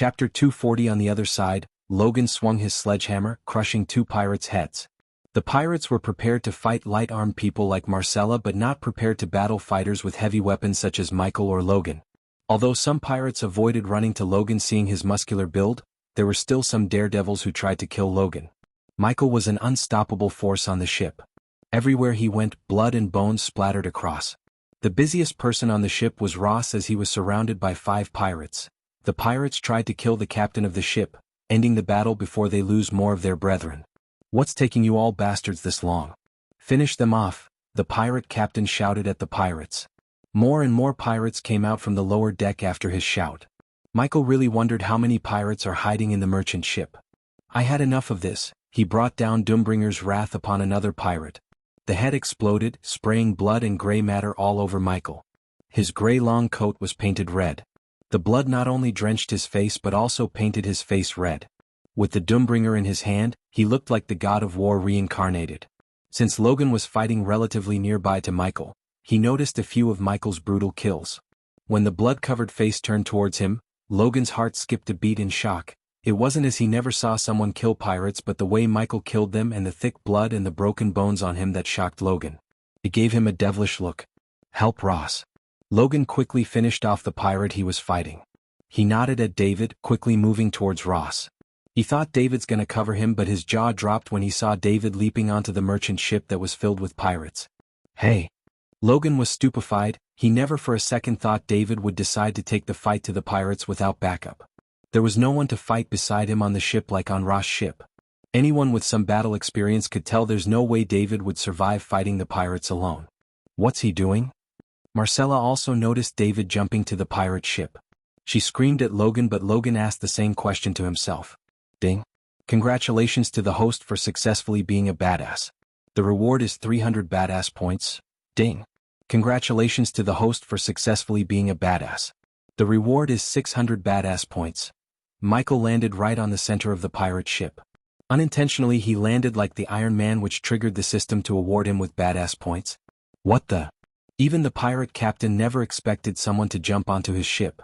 Chapter 240. On the other side, Logan swung his sledgehammer, crushing two pirates' heads. The pirates were prepared to fight light-armed people like Marcella but not prepared to battle fighters with heavy weapons such as Michael or Logan. Although some pirates avoided running to Logan seeing his muscular build, there were still some daredevils who tried to kill Logan. Michael was an unstoppable force on the ship. Everywhere he went, blood and bones splattered across. The busiest person on the ship was Ross as he was surrounded by 5 pirates. The pirates tried to kill the captain of the ship, ending the battle before they lose more of their brethren. "What's taking you all bastards this long? Finish them off," the pirate captain shouted at the pirates. More and more pirates came out from the lower deck after his shout. Michael really wondered how many pirates are hiding in the merchant ship. "I had enough of this." He brought down Doombringer's wrath upon another pirate. The head exploded, spraying blood and gray matter all over Michael. His gray long coat was painted red. The blood not only drenched his face but also painted his face red. With the Doombringer in his hand, he looked like the god of war reincarnated. Since Logan was fighting relatively nearby to Michael, he noticed a few of Michael's brutal kills. When the blood-covered face turned towards him, Logan's heart skipped a beat in shock. It wasn't as he never saw someone kill pirates but the way Michael killed them and the thick blood and the broken bones on him that shocked Logan. It gave him a devilish look. "Help Ross." Logan quickly finished off the pirate he was fighting. He nodded at David, quickly moving towards Ross. He thought David's gonna cover him but his jaw dropped when he saw David leaping onto the merchant ship that was filled with pirates. "Hey!" Logan was stupefied. He never for a second thought David would decide to take the fight to the pirates without backup. There was no one to fight beside him on the ship like on Ross' ship. Anyone with some battle experience could tell there's no way David would survive fighting the pirates alone. What's he doing? Marcella also noticed David jumping to the pirate ship. She screamed at Logan but Logan asked the same question to himself. Ding. Congratulations to the host for successfully being a badass. The reward is 300 badass points. Ding. Congratulations to the host for successfully being a badass. The reward is 600 badass points. Michael landed right on the center of the pirate ship. Unintentionally he landed like the Iron Man which triggered the system to award him with badass points. What the? Even the pirate captain never expected someone to jump onto his ship.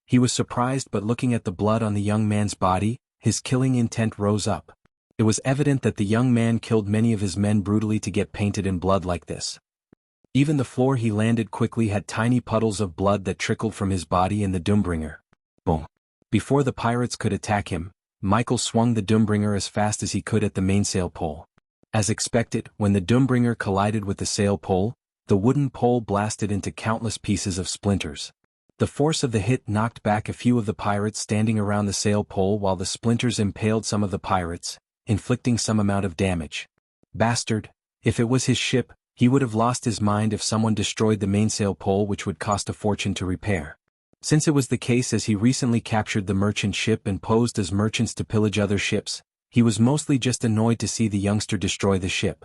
He was surprised but looking at the blood on the young man's body, his killing intent rose up. It was evident that the young man killed many of his men brutally to get painted in blood like this. Even the floor he landed quickly had tiny puddles of blood that trickled from his body in the Doombringer. Boom. Before the pirates could attack him, Michael swung the Doombringer as fast as he could at the mainsail pole. As expected, when the Doombringer collided with the sail pole, the wooden pole blasted into countless pieces of splinters. The force of the hit knocked back a few of the pirates standing around the sail pole while the splinters impaled some of the pirates, inflicting some amount of damage. Bastard. If it was his ship, he would have lost his mind if someone destroyed the mainsail pole which would cost a fortune to repair. Since it was the case as he recently captured the merchant ship and posed as merchants to pillage other ships, he was mostly just annoyed to see the youngster destroy the ship.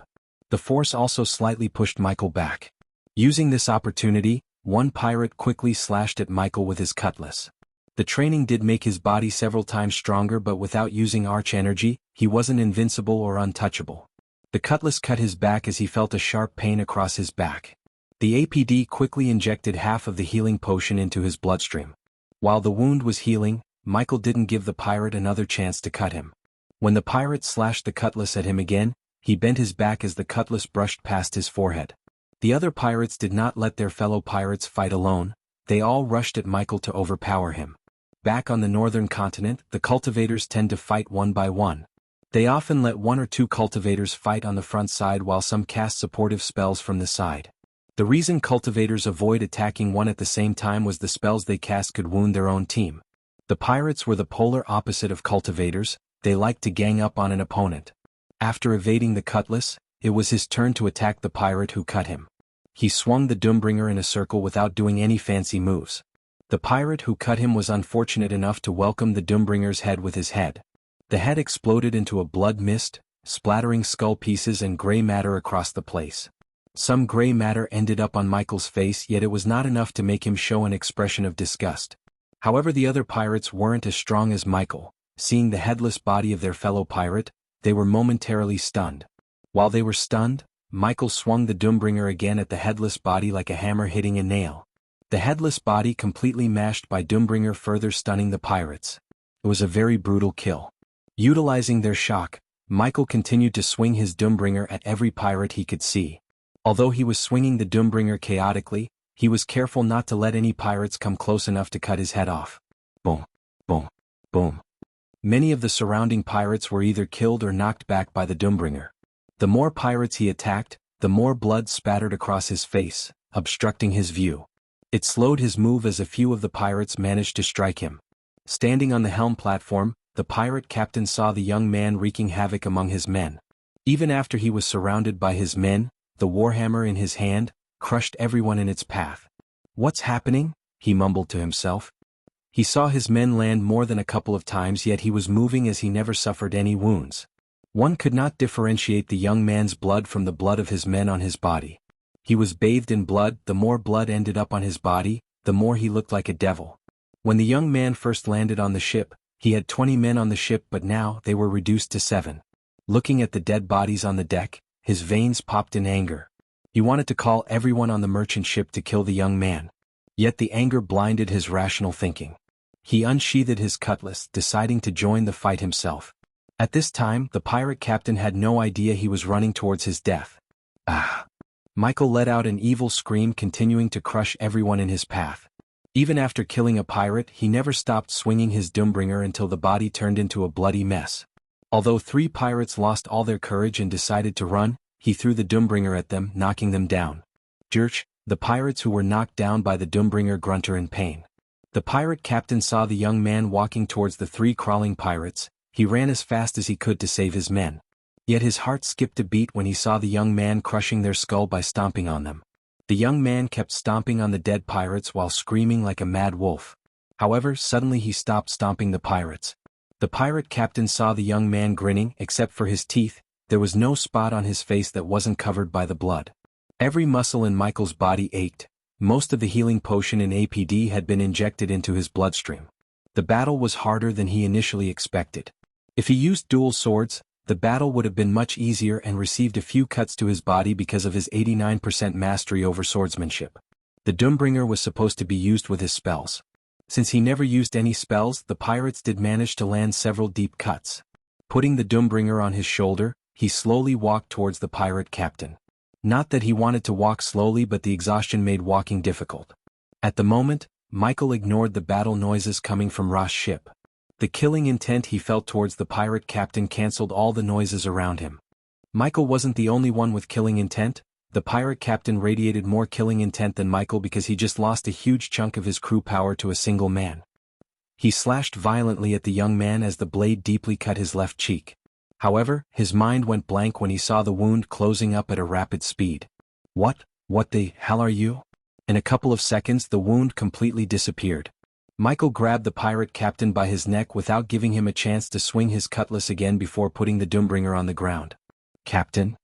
The force also slightly pushed Michael back. Using this opportunity, one pirate quickly slashed at Michael with his cutlass. The training did make his body several times stronger but without using arch energy, he wasn't invincible or untouchable. The cutlass cut his back as he felt a sharp pain across his back. The APD quickly injected half of the healing potion into his bloodstream. While the wound was healing, Michael didn't give the pirate another chance to cut him. When the pirate slashed the cutlass at him again, he bent his back as the cutlass brushed past his forehead. The other pirates did not let their fellow pirates fight alone, they all rushed at Michael to overpower him. Back on the northern continent, the cultivators tend to fight one by one. They often let one or two cultivators fight on the front side while some cast supportive spells from the side. The reason cultivators avoid attacking one at the same time was the spells they cast could wound their own team. The pirates were the polar opposite of cultivators, they liked to gang up on an opponent. After evading the cutlass, it was his turn to attack the pirate who cut him. He swung the Doombringer in a circle without doing any fancy moves. The pirate who cut him was unfortunate enough to welcome the Doombringer's head with his head. The head exploded into a blood mist, splattering skull pieces and gray matter across the place. Some gray matter ended up on Michael's face yet it was not enough to make him show an expression of disgust. However, the other pirates weren't as strong as Michael. Seeing the headless body of their fellow pirate, they were momentarily stunned. While they were stunned, Michael swung the Doombringer again at the headless body like a hammer hitting a nail. The headless body completely mashed by Doombringer further stunning the pirates. It was a very brutal kill. Utilizing their shock, Michael continued to swing his Doombringer at every pirate he could see. Although he was swinging the Doombringer chaotically, he was careful not to let any pirates come close enough to cut his head off. Boom, boom, boom. Many of the surrounding pirates were either killed or knocked back by the Doombringer. The more pirates he attacked, the more blood spattered across his face, obstructing his view. It slowed his move as a few of the pirates managed to strike him. Standing on the helm platform, the pirate captain saw the young man wreaking havoc among his men. Even after he was surrounded by his men, the warhammer in his hand crushed everyone in its path. "What's happening?" he mumbled to himself. He saw his men land more than a couple of times, yet he was moving as he never suffered any wounds. One could not differentiate the young man's blood from the blood of his men on his body. He was bathed in blood. The more blood ended up on his body, the more he looked like a devil. When the young man first landed on the ship, he had 20 men on the ship, but now they were reduced to 7. Looking at the dead bodies on the deck, his veins popped in anger. He wanted to call everyone on the merchant ship to kill the young man. Yet the anger blinded his rational thinking. He unsheathed his cutlass, deciding to join the fight himself. At this time, the pirate captain had no idea he was running towards his death. Ah! Michael let out an evil scream, continuing to crush everyone in his path. Even after killing a pirate, he never stopped swinging his Doombringer until the body turned into a bloody mess. Although 3 pirates lost all their courage and decided to run, he threw the Doombringer at them, knocking them down. Jerch! The pirates who were knocked down by the Doombringer grunted in pain. The pirate captain saw the young man walking towards the 3 crawling pirates. He ran as fast as he could to save his men. Yet his heart skipped a beat when he saw the young man crushing their skull by stomping on them. The young man kept stomping on the dead pirates while screaming like a mad wolf. However, suddenly he stopped stomping the pirates. The pirate captain saw the young man grinning. Except for his teeth, there was no spot on his face that wasn't covered by the blood. Every muscle in Michael's body ached. Most of the healing potion in APD had been injected into his bloodstream. The battle was harder than he initially expected. If he used dual swords, the battle would have been much easier and received a few cuts to his body because of his 89% mastery over swordsmanship. The Doombringer was supposed to be used with his spells. Since he never used any spells, the pirates did manage to land several deep cuts. Putting the Doombringer on his shoulder, he slowly walked towards the pirate captain. Not that he wanted to walk slowly, but the exhaustion made walking difficult. At the moment, Michael ignored the battle noises coming from Ross' ship. The killing intent he felt towards the pirate captain cancelled all the noises around him. Michael wasn't the only one with killing intent. The pirate captain radiated more killing intent than Michael because he just lost a huge chunk of his crew power to a single man. He slashed violently at the young man as the blade deeply cut his left cheek. However, his mind went blank when he saw the wound closing up at a rapid speed. What the hell are you? In a couple of seconds the wound completely disappeared. Michael grabbed the pirate captain by his neck without giving him a chance to swing his cutlass again before putting the Doombringer on the ground. "Captain?"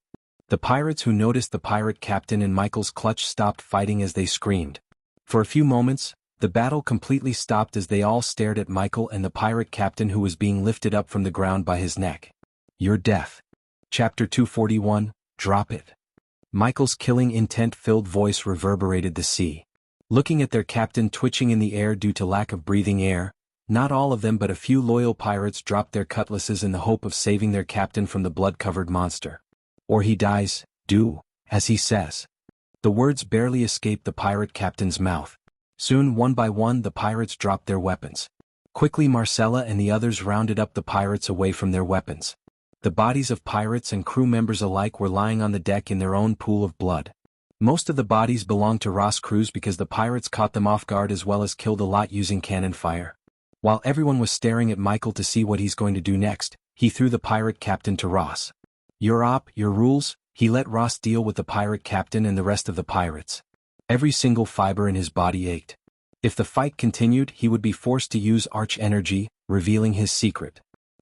The pirates who noticed the pirate captain in Michael's clutch stopped fighting as they screamed. For a few moments, the battle completely stopped as they all stared at Michael and the pirate captain who was being lifted up from the ground by his neck. "Your death." Chapter 241, Drop It. Michael's killing intent-filled voice reverberated the sea. Looking at their captain twitching in the air due to lack of breathing air, not all of them but a few loyal pirates dropped their cutlasses in the hope of saving their captain from the blood-covered monster. "Or he dies, do as he says." The words barely escaped the pirate captain's mouth. Soon, one by one, the pirates dropped their weapons. Quickly, Marcella and the others rounded up the pirates away from their weapons. The bodies of pirates and crew members alike were lying on the deck in their own pool of blood. Most of the bodies belonged to Ross' crews because the pirates caught them off guard as well as killed a lot using cannon fire. While everyone was staring at Michael to see what he's going to do next, he threw the pirate captain to Ross. "Your op, your rules." He let Ross deal with the pirate captain and the rest of the pirates. Every single fiber in his body ached. If the fight continued, he would be forced to use arch energy, revealing his secret.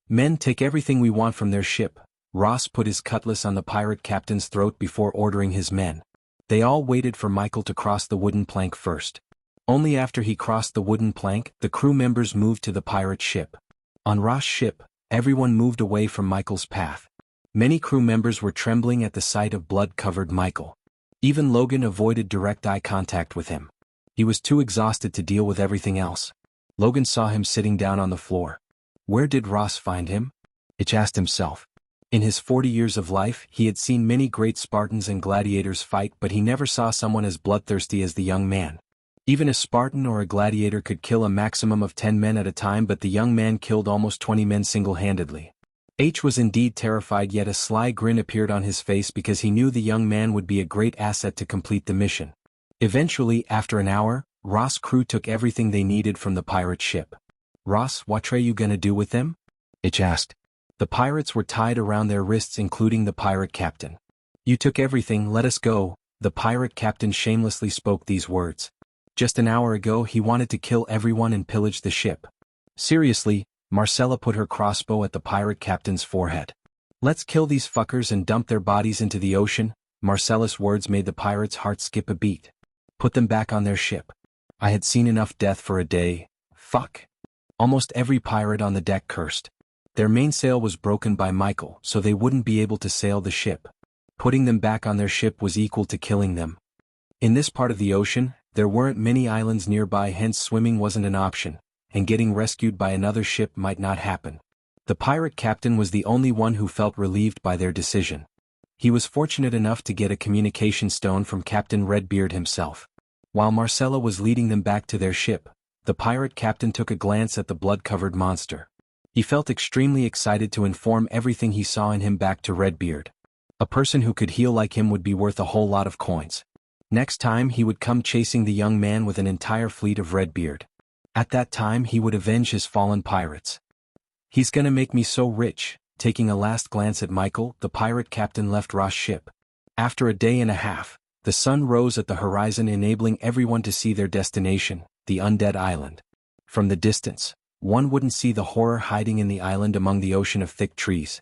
"Men, take everything we want from their ship." Ross put his cutlass on the pirate captain's throat before ordering his men. They all waited for Michael to cross the wooden plank first. Only after he crossed the wooden plank, the crew members moved to the pirate ship. On Ross' ship, everyone moved away from Michael's path. Many crew members were trembling at the sight of blood-covered Michael. Even Logan avoided direct eye contact with him. He was too exhausted to deal with everything else. Logan saw him sitting down on the floor. Where did Ross find him? H asked himself. In his 40 years of life, he had seen many great Spartans and gladiators fight, but he never saw someone as bloodthirsty as the young man. Even a Spartan or a gladiator could kill a maximum of 10 men at a time, but the young man killed almost 20 men single-handedly. H was indeed terrified, yet a sly grin appeared on his face because he knew the young man would be a great asset to complete the mission. Eventually, after an hour, Ross' crew took everything they needed from the pirate ship. Ross, what are you gonna do with them? H asked. The pirates were tied around their wrists, including the pirate captain. You took everything, let us go. The pirate captain shamelessly spoke these words. Just an hour ago he wanted to kill everyone and pillage the ship. Seriously, Marcella put her crossbow at the pirate captain's forehead. Let's kill these fuckers and dump their bodies into the ocean. Marcella's words made the pirate's heart skip a beat. Put them back on their ship. I had seen enough death for a day. Fuck. Almost every pirate on the deck cursed. Their mainsail was broken by Michael, so they wouldn't be able to sail the ship. Putting them back on their ship was equal to killing them. In this part of the ocean, there weren't many islands nearby, hence swimming wasn't an option, and getting rescued by another ship might not happen. The pirate captain was the only one who felt relieved by their decision. He was fortunate enough to get a communication stone from Captain Redbeard himself. While Marcella was leading them back to their ship, the pirate captain took a glance at the blood-covered monster. He felt extremely excited to inform everything he saw in him back to Redbeard. A person who could heal like him would be worth a whole lot of coins. Next time he would come chasing the young man with an entire fleet of Redbeard. At that time he would avenge his fallen pirates. He's gonna make me so rich. Taking a last glance at Michael, the pirate captain left Ross' ship. After a day and a half, the sun rose at the horizon, enabling everyone to see their destination, the Undead Island. From the distance, one wouldn't see the horror hiding in the island among the ocean of thick trees.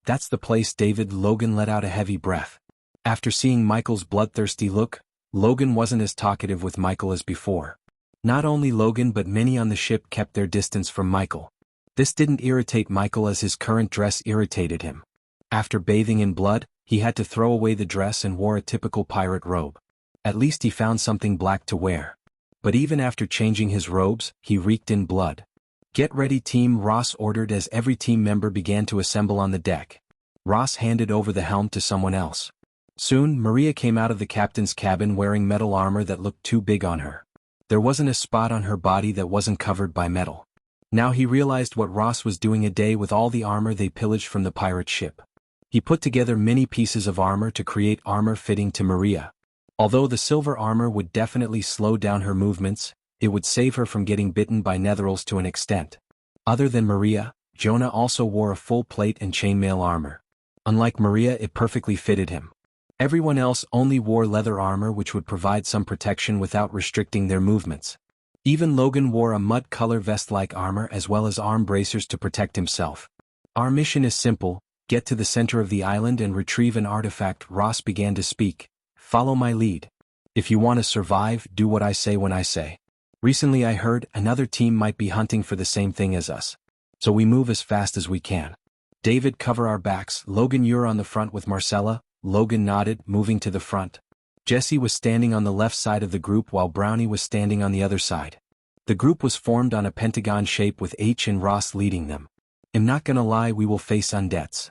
That's the place. David. Logan let out a heavy breath. After seeing Michael's bloodthirsty look, Logan wasn't as talkative with Michael as before. Not only Logan but many on the ship kept their distance from Michael. This didn't irritate Michael as his current dress irritated him. After bathing in blood, he had to throw away the dress and wore a typical pirate robe. At least he found something black to wear. But even after changing his robes, he reeked in blood. Get ready, team, Ross ordered as every team member began to assemble on the deck. Ross handed over the helm to someone else. Soon, Maria came out of the captain's cabin wearing metal armor that looked too big on her. There wasn't a spot on her body that wasn't covered by metal. Now he realized what Ross was doing a day with all the armor they pillaged from the pirate ship. He put together many pieces of armor to create armor fitting to Maria. Although the silver armor would definitely slow down her movements, it would save her from getting bitten by netherils to an extent. Other than Maria, Jonah also wore a full plate and chainmail armor. Unlike Maria, it perfectly fitted him. Everyone else only wore leather armor, which would provide some protection without restricting their movements. Even Logan wore a mud-color vest-like armor as well as arm bracers to protect himself. Our mission is simple: get to the center of the island and retrieve an artifact. Ross began to speak. Follow my lead. If you want to survive, do what I say when I say. Recently I heard another team might be hunting for the same thing as us. So we move as fast as we can. David, cover our backs. Logan, you're on the front with Marcella. Logan nodded, moving to the front. Jesse was standing on the left side of the group while Brownie was standing on the other side. The group was formed on a pentagon shape with H and Ross leading them. I'm not gonna lie, we will face undeads.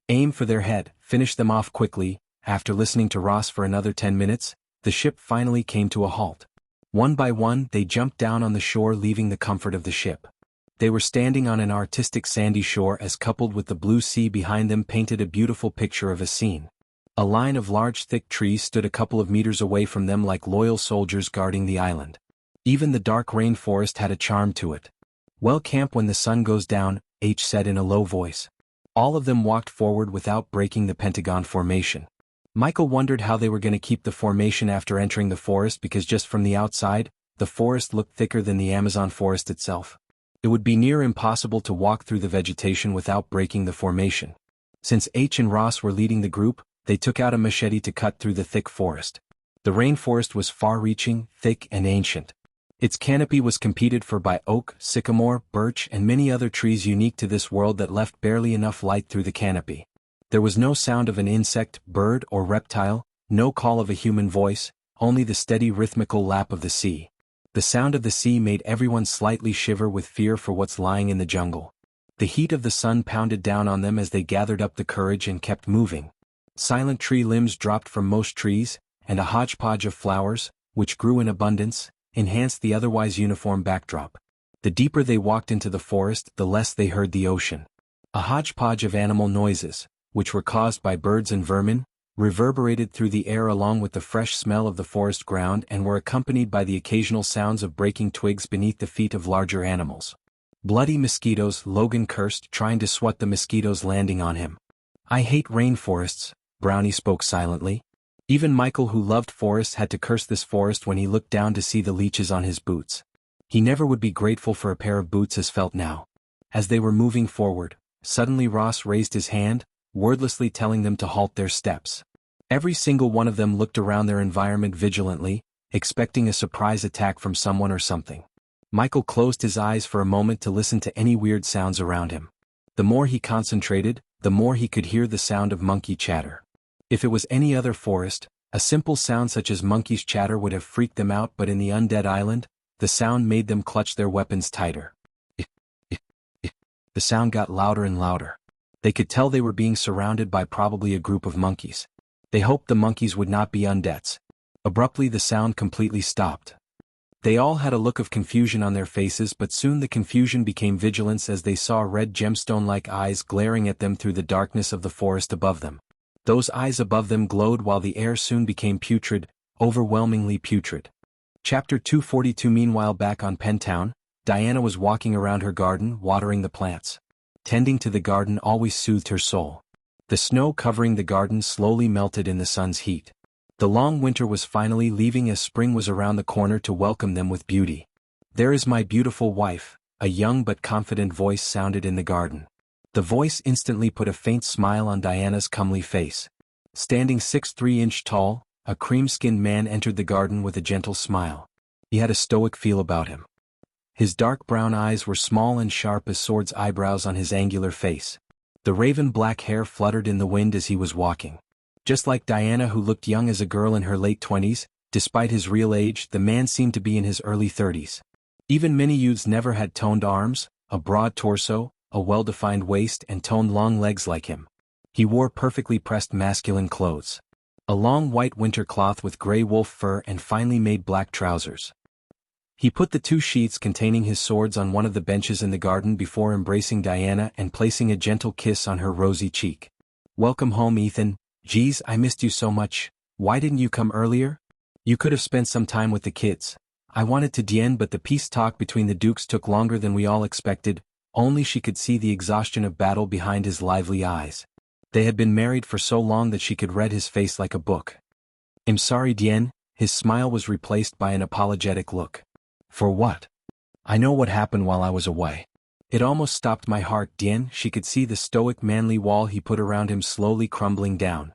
Aim for their head, finish them off quickly. After listening to Ross for another 10 minutes, the ship finally came to a halt. One by one, they jumped down on the shore, leaving the comfort of the ship. They were standing on an artistic sandy shore as, coupled with the blue sea behind them, painted a beautiful picture of a scene. A line of large thick trees stood a couple of meters away from them like loyal soldiers guarding the island. Even the dark rainforest had a charm to it. Well, camp when the sun goes down, H said in a low voice. All of them walked forward without breaking the pentagon formation. Michael wondered how they were going to keep the formation after entering the forest, because just from the outside, the forest looked thicker than the Amazon forest itself. It would be near impossible to walk through the vegetation without breaking the formation. Since H and Ross were leading the group, they took out a machete to cut through the thick forest. The rainforest was far-reaching, thick, and ancient. Its canopy was competed for by oak, sycamore, birch, and many other trees unique to this world that left barely enough light through the canopy. There was no sound of an insect, bird, or reptile, no call of a human voice, only the steady rhythmical lap of the sea. The sound of the sea made everyone slightly shiver with fear for what's lying in the jungle. The heat of the sun pounded down on them as they gathered up the courage and kept moving. Silent tree limbs dropped from most trees, and a hodgepodge of flowers, which grew in abundance, enhanced the otherwise uniform backdrop. The deeper they walked into the forest, the less they heard the ocean. A hodgepodge of animal noises, which were caused by birds and vermin, reverberated through the air along with the fresh smell of the forest ground and were accompanied by the occasional sounds of breaking twigs beneath the feet of larger animals. Bloody mosquitoes, Logan cursed, trying to swat the mosquitoes landing on him. I hate rainforests, Brownie spoke silently. Even Michael, who loved forests, had to curse this forest when he looked down to see the leeches on his boots. He never would be grateful for a pair of boots as felt now. As they were moving forward, suddenly Ross raised his hand, wordlessly telling them to halt their steps. Every single one of them looked around their environment vigilantly, expecting a surprise attack from someone or something. Michael closed his eyes for a moment to listen to any weird sounds around him. The more he concentrated, the more he could hear the sound of monkey chatter. If it was any other forest, a simple sound such as monkey's chatter would have freaked them out, but in the undead island, the sound made them clutch their weapons tighter. The sound got louder and louder. They could tell they were being surrounded by probably a group of monkeys. They hoped the monkeys would not be undeads. Abruptly the sound completely stopped. They all had a look of confusion on their faces, but soon the confusion became vigilance as they saw red gemstone-like eyes glaring at them through the darkness of the forest above them. Those eyes above them glowed while the air soon became putrid, overwhelmingly putrid. Chapter 242. Meanwhile, back on Pentown, Diana was walking around her garden, watering the plants. Tending to the garden always soothed her soul. The snow covering the garden slowly melted in the sun's heat. The long winter was finally leaving as spring was around the corner to welcome them with beauty. "There is my beautiful wife," a young but confident voice sounded in the garden. The voice instantly put a faint smile on Diana's comely face. Standing 6'3" tall, a cream-skinned man entered the garden with a gentle smile. He had a stoic feel about him. His dark brown eyes were small and sharp as swords' eyebrows on his angular face. The raven-black hair fluttered in the wind as he was walking. Just like Diana, who looked young as a girl in her late 20s, despite his real age, the man seemed to be in his early 30s. Even many youths never had toned arms, a broad torso, a well-defined waist, and toned long legs like him. He wore perfectly pressed masculine clothes. A long white winter cloth with gray wolf fur and finely made black trousers. He put the two sheaths containing his swords on one of the benches in the garden before embracing Diana and placing a gentle kiss on her rosy cheek. "Welcome home, Ethan. Geez, I missed you so much. Why didn't you come earlier? You could have spent some time with the kids." I wanted to Diane, but the peace talk between the dukes took longer than we all expected. Only she could see the exhaustion of battle behind his lively eyes. They had been married for so long that she could read his face like a book. "I'm sorry, Diane." His smile was replaced by an apologetic look. "For what?" "I know what happened while I was away. It almost stopped my heart, Diane." She could see the stoic manly wall he put around him slowly crumbling down.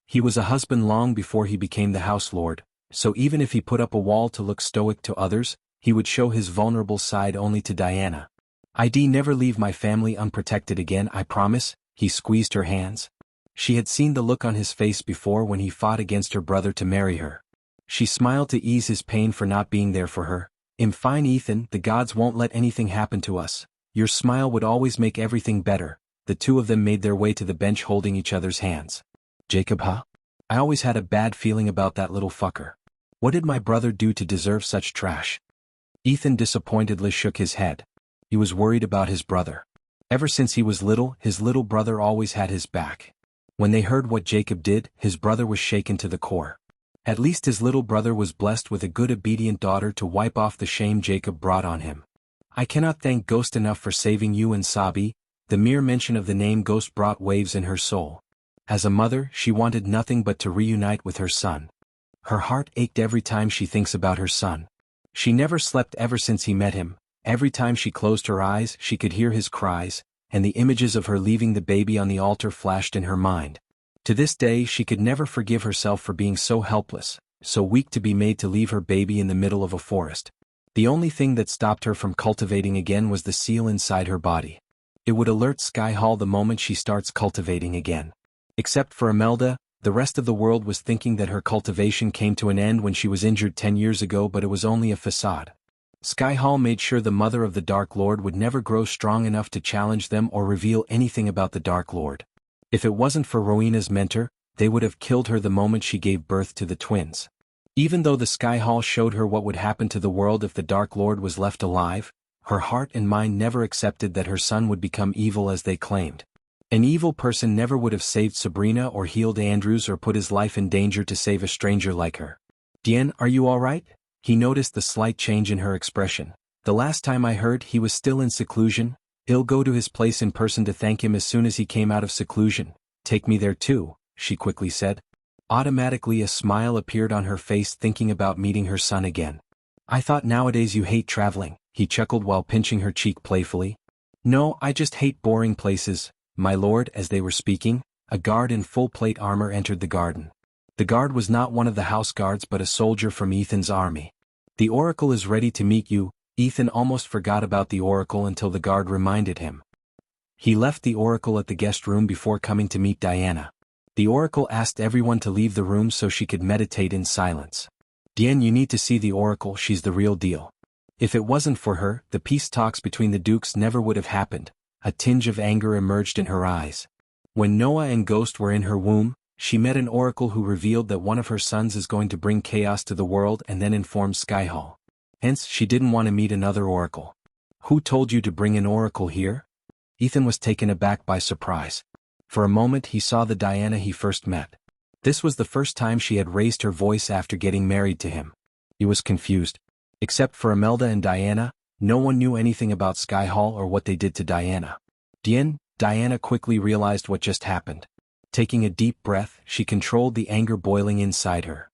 He was a husband long before he became the house lord, so even if he put up a wall to look stoic to others, he would show his vulnerable side only to Diana. "I'd never leave my family unprotected again, I promise." He squeezed her hands. She had seen the look on his face before when he fought against her brother to marry her. She smiled to ease his pain for not being there for her. "I'm fine, Ethan. The gods won't let anything happen to us. Your smile would always make everything better." The two of them made their way to the bench holding each other's hands. "Jacob, huh? I always had a bad feeling about that little fucker. What did my brother do to deserve such trash?" Ethan disappointedly shook his head. He was worried about his brother. Ever since he was little, his little brother always had his back. When they heard what Jacob did, his brother was shaken to the core. At least his little brother was blessed with a good obedient daughter to wipe off the shame Jacob brought on him. "I cannot thank Ghost enough for saving you and Sabi." The mere mention of the name Ghost brought waves in her soul. As a mother, she wanted nothing but to reunite with her son. Her heart ached every time she thinks about her son. She never slept ever since he met him. Every time she closed her eyes, she could hear his cries, and the images of her leaving the baby on the altar flashed in her mind. To this day she could never forgive herself for being so helpless, so weak to be made to leave her baby in the middle of a forest. The only thing that stopped her from cultivating again was the seal inside her body. It would alert Sky Hall the moment she starts cultivating again. Except for Imelda, the rest of the world was thinking that her cultivation came to an end when she was injured 10 years ago, but it was only a facade. Skyhall made sure the mother of the Dark Lord would never grow strong enough to challenge them or reveal anything about the Dark Lord. If it wasn't for Rowena's mentor, they would have killed her the moment she gave birth to the twins. Even though the Skyhall showed her what would happen to the world if the Dark Lord was left alive, her heart and mind never accepted that her son would become evil as they claimed. An evil person never would have saved Sabrina or healed Andrews or put his life in danger to save a stranger like her. Dian, are you alright? He noticed the slight change in her expression. The last time I heard, he was still in seclusion. I'll go to his place in person to thank him as soon as he came out of seclusion. Take me there too, she quickly said. Automatically a smile appeared on her face thinking about meeting her son again. I thought nowadays you hate traveling, he chuckled while pinching her cheek playfully. No, I just hate boring places, my lord. As they were speaking, a guard in full plate armor entered the garden. The guard was not one of the house guards but a soldier from Ethan's army. The Oracle is ready to meet you. Ethan almost forgot about the Oracle until the guard reminded him. He left the Oracle at the guest room before coming to meet Diana. The Oracle asked everyone to leave the room so she could meditate in silence. Dian, you need to see the Oracle, she's the real deal. If it wasn't for her, the peace talks between the dukes never would have happened. A tinge of anger emerged in her eyes. When Noah and Ghost were in her womb, she met an Oracle who revealed that one of her sons is going to bring chaos to the world and then informed Skyhall. Hence, she didn't want to meet another Oracle. Who told you to bring an Oracle here? Ethan was taken aback by surprise. For a moment he saw the Diana he first met. This was the first time she had raised her voice after getting married to him. He was confused. Except for Imelda and Diana, no one knew anything about Skyhall or what they did to Diana. Diana quickly realized what just happened. Taking a deep breath, she controlled the anger boiling inside her.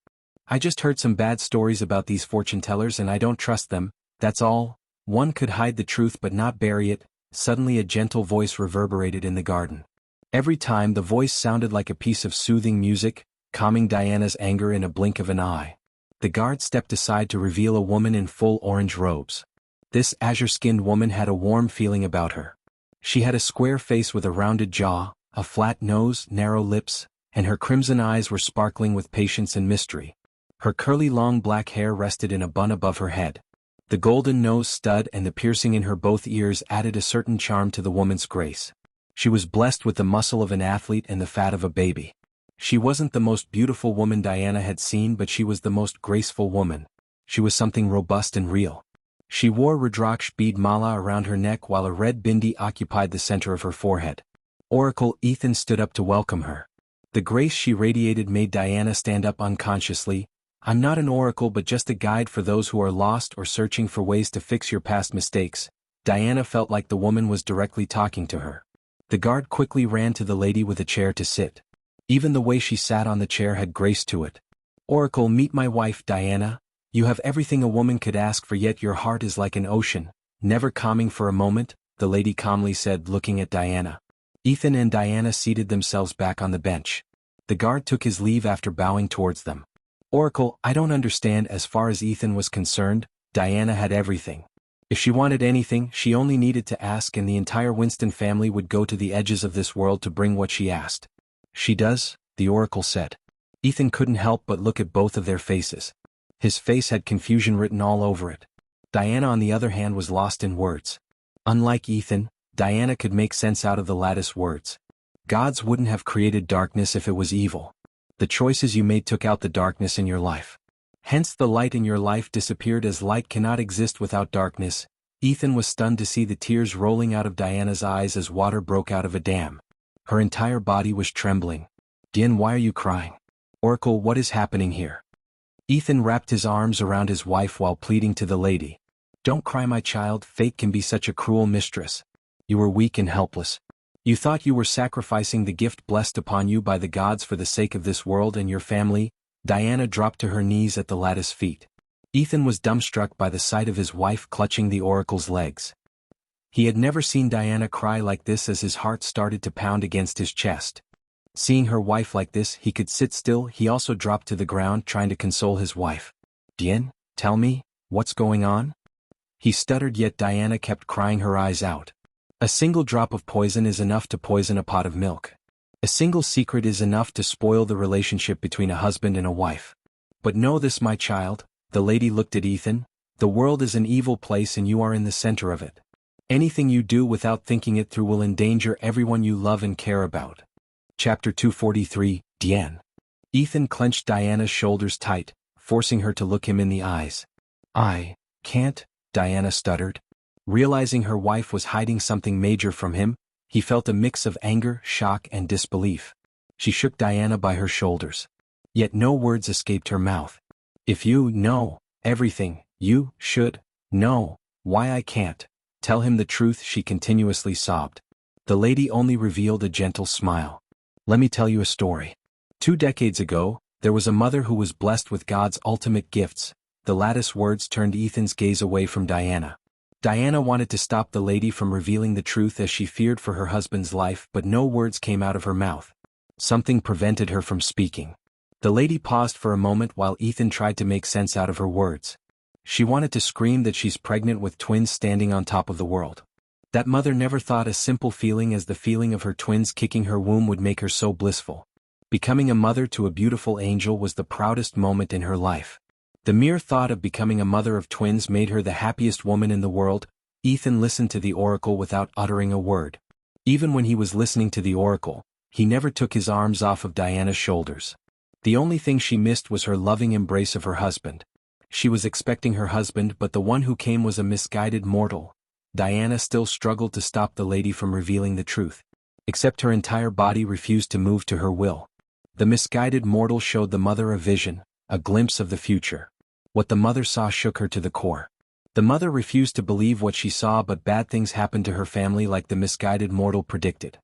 I just heard some bad stories about these fortune tellers and I don't trust them, that's all. One could hide the truth but not bury it. Suddenly a gentle voice reverberated in the garden. Every time the voice sounded like a piece of soothing music, calming Diana's anger in a blink of an eye. The guard stepped aside to reveal a woman in full orange robes. This azure-skinned woman had a warm feeling about her. She had a square face with a rounded jaw, a flat nose, narrow lips, and her crimson eyes were sparkling with patience and mystery. Her curly long black hair rested in a bun above her head. The golden nose stud and the piercing in her both ears added a certain charm to the woman's grace. She was blessed with the muscle of an athlete and the fat of a baby. She wasn't the most beautiful woman Diana had seen, but she was the most graceful woman. She was something robust and real. She wore Rudraksh bead mala around her neck while a red bindi occupied the center of her forehead. Oracle Ethan stood up to welcome her. The grace she radiated made Diana stand up unconsciously. I'm not an oracle but just a guide for those who are lost or searching for ways to fix your past mistakes. Diana felt like the woman was directly talking to her. The guard quickly ran to the lady with a chair to sit. Even the way she sat on the chair had grace to it. Oracle, meet my wife Diana. You have everything a woman could ask for, yet your heart is like an ocean, never calming for a moment, the lady calmly said, looking at Diana. Ethan and Diana seated themselves back on the bench. The guard took his leave after bowing towards them. Oracle, I don't understand. As far as Ethan was concerned, Diana had everything. If she wanted anything, she only needed to ask and the entire Winston family would go to the edges of this world to bring what she asked. She does, the Oracle said. Ethan couldn't help but look at both of their faces. His face had confusion written all over it. Diana on the other hand was lost in words. Unlike Ethan, Diana could make sense out of the lattice words. Gods wouldn't have created darkness if it was evil. The choices you made took out the darkness in your life. Hence the light in your life disappeared, as light cannot exist without darkness. Ethan was stunned to see the tears rolling out of Diana's eyes as water broke out of a dam. Her entire body was trembling. Dian, why are you crying? Oracle, what is happening here? Ethan wrapped his arms around his wife while pleading to the lady. Don't cry, my child, fate can be such a cruel mistress. You were weak and helpless. You thought you were sacrificing the gift blessed upon you by the gods for the sake of this world and your family. Diana dropped to her knees at the lattice feet. Ethan was dumbstruck by the sight of his wife clutching the oracle's legs. He had never seen Diana cry like this as his heart started to pound against his chest. Seeing her wife like this, he could sit still. He also dropped to the ground trying to console his wife. Dian, tell me, what's going on? He stuttered, yet Diana kept crying her eyes out. A single drop of poison is enough to poison a pot of milk. A single secret is enough to spoil the relationship between a husband and a wife. But know this, my child, the lady looked at Ethan. The world is an evil place and you are in the center of it. Anything you do without thinking it through will endanger everyone you love and care about. Chapter 243, Diane. Ethan clenched Diana's shoulders tight, forcing her to look him in the eyes. I can't, Diana stuttered. Realizing her wife was hiding something major from him, he felt a mix of anger, shock, and disbelief. She shook Diana by her shoulders. Yet no words escaped her mouth. If you know everything, you should know why I can't. Tell him the truth, she continuously sobbed. The lady only revealed a gentle smile. Let me tell you a story. 2 decades ago, there was a mother who was blessed with God's ultimate gifts. The latest words turned Ethan's gaze away from Diana. Diana wanted to stop the lady from revealing the truth as she feared for her husband's life, but no words came out of her mouth. Something prevented her from speaking. The lady paused for a moment while Ethan tried to make sense out of her words. She wanted to scream that she's pregnant with twins standing on top of the world. That mother never thought a simple feeling as the feeling of her twins kicking her womb would make her so blissful. Becoming a mother to a beautiful angel was the proudest moment in her life. The mere thought of becoming a mother of twins made her the happiest woman in the world. Ethan listened to the oracle without uttering a word. Even when he was listening to the oracle, he never took his arms off of Diana's shoulders. The only thing she missed was her loving embrace of her husband. She was expecting her husband, but the one who came was a misguided mortal. Diana still struggled to stop the lady from revealing the truth. Except her entire body refused to move to her will. The misguided mortal showed the mother a vision, a glimpse of the future. What the mother saw shook her to the core. The mother refused to believe what she saw, but bad things happened to her family like the misguided mortal predicted.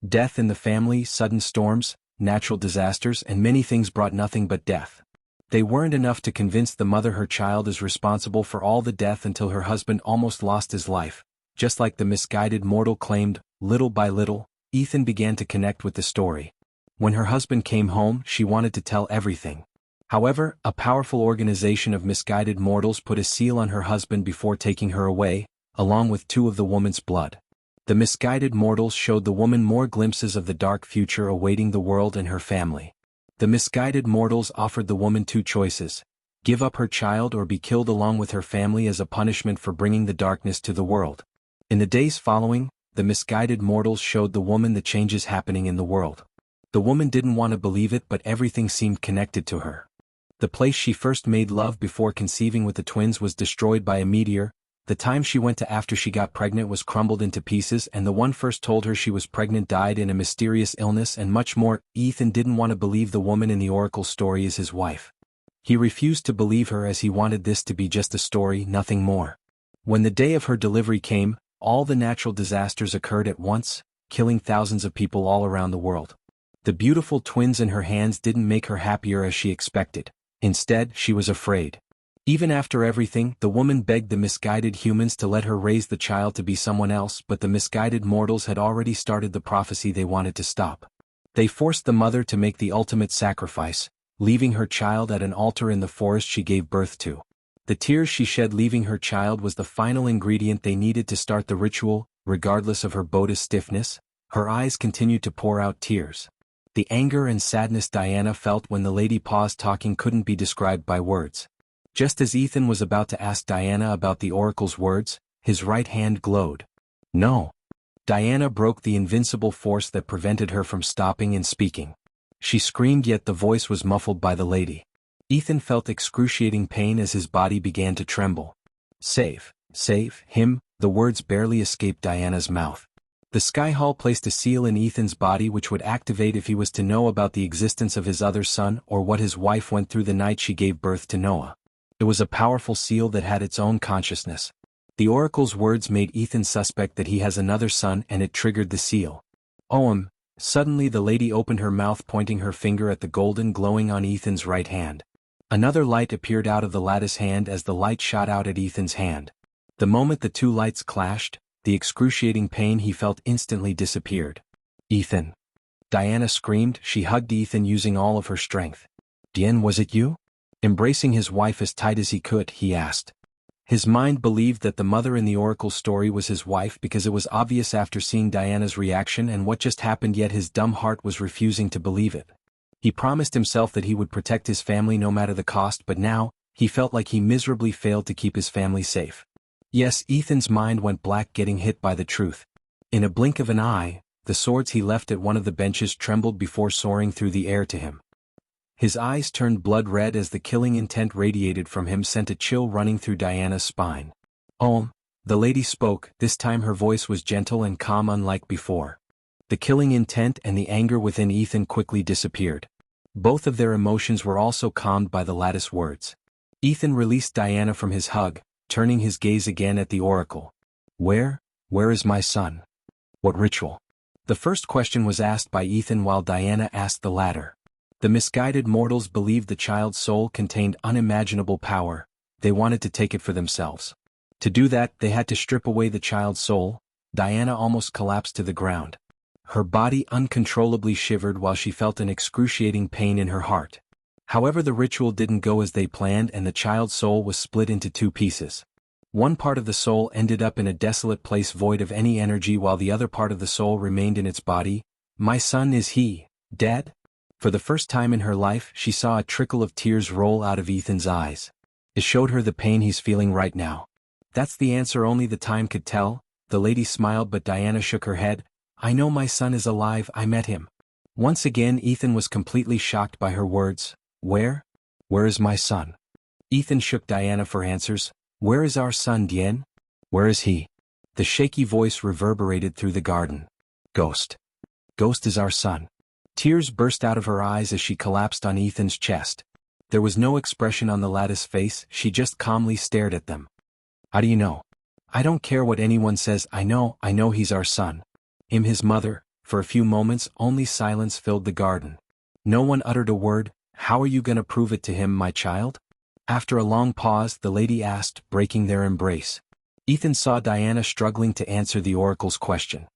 Death in the family, sudden storms, natural disasters, and many things brought nothing but death. They weren't enough to convince the mother her child is responsible for all the death until her husband almost lost his life. Just like the misguided mortal claimed, little by little, Ethan began to connect with the story. When her husband came home, she wanted to tell everything. However, a powerful organization of misguided mortals put a seal on her husband before taking her away, along with 2 of the woman's blood. The misguided mortals showed the woman more glimpses of the dark future awaiting the world and her family. The misguided mortals offered the woman 2 choices: give up her child or be killed along with her family as a punishment for bringing the darkness to the world. In the days following, the misguided mortals showed the woman the changes happening in the world. The woman didn't want to believe it, but everything seemed connected to her. The place she first made love before conceiving with the twins was destroyed by a meteor. The time she went to after she got pregnant was crumbled into pieces, and the one first told her she was pregnant died in a mysterious illness, and much more. Ethan didn't want to believe the woman in the oracle story is his wife. He refused to believe her as he wanted this to be just a story, nothing more. When the day of her delivery came, all the natural disasters occurred at once, killing thousands of people all around the world. The beautiful twins in her hands didn't make her happier as she expected. Instead, she was afraid. Even after everything, the woman begged the misguided humans to let her raise the child to be someone else, but the misguided mortals had already started the prophecy they wanted to stop. They forced the mother to make the ultimate sacrifice, leaving her child at an altar in the forest she gave birth to. The tears she shed leaving her child was the final ingredient they needed to start the ritual. Regardless of her body's stiffness, her eyes continued to pour out tears. The anger and sadness Diana felt when the lady paused talking couldn't be described by words. Just as Ethan was about to ask Diana about the oracle's words, his right hand glowed. No. Diana broke the invincible force that prevented her from stopping and speaking. She screamed, yet the voice was muffled by the lady. Ethan felt excruciating pain as his body began to tremble. Save him, the words barely escaped Diana's mouth. The Sky Hall placed a seal in Ethan's body which would activate if he was to know about the existence of his other son or what his wife went through the night she gave birth to Noah. It was a powerful seal that had its own consciousness. The oracle's words made Ethan suspect that he has another son, and it triggered the seal. Suddenly the lady opened her mouth, pointing her finger at the golden glowing on Ethan's right hand. Another light appeared out of the lattice hand as the light shot out at Ethan's hand. The moment the 2 lights clashed, the excruciating pain he felt instantly disappeared. Ethan! Diana screamed. She hugged Ethan using all of her strength. Diane, was it you? Embracing his wife as tight as he could, he asked. His mind believed that the mother in the oracle story was his wife because it was obvious after seeing Diana's reaction and what just happened, yet his dumb heart was refusing to believe it. He promised himself that he would protect his family no matter the cost, but now, he felt like he miserably failed to keep his family safe. Yes, Ethan's mind went black getting hit by the truth. In a blink of an eye, the swords he left at one of the benches trembled before soaring through the air to him. His eyes turned blood red as the killing intent radiated from him sent a chill running through Diana's spine. "Oh," the lady spoke, this time her voice was gentle and calm unlike before. The killing intent and the anger within Ethan quickly disappeared. Both of their emotions were also calmed by the lattice words. Ethan released Diana from his hug, turning his gaze again at the oracle. Where is my son? What ritual?" The first question was asked by Ethan while Diana asked the latter. The misguided mortals believed the child's soul contained unimaginable power. They wanted to take it for themselves. To do that, they had to strip away the child's soul. Diana almost collapsed to the ground. Her body uncontrollably shivered while she felt an excruciating pain in her heart. However, the ritual didn't go as they planned and the child's soul was split into two pieces. One part of the soul ended up in a desolate place void of any energy while the other part of the soul remained in its body. "My son, is he dead?" For the first time in her life, she saw a trickle of tears roll out of Ethan's eyes. It showed her the pain he's feeling right now. "That's the answer only the time could tell," the lady smiled, but Diana shook her head. "I know my son is alive, I met him." Once again Ethan was completely shocked by her words. Where is my son?" Ethan shook Diana for answers. "Where is our son, Dien? Where is he?" The shaky voice reverberated through the garden. Ghost is our son." Tears burst out of her eyes as she collapsed on Ethan's chest. There was no expression on the lattice face, she just calmly stared at them. "How do you know?" "I don't care what anyone says, I know he's our son." His mother. For a few moments only silence filled the garden. No one uttered a word. "How are you gonna prove it to him, my child?" After a long pause, the lady asked, breaking their embrace. Ethan saw Diana struggling to answer the oracle's question.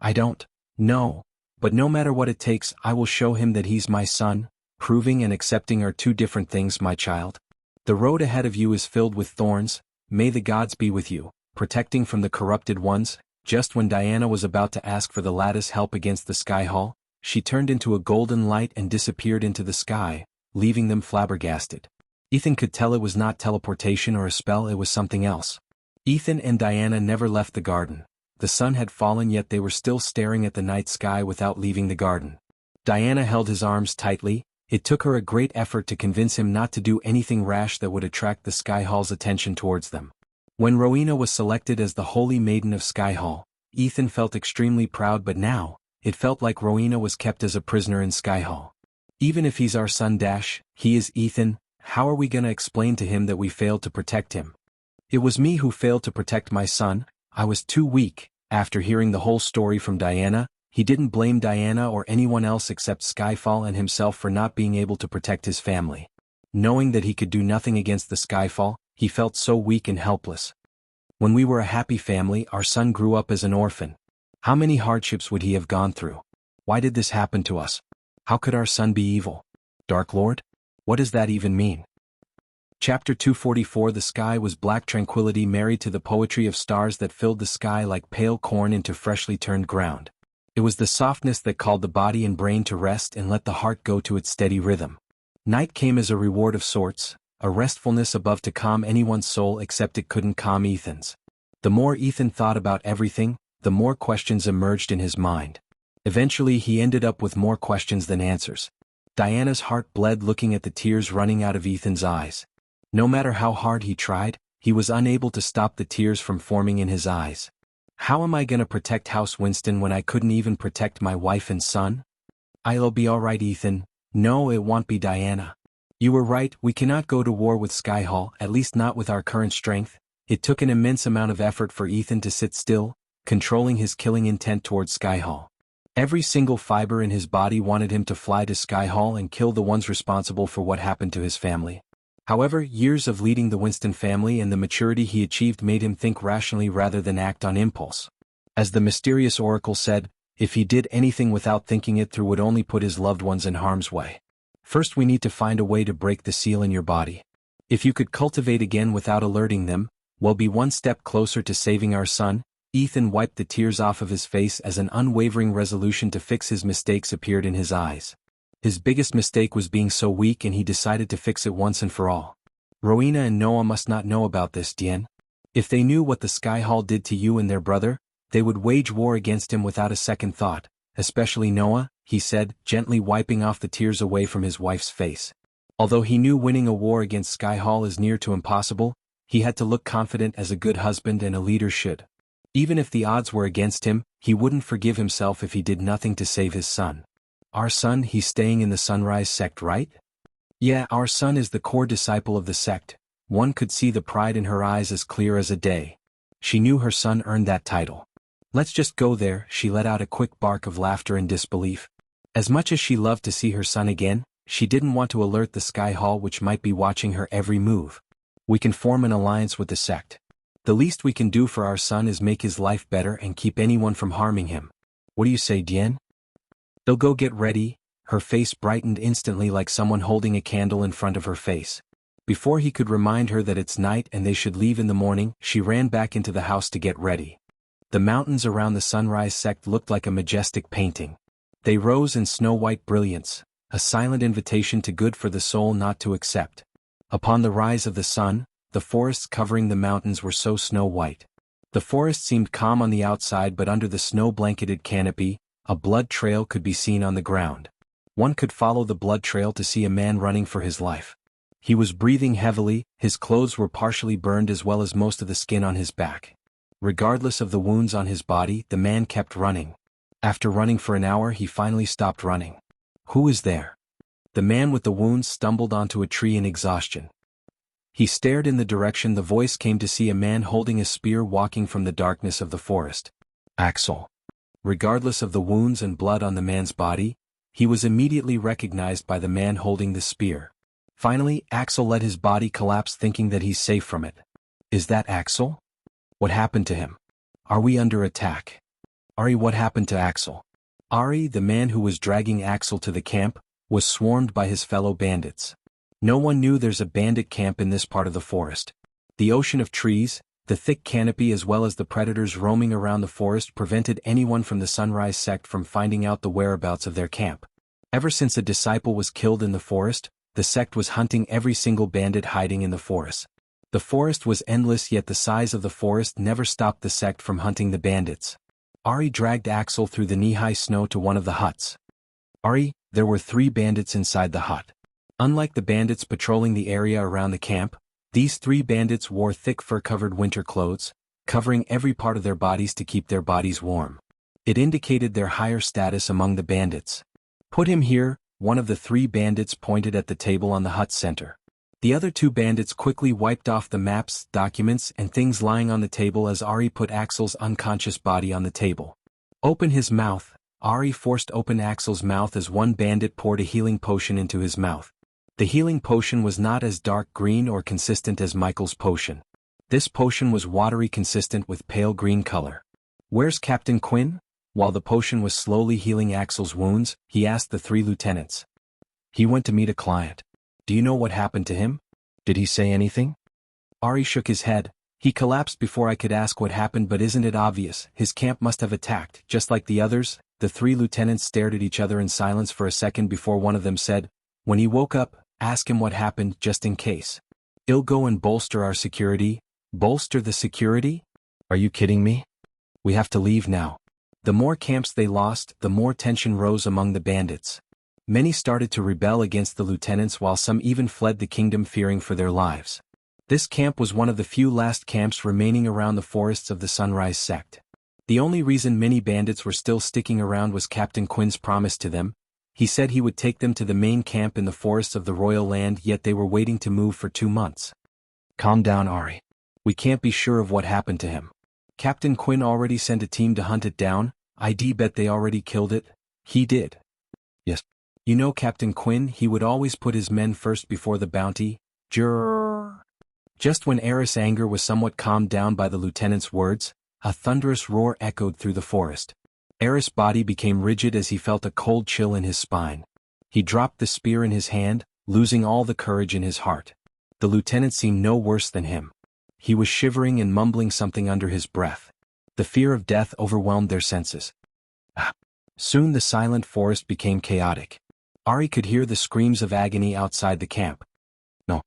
"I don't know, but no matter what it takes, I will show him that he's my son." Proving and accepting are two different things, my child. The road ahead of you is filled with thorns. May the gods be with you, protecting from the corrupted ones. Just when Diana was about to ask for the lattice help against the sky hall, she turned into a golden light and disappeared into the sky, leaving them flabbergasted. Ethan could tell it was not teleportation or a spell, it was something else. Ethan and Diana never left the garden. The sun had fallen yet they were still staring at the night sky without leaving the garden. Diana held his arms tightly. It took her a great effort to convince him not to do anything rash that would attract the Sky Hall's attention towards them. When Rowena was selected as the Holy Maiden of Sky Hall, Ethan felt extremely proud, but now, it felt like Rowena was kept as a prisoner in Sky Hall. "Even if he's our son, he is Ethan, how are we gonna explain to him that we failed to protect him? It was me who failed to protect my son, I was too weak." After hearing the whole story from Diana, he didn't blame Diana or anyone else except Skyfall and himself for not being able to protect his family. Knowing that he could do nothing against the Skyfall, he felt so weak and helpless. "When we were a happy family, our son grew up as an orphan. How many hardships would he have gone through? Why did this happen to us? How could our son be evil? Dark Lord? What does that even mean?" Chapter 244. The sky was black tranquility married to the poetry of stars that filled the sky like pale corn into freshly turned ground. It was the softness that called the body and brain to rest and let the heart go to its steady rhythm. Night came as a reward of sorts, a restfulness above to calm anyone's soul except it couldn't calm Ethan's. The more Ethan thought about everything, the more questions emerged in his mind. Eventually he ended up with more questions than answers. Diana's heart bled looking at the tears running out of Ethan's eyes. No matter how hard he tried, he was unable to stop the tears from forming in his eyes. "How am I gonna protect House Winston when I couldn't even protect my wife and son?" "I'll be alright, Ethan." "No, it won't be, Diana. You were right, we cannot go to war with Sky Hall, at least not with our current strength." It took an immense amount of effort for Ethan to sit still, controlling his killing intent towards Sky Hall. Every single fiber in his body wanted him to fly to Sky Hall and kill the ones responsible for what happened to his family. However, years of leading the Winston family and the maturity he achieved made him think rationally rather than act on impulse. As the mysterious oracle said, if he did anything without thinking it through would only put his loved ones in harm's way. "First we need to find a way to break the seal in your body. If you could cultivate again without alerting them, we'll be one step closer to saving our son." Ethan wiped the tears off of his face as an unwavering resolution to fix his mistakes appeared in his eyes. His biggest mistake was being so weak and he decided to fix it once and for all. Rowena and Noah must not know about this, Dien. If they knew what the Sky Hall did to you and their brother, they would wage war against him without a second thought, especially Noah, he said, gently wiping off the tears away from his wife's face. Although he knew winning a war against Sky Hall is near to impossible, he had to look confident as a good husband and a leader should. Even if the odds were against him, he wouldn't forgive himself if he did nothing to save his son. Our son, he's staying in the Sunrise sect, right? Yeah, our son is the core disciple of the sect. One could see the pride in her eyes as clear as a day. She knew her son earned that title. Let's just go there, she let out a quick bark of laughter and disbelief. As much as she loved to see her son again, she didn't want to alert the Sky Hall, which might be watching her every move. We can form an alliance with the sect. The least we can do for our son is make his life better and keep anyone from harming him. What do you say, Dien? They'll go get ready. Her face brightened instantly like someone holding a candle in front of her face. Before he could remind her that it's night and they should leave in the morning, she ran back into the house to get ready. The mountains around the Sunrise sect looked like a majestic painting. They rose in snow-white brilliance, a silent invitation to good for the soul not to accept. Upon the rise of the sun, the forests covering the mountains were so snow-white. The forest seemed calm on the outside, but under the snow-blanketed canopy, a blood trail could be seen on the ground. One could follow the blood trail to see a man running for his life. He was breathing heavily, his clothes were partially burned as well as most of the skin on his back. Regardless of the wounds on his body, the man kept running. After running for an hour, he finally stopped running. Who is there? The man with the wounds stumbled onto a tree in exhaustion. He stared in the direction the voice came to see a man holding a spear walking from the darkness of the forest. Axel. Regardless of the wounds and blood on the man's body, he was immediately recognized by the man holding the spear. Finally, Axel let his body collapse, thinking that he's safe from it. Is that Axel? What happened to him? Are we under attack? Ari, what happened to Axel? Ari, the man who was dragging Axel to the camp, was swarmed by his fellow bandits. No one knew there's a bandit camp in this part of the forest. The ocean of trees, the thick canopy as well as the predators roaming around the forest prevented anyone from the Sunrise sect from finding out the whereabouts of their camp. Ever since a disciple was killed in the forest, the sect was hunting every single bandit hiding in the forest. The forest was endless, yet the size of the forest never stopped the sect from hunting the bandits. Ari dragged Axel through the knee-high snow to one of the huts. Ari, there were 3 bandits inside the hut. Unlike the bandits patrolling the area around the camp, these 3 bandits wore thick fur-covered winter clothes, covering every part of their bodies to keep their bodies warm. It indicated their higher status among the bandits. Put him here, one of the 3 bandits pointed at the table on the hut's center. The other 2 bandits quickly wiped off the maps, documents, and things lying on the table as Ari put Axel's unconscious body on the table. Open his mouth. Ari forced open Axel's mouth as one bandit poured a healing potion into his mouth. The healing potion was not as dark green or consistent as Michael's potion. This potion was watery, consistent with pale green color. Where's Captain Quinn? While the potion was slowly healing Axel's wounds, he asked the 3 lieutenants. He went to meet a client. Do you know what happened to him? Did he say anything? Ari shook his head. He collapsed before I could ask what happened, but isn't it obvious? His camp must have attacked, just like the others. The 3 lieutenants stared at each other in silence for a second before one of them said, when he woke up, ask him what happened just in case. He'll go and bolster our security. Bolster the security? Are you kidding me? We have to leave now. The more camps they lost, the more tension rose among the bandits. Many started to rebel against the lieutenants, while some even fled the kingdom fearing for their lives. This camp was one of the few last camps remaining around the forests of the Sunrise sect. The only reason many bandits were still sticking around was Captain Quinn's promise to them. He said he would take them to the main camp in the forests of the royal land, yet they were waiting to move for 2 months. Calm down, Ari. We can't be sure of what happened to him. Captain Quinn already sent a team to hunt it down. I'd bet they already killed it. He did. Yes. You know Captain Quinn, he would always put his men first before the bounty. Just when Eris' anger was somewhat calmed down by the lieutenant's words, a thunderous roar echoed through the forest. Eris' body became rigid as he felt a cold chill in his spine. He dropped the spear in his hand, losing all the courage in his heart. The lieutenant seemed no worse than him. He was shivering and mumbling something under his breath. The fear of death overwhelmed their senses. Soon the silent forest became chaotic. Ari could hear the screams of agony outside the camp. No.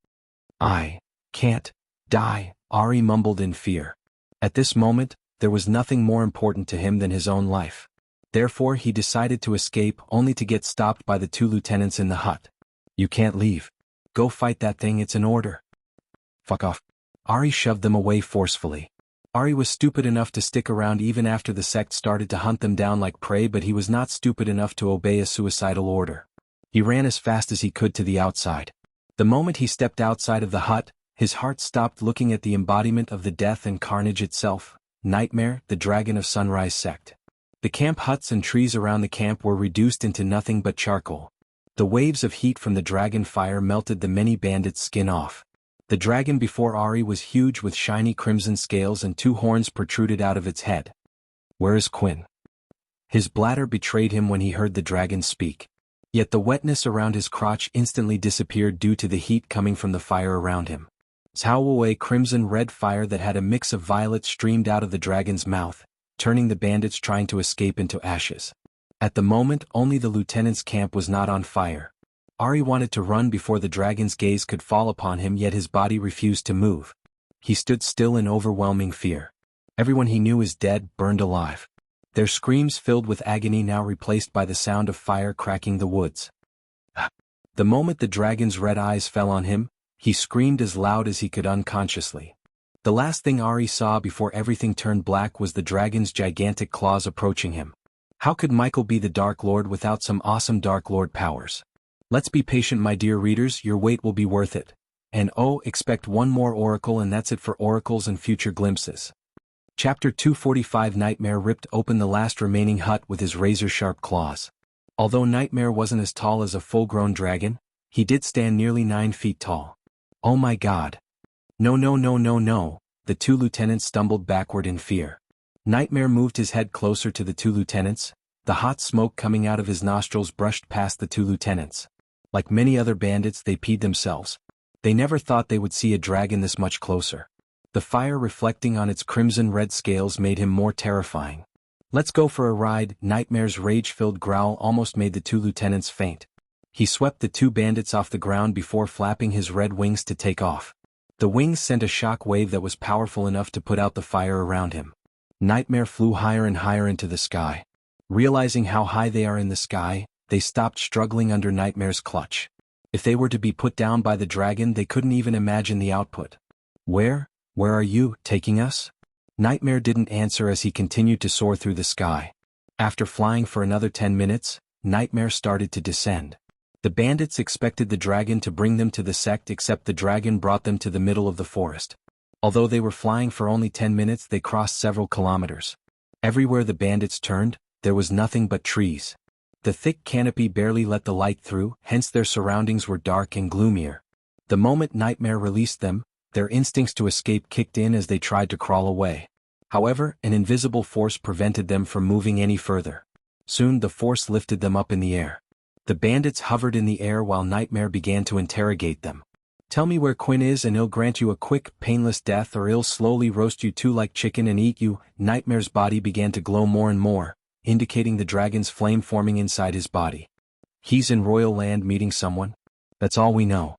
Can't die, Ari mumbled in fear. At this moment, there was nothing more important to him than his own life. Therefore he decided to escape only to get stopped by the two lieutenants in the hut. You can't leave. Go fight that thing, it's an order. Fuck off. Ari shoved them away forcefully. Ari was stupid enough to stick around even after the sect started to hunt them down like prey, but he was not stupid enough to obey a suicidal order. He ran as fast as he could to the outside. The moment he stepped outside of the hut, his heart stopped looking at the embodiment of the death and carnage itself, Nightmare, the Dragon of Sunrise sect. The camp huts and trees around the camp were reduced into nothing but charcoal. The waves of heat from the dragon fire melted the many bandits' skin off. The dragon before Ari was huge with shiny crimson scales and two horns protruded out of its head. Where is Quinn? His bladder betrayed him when he heard the dragon speak. Yet the wetness around his crotch instantly disappeared due to the heat coming from the fire around him. Zhaoawei crimson-red fire that had a mix of violets streamed out of the dragon's mouth, turning the bandits trying to escape into ashes. At the moment, only the lieutenant's camp was not on fire. Ari wanted to run before the dragon's gaze could fall upon him, yet his body refused to move. He stood still in overwhelming fear. Everyone he knew is dead, burned alive. Their screams filled with agony now replaced by the sound of fire cracking the woods. The moment the dragon's red eyes fell on him, he screamed as loud as he could unconsciously. The last thing Ari saw before everything turned black was the dragon's gigantic claws approaching him. How could Michael be the Dark Lord without some awesome Dark Lord powers? Let's be patient, my dear readers, your wait will be worth it. And oh, expect one more oracle, and that's it for oracles and future glimpses. Chapter 245. Nightmare ripped open the last remaining hut with his razor-sharp claws. Although Nightmare wasn't as tall as a full-grown dragon, he did stand nearly 9 feet tall. Oh my god. No no no no no, the two lieutenants stumbled backward in fear. Nightmare moved his head closer to the two lieutenants. The hot smoke coming out of his nostrils brushed past the two lieutenants. Like many other bandits, they peed themselves. They never thought they would see a dragon this much closer. The fire reflecting on its crimson-red scales made him more terrifying. Let's go for a ride. Nightmare's rage-filled growl almost made the two lieutenants faint. He swept the two bandits off the ground before flapping his red wings to take off. The wings sent a shock wave that was powerful enough to put out the fire around him. Nightmare flew higher and higher into the sky. Realizing how high they are in the sky, they stopped struggling under Nightmare's clutch. If they were to be put down by the dragon, they couldn't even imagine the output. Where are you taking us? Nightmare didn't answer as he continued to soar through the sky. After flying for another 10 minutes, Nightmare started to descend. The bandits expected the dragon to bring them to the sect, except the dragon brought them to the middle of the forest. Although they were flying for only 10 minutes, they crossed several kilometers. Everywhere the bandits turned, there was nothing but trees. The thick canopy barely let the light through, hence their surroundings were dark and gloomier. The moment Nightmare released them, their instincts to escape kicked in as they tried to crawl away. However, an invisible force prevented them from moving any further. Soon the force lifted them up in the air. The bandits hovered in the air while Nightmare began to interrogate them. Tell me where Quinn is and he'll grant you a quick, painless death, or he'll slowly roast you two like chicken and eat you. Nightmare's body began to glow more and more, indicating the dragon's flame forming inside his body. He's in Royal Land meeting someone? That's all we know.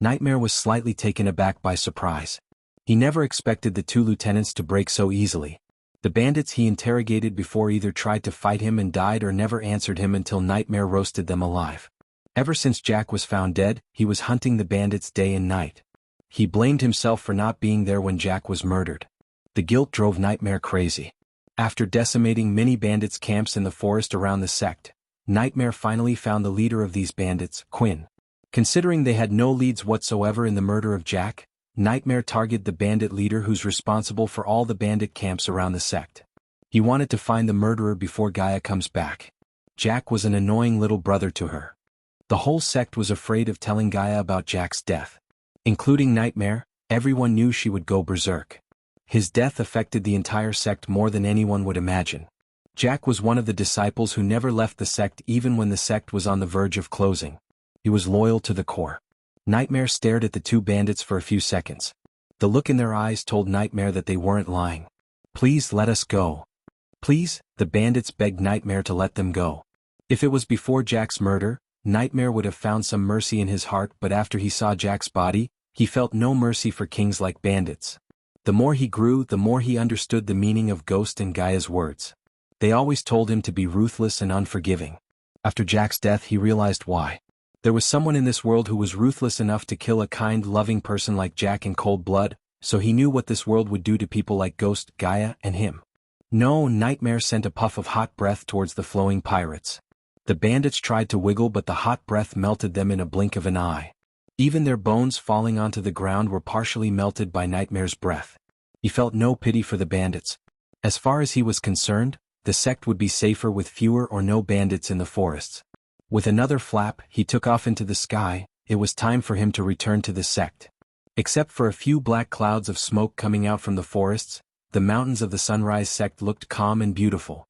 Nightmare was slightly taken aback by surprise. He never expected the two lieutenants to break so easily. The bandits he interrogated before either tried to fight him and died or never answered him until Nightmare roasted them alive. Ever since Jack was found dead, he was hunting the bandits day and night. He blamed himself for not being there when Jack was murdered. The guilt drove Nightmare crazy. After decimating many bandits' camps in the forest around the sect, Nightmare finally found the leader of these bandits, Quinn. Considering they had no leads whatsoever in the murder of Jack, Nightmare targeted the bandit leader who's responsible for all the bandit camps around the sect. He wanted to find the murderer before Gaia comes back. Jack was an annoying little brother to her. The whole sect was afraid of telling Gaia about Jack's death. Including Nightmare, everyone knew she would go berserk. His death affected the entire sect more than anyone would imagine. Jack was one of the disciples who never left the sect even when the sect was on the verge of closing. He was loyal to the core. Nightmare stared at the two bandits for a few seconds. The look in their eyes told Nightmare that they weren't lying. Please let us go. Please, the bandits begged Nightmare to let them go. If it was before Jack's murder, Nightmare would have found some mercy in his heart, but after he saw Jack's body, He felt no mercy for kings like bandits. The more he grew, the more he understood the meaning of Ghost and Gaia's words. They always told him to be ruthless and unforgiving. After Jack's death, he realized why. There was someone in this world who was ruthless enough to kill a kind, loving person like Jack in cold blood, so he knew what this world would do to people like Ghost, Gaia, and him. No, Nightmare sent a puff of hot breath towards the flowing pirates. The bandits tried to wiggle, but the hot breath melted them in a blink of an eye. Even their bones falling onto the ground were partially melted by Nightmare's breath. He felt no pity for the bandits. As far as he was concerned, the sect would be safer with fewer or no bandits in the forests. With another flap, he took off into the sky. It was time for him to return to the sect. Except for a few black clouds of smoke coming out from the forests, the mountains of the Sunrise sect looked calm and beautiful.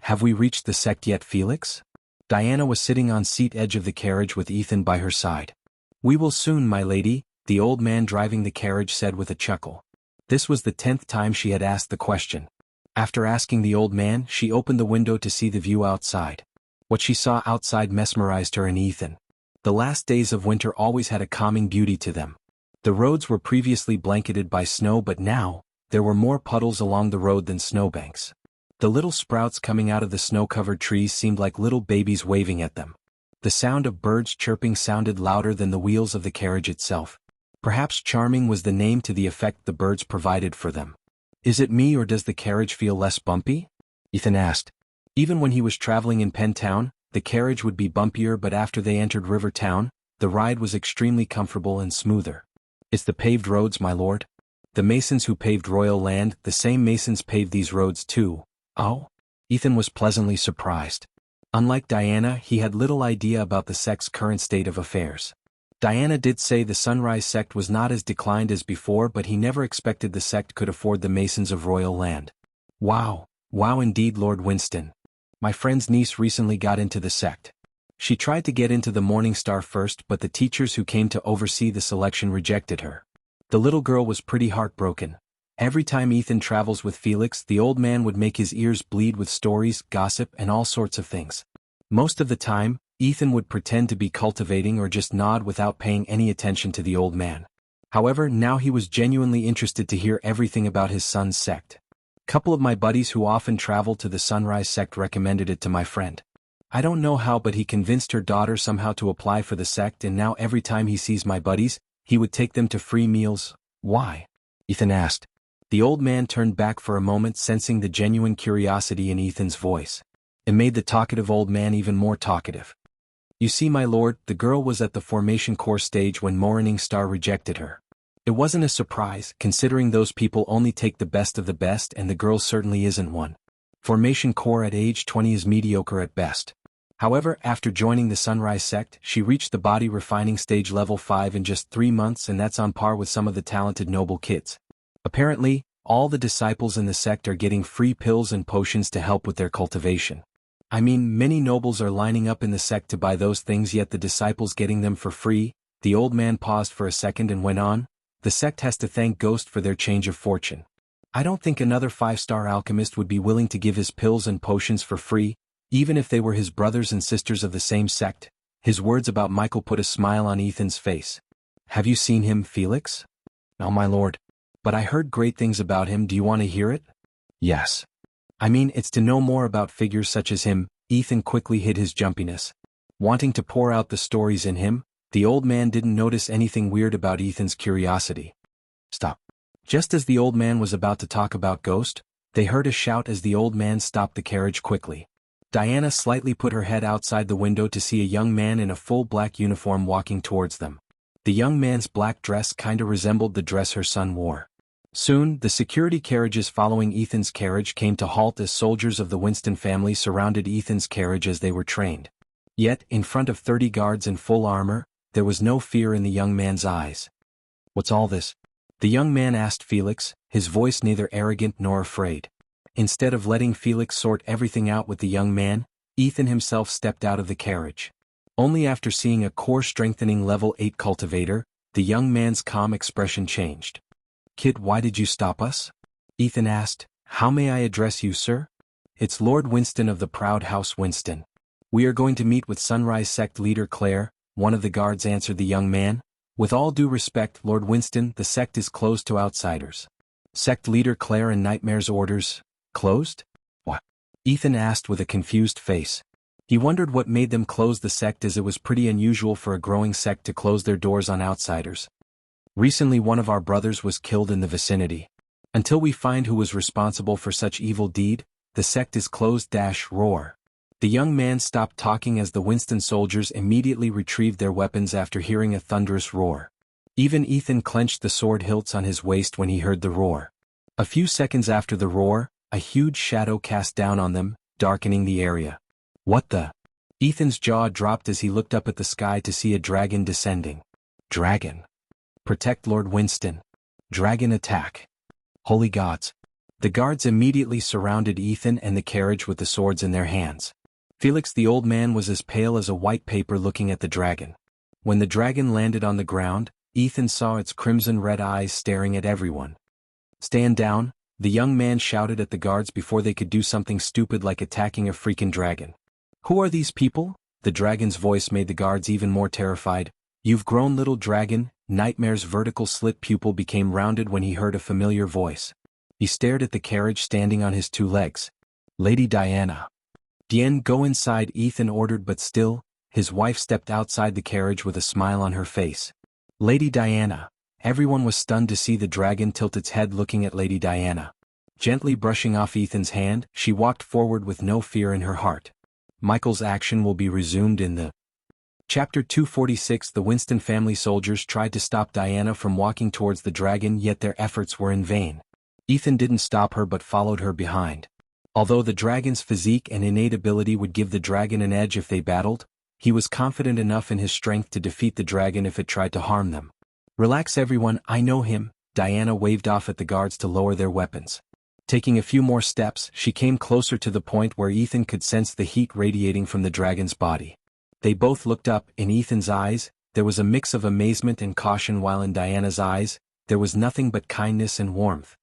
Have we reached the sect yet, Felix? Diana was sitting on seat edge of the carriage with Ethan by her side. We will soon, my lady, the old man driving the carriage said with a chuckle. This was the 10th time she had asked the question. After asking the old man, she opened the window to see the view outside. What she saw outside mesmerized her and Ethan. The last days of winter always had a calming beauty to them. The roads were previously blanketed by snow, but now, there were more puddles along the road than snowbanks. The little sprouts coming out of the snow-covered trees seemed like little babies waving at them. The sound of birds chirping sounded louder than the wheels of the carriage itself. Perhaps charming was the name to the effect the birds provided for them. Is it me, or does the carriage feel less bumpy? Ethan asked. Even when he was traveling in Penn Town, the carriage would be bumpier, but after they entered River Town, the ride was extremely comfortable and smoother. It's the paved roads, my lord. The masons who paved Royal Land, the same masons paved these roads too. Oh? Ethan was pleasantly surprised. Unlike Diana, he had little idea about the sect's current state of affairs. Diana did say the Sunrise sect was not as declined as before, but he never expected the sect could afford the masons of Royal Land. Wow. Wow indeed, Lord Winston. My friend's niece recently got into the sect. She tried to get into the Morning Star first, but the teachers who came to oversee the selection rejected her. The little girl was pretty heartbroken. Every time Ethan travels with Felix, the old man would make his ears bleed with stories, gossip, and all sorts of things. Most of the time, Ethan would pretend to be cultivating or just nod without paying any attention to the old man. However, now he was genuinely interested to hear everything about his son's sect. Couple of my buddies who often travel to the Sunrise sect recommended it to my friend. I don't know how, but he convinced her daughter somehow to apply for the sect, and now every time he sees my buddies, he would take them to free meals. Why? Ethan asked. The old man turned back for a moment, sensing the genuine curiosity in Ethan's voice. It made the talkative old man even more talkative. You see, my lord, the girl was at the formation core stage when Morning Star rejected her. It wasn't a surprise, considering those people only take the best of the best, and the girl certainly isn't one. Formation core at age 20 is mediocre at best. However, after joining the Sunrise sect, she reached the body refining stage level 5 in just 3 months, and that's on par with some of the talented noble kids. Apparently, all the disciples in the sect are getting free pills and potions to help with their cultivation. I mean, many nobles are lining up in the sect to buy those things, yet the disciples getting them for free. The old man paused for a second and went on. The sect has to thank Ghost for their change of fortune. I don't think another 5-star alchemist would be willing to give his pills and potions for free, even if they were his brothers and sisters of the same sect. His words about Michael put a smile on Ethan's face. Have you seen him, Felix? No, my lord. But I heard great things about him. Do you want to hear it? Yes. I mean, it's to know more about figures such as him. Ethan quickly hid his jumpiness. Wanting to pour out the stories in him, the old man didn't notice anything weird about Ethan's curiosity. Stop. Just as the old man was about to talk about Ghost, they heard a shout as the old man stopped the carriage quickly. Diana slightly put her head outside the window to see a young man in a full black uniform walking towards them. The young man's black dress kinda resembled the dress her son wore. Soon, the security carriages following Ethan's carriage came to halt as soldiers of the Winston family surrounded Ethan's carriage as they were trained. Yet, in front of 30 guards in full armor, there was no fear in the young man's eyes. What's all this? The young man asked Felix, his voice neither arrogant nor afraid. Instead of letting Felix sort everything out with the young man, Ethan himself stepped out of the carriage. Only after seeing a core-strengthening level 8 cultivator, the young man's calm expression changed. Kid, why did you stop us? Ethan asked. How may I address you, sir? It's Lord Winston of the Proud House Winston. We are going to meet with Sunrise Sect leader Claire, one of the guards answered the young man. With all due respect, Lord Winston, the sect is closed to outsiders. Sect leader Claire and Nightmare's orders, closed? What? Ethan asked with a confused face. He wondered what made them close the sect, as it was pretty unusual for a growing sect to close their doors on outsiders. Recently one of our brothers was killed in the vicinity. Until we find who was responsible for such evil deed, the sect is closed. Roar. The young man stopped talking as the Winston soldiers immediately retrieved their weapons after hearing a thunderous roar. Even Ethan clenched the sword hilts on his waist when he heard the roar. A few seconds after the roar, a huge shadow cast down on them, darkening the area. What the? Ethan's jaw dropped as he looked up at the sky to see a dragon descending. Dragon. Protect Lord Winston. Dragon attack. Holy gods. The guards immediately surrounded Ethan and the carriage with the swords in their hands. Felix the old man was as pale as a white paper looking at the dragon. When the dragon landed on the ground, Ethan saw its crimson-red eyes staring at everyone. Stand down, the young man shouted at the guards before they could do something stupid like attacking a freaking dragon. Who are these people? The dragon's voice made the guards even more terrified. You've grown, little dragon. Nightmare's vertical slit pupil became rounded when he heard a familiar voice. He stared at the carriage standing on his two legs. Lady Diana. Dien, go inside, Ethan ordered, but still, his wife stepped outside the carriage with a smile on her face. Lady Diana. Everyone was stunned to see the dragon tilt its head looking at Lady Diana. Gently brushing off Ethan's hand, she walked forward with no fear in her heart. Michael's action will be resumed in the Chapter 246. The Winston family soldiers tried to stop Diana from walking towards the dragon, yet their efforts were in vain. Ethan didn't stop her but followed her behind. Although the dragon's physique and innate ability would give the dragon an edge if they battled, he was confident enough in his strength to defeat the dragon if it tried to harm them. Relax everyone, I know him. Diana waved off at the guards to lower their weapons. Taking a few more steps, she came closer to the point where Ethan could sense the heat radiating from the dragon's body. They both looked up. In Ethan's eyes, there was a mix of amazement and caution, while in Diana's eyes, there was nothing but kindness and warmth.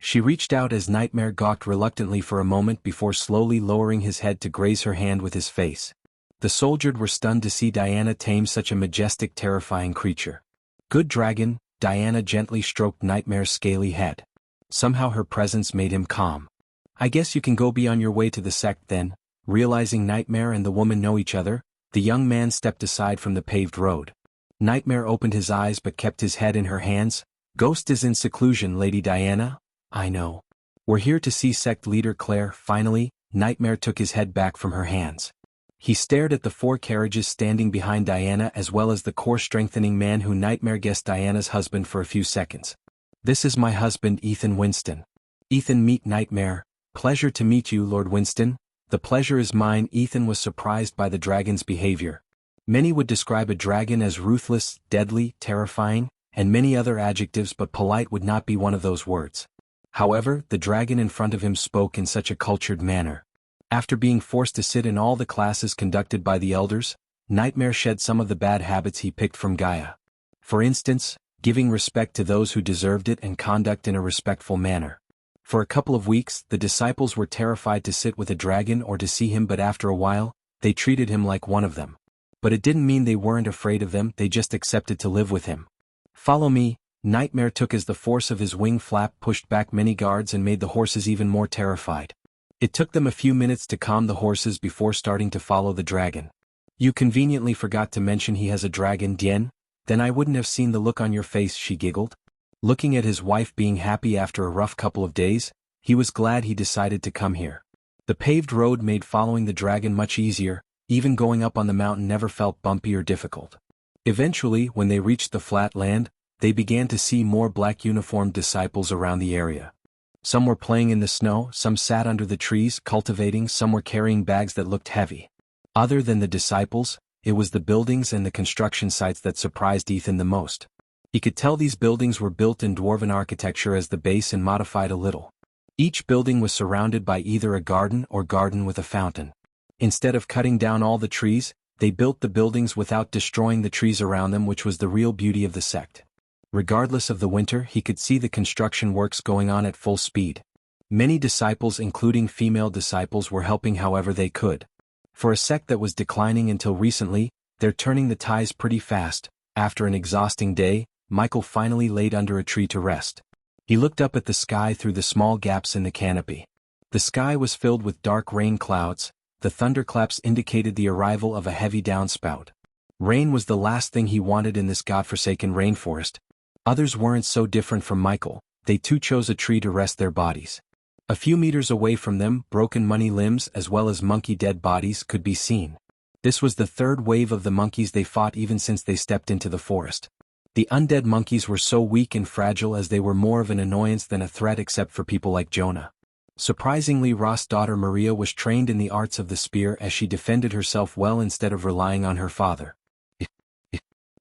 She reached out as Nightmare gawked reluctantly for a moment before slowly lowering his head to graze her hand with his face. The soldiers were stunned to see Diana tame such a majestic, terrifying creature. Good dragon, Diana gently stroked Nightmare's scaly head. Somehow her presence made him calm. I guess you can go be on your way to the sect then. Realizing Nightmare and the woman know each other, the young man stepped aside from the paved road. Nightmare opened his eyes but kept his head in her hands. Ghost is in seclusion, Lady Diana. I know. We're here to see sect leader Claire. Finally, Nightmare took his head back from her hands. He stared at the four carriages standing behind Diana as well as the core-strengthening man who Nightmare guessed Diana's husband for a few seconds. This is my husband, Ethan Winston. Ethan, meet Nightmare. Pleasure to meet you, Lord Winston. The pleasure is mine. Ethan was surprised by the dragon's behavior. Many would describe a dragon as ruthless, deadly, terrifying, and many other adjectives, but polite would not be one of those words. However, the dragon in front of him spoke in such a cultured manner. After being forced to sit in all the classes conducted by the elders, Nightmare shed some of the bad habits he picked from Gaia. For instance, giving respect to those who deserved it and conduct in a respectful manner. For a couple of weeks, the disciples were terrified to sit with a dragon or to see him, but after a while, they treated him like one of them. But it didn't mean they weren't afraid of them, they just accepted to live with him. Follow me, Nightmare took as the force of his wing flap pushed back many guards and made the horses even more terrified. It took them a few minutes to calm the horses before starting to follow the dragon. You conveniently forgot to mention he has a dragon, Dien? Then I wouldn't have seen the look on your face, she giggled. Looking at his wife being happy after a rough couple of days, he was glad he decided to come here. The paved road made following the dragon much easier, even going up on the mountain never felt bumpy or difficult. Eventually, when they reached the flat land, they began to see more black uniformed disciples around the area. Some were playing in the snow, some sat under the trees cultivating, some were carrying bags that looked heavy. Other than the disciples, it was the buildings and the construction sites that surprised Ethan the most. He could tell these buildings were built in dwarven architecture as the base and modified a little. Each building was surrounded by either a garden or garden with a fountain. Instead of cutting down all the trees, they built the buildings without destroying the trees around them, which was the real beauty of the sect. Regardless of the winter, he could see the construction works going on at full speed. Many disciples, including female disciples, were helping however they could. For a sect that was declining until recently, they're turning the tides pretty fast. After an exhausting day, Michael finally laid under a tree to rest. He looked up at the sky through the small gaps in the canopy. The sky was filled with dark rain clouds. The thunderclaps indicated the arrival of a heavy downspout. Rain was the last thing he wanted in this godforsaken rainforest. Others weren't so different from Michael. They too chose a tree to rest their bodies. A few meters away from them, broken money limbs as well as monkey dead bodies could be seen. This was the third wave of the monkeys they fought even since they stepped into the forest. The undead monkeys were so weak and fragile as they were more of an annoyance than a threat except for people like Jonah. Surprisingly, Ross' daughter Maria was trained in the arts of the spear as she defended herself well instead of relying on her father.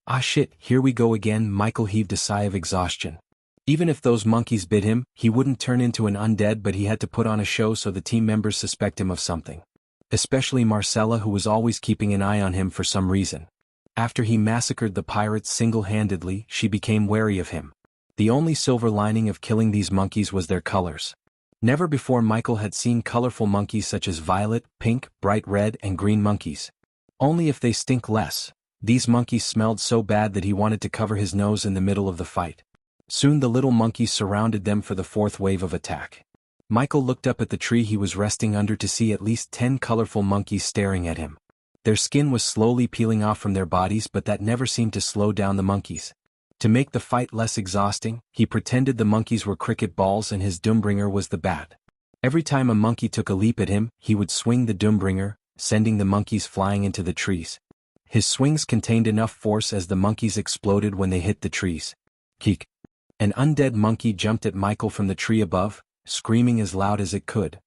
Ah shit, here we go again. Michael heaved a sigh of exhaustion. Even if those monkeys bit him, he wouldn't turn into an undead, but he had to put on a show so the team members suspect him of something. Especially Marcella, who was always keeping an eye on him for some reason. After he massacred the pirates single-handedly, she became wary of him. The only silver lining of killing these monkeys was their colors. Never before Michael had seen colorful monkeys such as violet, pink, bright red, and green monkeys. Only if they stink less. These monkeys smelled so bad that he wanted to cover his nose in the middle of the fight. Soon the little monkeys surrounded them for the fourth wave of attack. Michael looked up at the tree he was resting under to see at least 10 colorful monkeys staring at him. Their skin was slowly peeling off from their bodies, but that never seemed to slow down the monkeys. To make the fight less exhausting, he pretended the monkeys were cricket balls and his Doombringer was the bat. Every time a monkey took a leap at him, he would swing the Doombringer, sending the monkeys flying into the trees. His swings contained enough force as the monkeys exploded when they hit the trees. Keek. An undead monkey jumped at Michael from the tree above, screaming as loud as it could.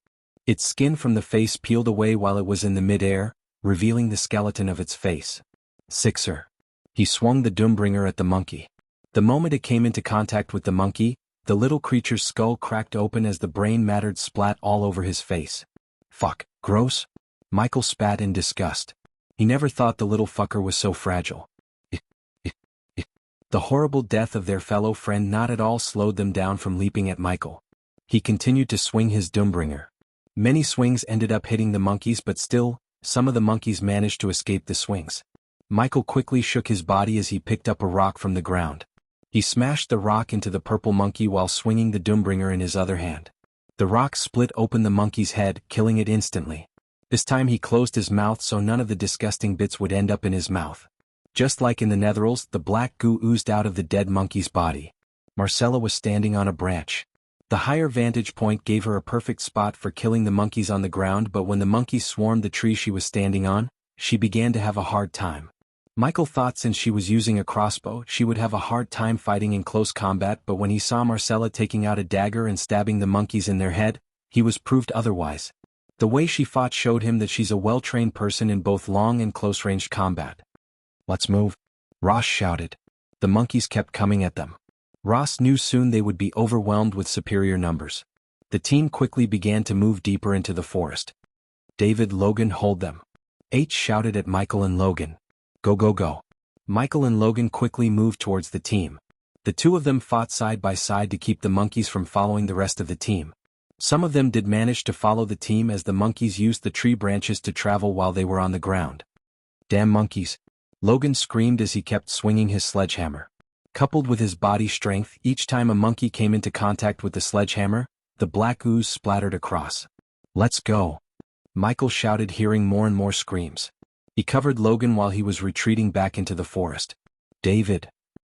Its skin from the face peeled away while it was in the mid-air, revealing the skeleton of its face. Sixer. He swung the Doombringer at the monkey. The moment it came into contact with the monkey, the little creature's skull cracked open as the brain matter splat all over his face. Fuck, gross? Michael spat in disgust. He never thought the little fucker was so fragile. The horrible death of their fellow friend not at all slowed them down from leaping at Michael. He continued to swing his Doombringer. Many swings ended up hitting the monkeys, but still, some of the monkeys managed to escape the swings. Michael quickly shook his body as he picked up a rock from the ground. He smashed the rock into the purple monkey while swinging the Doombringer in his other hand. The rock split open the monkey's head, killing it instantly. This time he closed his mouth so none of the disgusting bits would end up in his mouth. Just like in the Netherlands, the black goo oozed out of the dead monkey's body. Marcella was standing on a branch. The higher vantage point gave her a perfect spot for killing the monkeys on the ground, but when the monkeys swarmed the tree she was standing on, she began to have a hard time. Michael thought since she was using a crossbow, she would have a hard time fighting in close combat, but when he saw Marcella taking out a dagger and stabbing the monkeys in their head, he was proved otherwise. The way she fought showed him that she's a well-trained person in both long and close-range combat. Let's move, Ross shouted. The monkeys kept coming at them. Ross knew soon they would be overwhelmed with superior numbers. The team quickly began to move deeper into the forest. David, Logan, hold them. H shouted at Michael and Logan. Go go go. Michael and Logan quickly moved towards the team. The two of them fought side by side to keep the monkeys from following the rest of the team. Some of them did manage to follow the team as the monkeys used the tree branches to travel while they were on the ground. Damn monkeys! Logan screamed as he kept swinging his sledgehammer. Coupled with his body strength, each time a monkey came into contact with the sledgehammer, the black ooze splattered across. Let's go! Michael shouted, hearing more and more screams. He covered Logan while he was retreating back into the forest. David!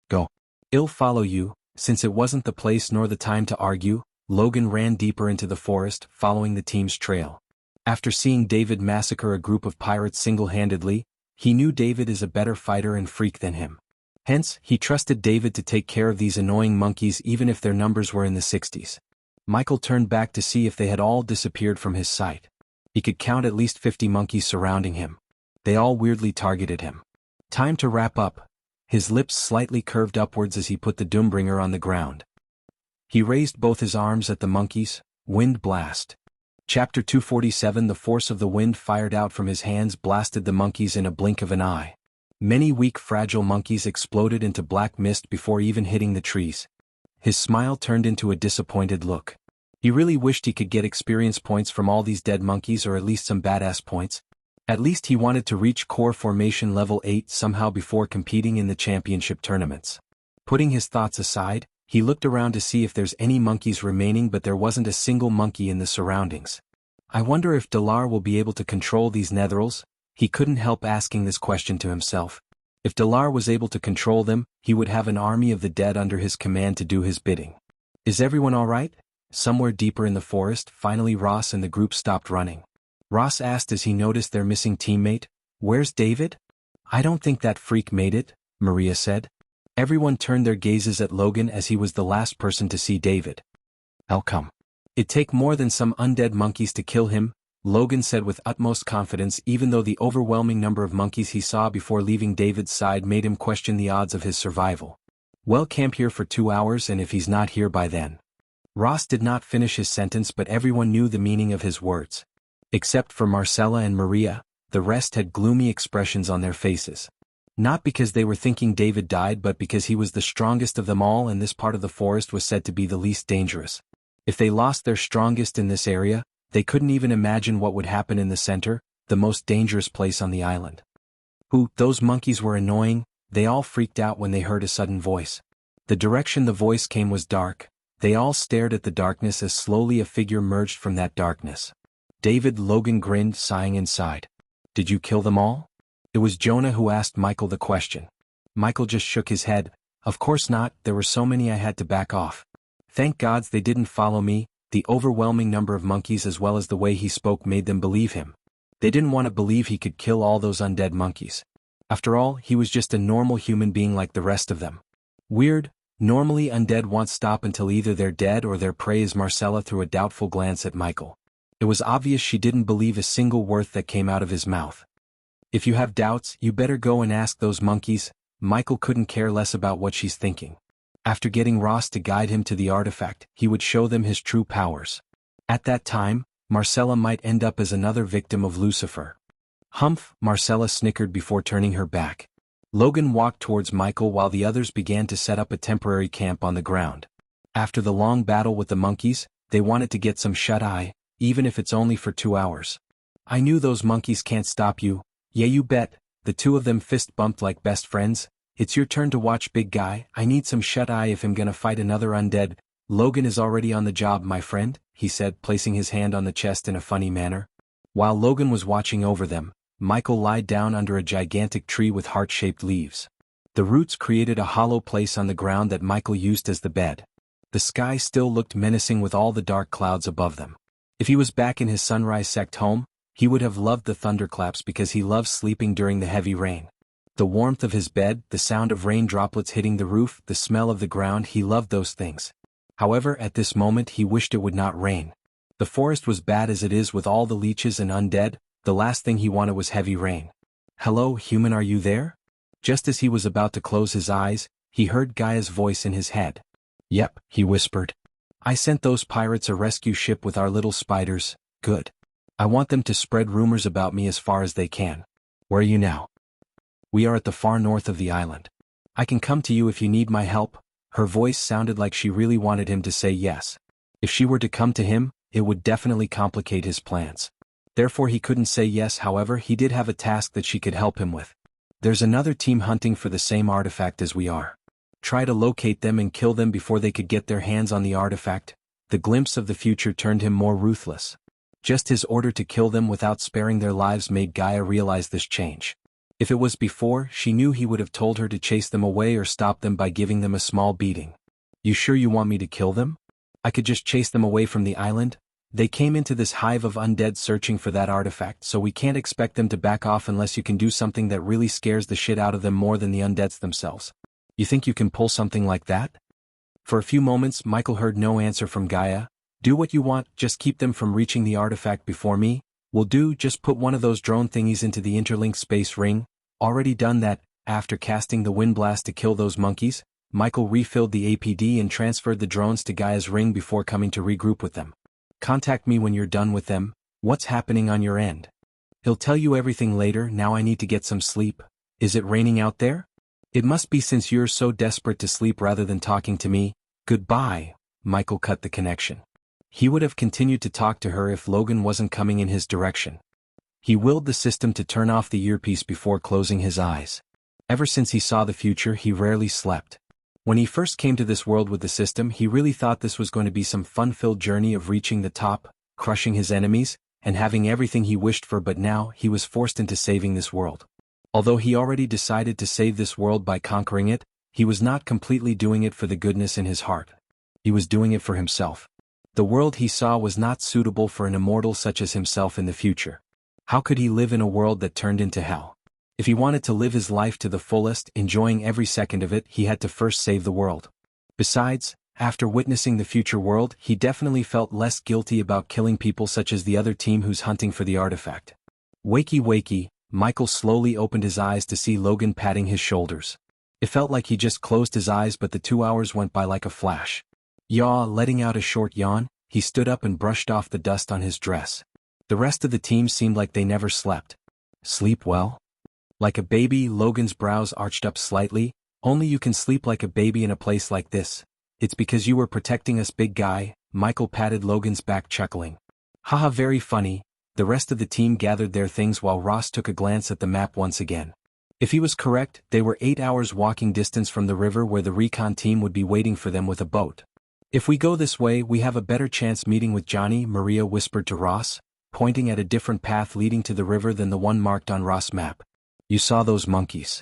Go! I'll follow you. Since it wasn't the place nor the time to argue, Logan ran deeper into the forest, following the team's trail. After seeing David massacre a group of pirates single-handedly, he knew David is a better fighter and freak than him. Hence, he trusted David to take care of these annoying monkeys even if their numbers were in the 60s. Michael turned back to see if they had all disappeared from his sight. He could count at least 50 monkeys surrounding him. They all weirdly targeted him. Time to wrap up. His lips slightly curved upwards as he put the Doombringer on the ground. He raised both his arms at the monkeys. Wind blast. Chapter 247. The force of the wind fired out from his hands blasted the monkeys in a blink of an eye. Many weak, fragile monkeys exploded into black mist before even hitting the trees. His smile turned into a disappointed look. He really wished he could get experience points from all these dead monkeys, or at least some badass points. At least he wanted to reach core formation level 8 somehow before competing in the championship tournaments. Putting his thoughts aside, he looked around to see if there's any monkeys remaining, but there wasn't a single monkey in the surroundings. I wonder if Dalar will be able to control these netherals? He couldn't help asking this question to himself. If Dalar was able to control them, he would have an army of the dead under his command to do his bidding. Is everyone alright? Somewhere deeper in the forest, finally Ross and the group stopped running. Ross asked as he noticed their missing teammate, "Where's David?" "I don't think that freak made it," Maria said. Everyone turned their gazes at Logan as he was the last person to see David. "I'll come. It'd take more than some undead monkeys to kill him," Logan said with utmost confidence, even though the overwhelming number of monkeys he saw before leaving David's side made him question the odds of his survival. "Well, camp here for 2 hours, and if he's not here by then." Ross did not finish his sentence, but everyone knew the meaning of his words. Except for Marcella and Maria, the rest had gloomy expressions on their faces. Not because they were thinking David died, but because he was the strongest of them all, and this part of the forest was said to be the least dangerous. If they lost their strongest in this area, they couldn't even imagine what would happen in the center, the most dangerous place on the island. Those monkeys were annoying. They all freaked out when they heard a sudden voice. The direction the voice came was dark. They all stared at the darkness as slowly a figure merged from that darkness. "David," Logan grinned, sighing inside. "Did you kill them all?" It was Jonah who asked Michael the question. Michael just shook his head. "Of course not, there were so many I had to back off. Thank gods they didn't follow me." The overwhelming number of monkeys as well as the way he spoke made them believe him. They didn't want to believe he could kill all those undead monkeys. After all, he was just a normal human being like the rest of them. Weird. Normally undead won't stop until either they're dead or their prey is. Marcella threw a doubtful glance at Michael. It was obvious she didn't believe a single word that came out of his mouth. "If you have doubts, you better go and ask those monkeys." Michael couldn't care less about what she's thinking. After getting Ross to guide him to the artifact, he would show them his true powers. At that time, Marcella might end up as another victim of Lucifer. "Humph," Marcella snickered before turning her back. Logan walked towards Michael while the others began to set up a temporary camp on the ground. After the long battle with the monkeys, they wanted to get some shut-eye, even if it's only for 2 hours. "I knew those monkeys can't stop you." "Yeah, you bet." The two of them fist-bumped like best friends. "It's your turn to watch, big guy. I need some shut-eye if I'm gonna fight another undead." "Logan is already on the job, my friend," he said, placing his hand on the chest in a funny manner. While Logan was watching over them, Michael lied down under a gigantic tree with heart-shaped leaves. The roots created a hollow place on the ground that Michael used as the bed. The sky still looked menacing with all the dark clouds above them. If he was back in his Sunrise sect home, he would have loved the thunderclaps because he loves sleeping during the heavy rain. The warmth of his bed, the sound of rain droplets hitting the roof, the smell of the ground, he loved those things. However, at this moment he wished it would not rain. The forest was bad as it is with all the leeches and undead. The last thing he wanted was heavy rain. "Hello, human, are you there?" Just as he was about to close his eyes, he heard Gaia's voice in his head. "Yep," he whispered. "I sent those pirates a rescue ship with our little spiders." "Good. I want them to spread rumors about me as far as they can." "Where are you now?" "We are at the far north of the island. I can come to you if you need my help." Her voice sounded like she really wanted him to say yes. If she were to come to him, it would definitely complicate his plans. Therefore he couldn't say yes. However, he did have a task that she could help him with. "There's another team hunting for the same artifact as we are. Try to locate them and kill them before they could get their hands on the artifact." The glimpse of the future turned him more ruthless. Just his order to kill them without sparing their lives made Gaia realize this change. If it was before, she knew he would have told her to chase them away or stop them by giving them a small beating. "You sure you want me to kill them? I could just chase them away from the island. They came into this hive of undead searching for that artifact, so we can't expect them to back off unless you can do something that really scares the shit out of them more than the undeads themselves. You think you can pull something like that?" For a few moments Michael heard no answer from Gaia. "Do what you want, just keep them from reaching the artifact before me." "Will do, just put one of those drone thingies into the interlinked space ring." Already done that. After casting the wind blast to kill those monkeys, Michael refilled the APD and transferred the drones to Gaia's ring before coming to regroup with them. "Contact me when you're done with them." "What's happening on your end?" "He'll tell you everything later. Now I need to get some sleep." "Is it raining out there?" "It must be since you're so desperate to sleep rather than talking to me." "Goodbye." Michael cut the connection. He would have continued to talk to her if Logan wasn't coming in his direction. He willed the system to turn off the earpiece before closing his eyes. Ever since he saw the future, he rarely slept. When he first came to this world with the system, he really thought this was going to be some fun-filled journey of reaching the top, crushing his enemies, and having everything he wished for, but now he was forced into saving this world. Although he already decided to save this world by conquering it, he was not completely doing it for the goodness in his heart. He was doing it for himself. The world he saw was not suitable for an immortal such as himself in the future. How could he live in a world that turned into hell? If he wanted to live his life to the fullest, enjoying every second of it, he had to first save the world. Besides, after witnessing the future world, he definitely felt less guilty about killing people such as the other team who's hunting for the artifact. Wakey wakey, Michael slowly opened his eyes to see Logan patting his shoulders. It felt like he just closed his eyes, but the 2 hours went by like a flash. Yaw, letting out a short yawn, he stood up and brushed off the dust on his dress. The rest of the team seemed like they never slept. Sleep well? Like a baby, Logan's brows arched up slightly. Only you can sleep like a baby in a place like this. It's because you were protecting us, big guy. Michael patted Logan's back, chuckling. Haha, very funny. The rest of the team gathered their things while Ross took a glance at the map once again. If he was correct, they were 8 hours walking distance from the river where the recon team would be waiting for them with a boat. If we go this way, we have a better chance meeting with Johnny, Maria whispered to Ross, pointing at a different path leading to the river than the one marked on Ross' map. You saw those monkeys.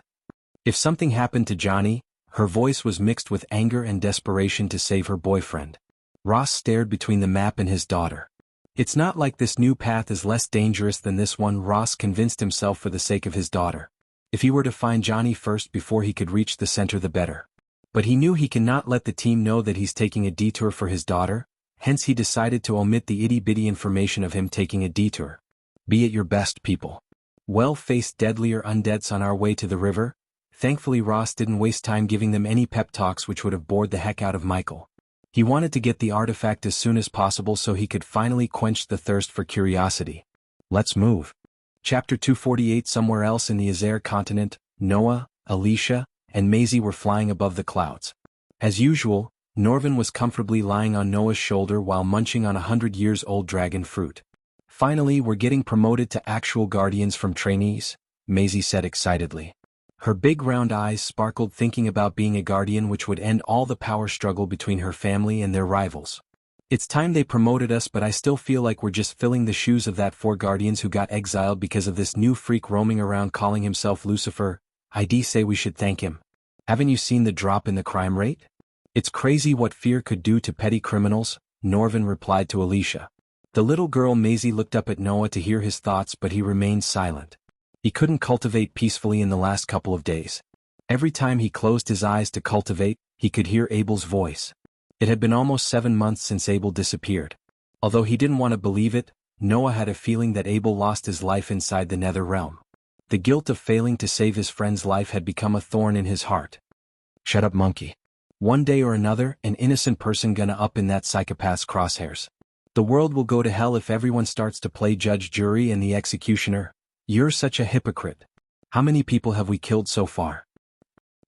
If something happened to Johnny, her voice was mixed with anger and desperation to save her boyfriend. Ross stared between the map and his daughter. It's not like this new path is less dangerous than this one, Ross convinced himself for the sake of his daughter. If he were to find Johnny first before he could reach the center, the better. But he knew he cannot let the team know that he's taking a detour for his daughter, hence he decided to omit the itty-bitty information of him taking a detour. Be at your best, people. Well-faced deadlier undeads on our way to the river. Thankfully Ross didn't waste time giving them any pep talks which would have bored the heck out of Michael. He wanted to get the artifact as soon as possible so he could finally quench the thirst for curiosity. Let's move. Chapter 248. Somewhere else in the Azer continent, Noah, Alicia, and Maisie were flying above the clouds. As usual, Norvin was comfortably lying on Noah's shoulder while munching on 100-years-old dragon fruit. Finally, we're getting promoted to actual guardians from trainees, Maisie said excitedly. Her big round eyes sparkled thinking about being a guardian, which would end all the power struggle between her family and their rivals. It's time they promoted us, but I still feel like we're just filling the shoes of that 4 guardians who got exiled because of this new freak roaming around calling himself Lucifer. I'd say we should thank him. Haven't you seen the drop in the crime rate? It's crazy what fear could do to petty criminals, Norvin replied to Alicia. The little girl Maisie looked up at Noah to hear his thoughts, but he remained silent. He couldn't cultivate peacefully in the last couple of days. Every time he closed his eyes to cultivate, he could hear Abel's voice. It had been almost 7 months since Abel disappeared. Although he didn't want to believe it, Noah had a feeling that Abel lost his life inside the Nether Realm. The guilt of failing to save his friend's life had become a thorn in his heart. Shut up, monkey. One day or another, an innocent person gonna up in that psychopath's crosshairs. The world will go to hell if everyone starts to play judge, jury, and the executioner. You're such a hypocrite. How many people have we killed so far?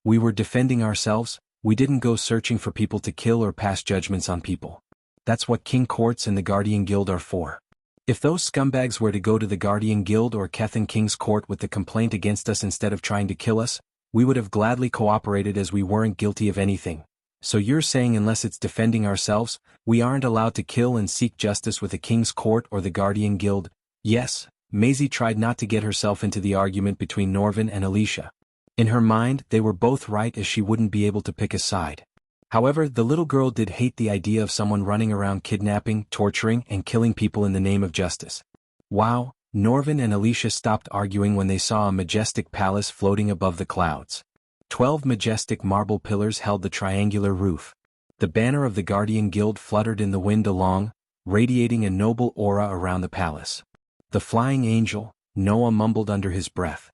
We were defending ourselves. We didn't go searching for people to kill or pass judgments on people. That's what King Courts and the Guardian Guild are for. If those scumbags were to go to the Guardian Guild or Kethan King's Court with the complaint against us instead of trying to kill us, we would have gladly cooperated as we weren't guilty of anything. So you're saying unless it's defending ourselves, we aren't allowed to kill and seek justice with the King's Court or the Guardian Guild? Yes, Maisie tried not to get herself into the argument between Norvin and Alicia. In her mind, they were both right as she wouldn't be able to pick a side. However, the little girl did hate the idea of someone running around kidnapping, torturing, and killing people in the name of justice. Wow, Norvin and Alicia stopped arguing when they saw a majestic palace floating above the clouds. 12 majestic marble pillars held the triangular roof. The banner of the Guardian Guild fluttered in the wind along, radiating a noble aura around the palace. The flying angel, Noah mumbled under his breath.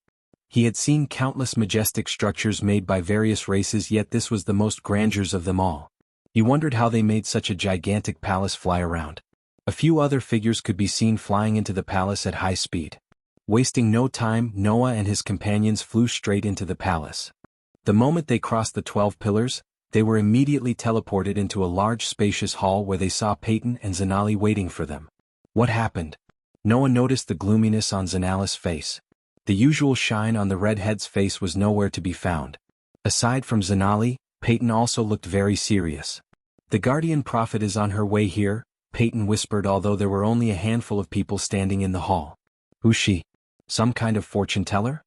He had seen countless majestic structures made by various races, yet this was the most grandeurs of them all. He wondered how they made such a gigantic palace fly around. A few other figures could be seen flying into the palace at high speed. Wasting no time, Noah and his companions flew straight into the palace. The moment they crossed the 12 pillars, they were immediately teleported into a large spacious hall where they saw Peyton and Zanali waiting for them. What happened? Noah noticed the gloominess on Zanala's face. The usual shine on the redhead's face was nowhere to be found. Aside from Zanali, Peyton also looked very serious. The Guardian Prophet is on her way here, Peyton whispered although there were only a handful of people standing in the hall. Who's she? Some kind of fortune teller?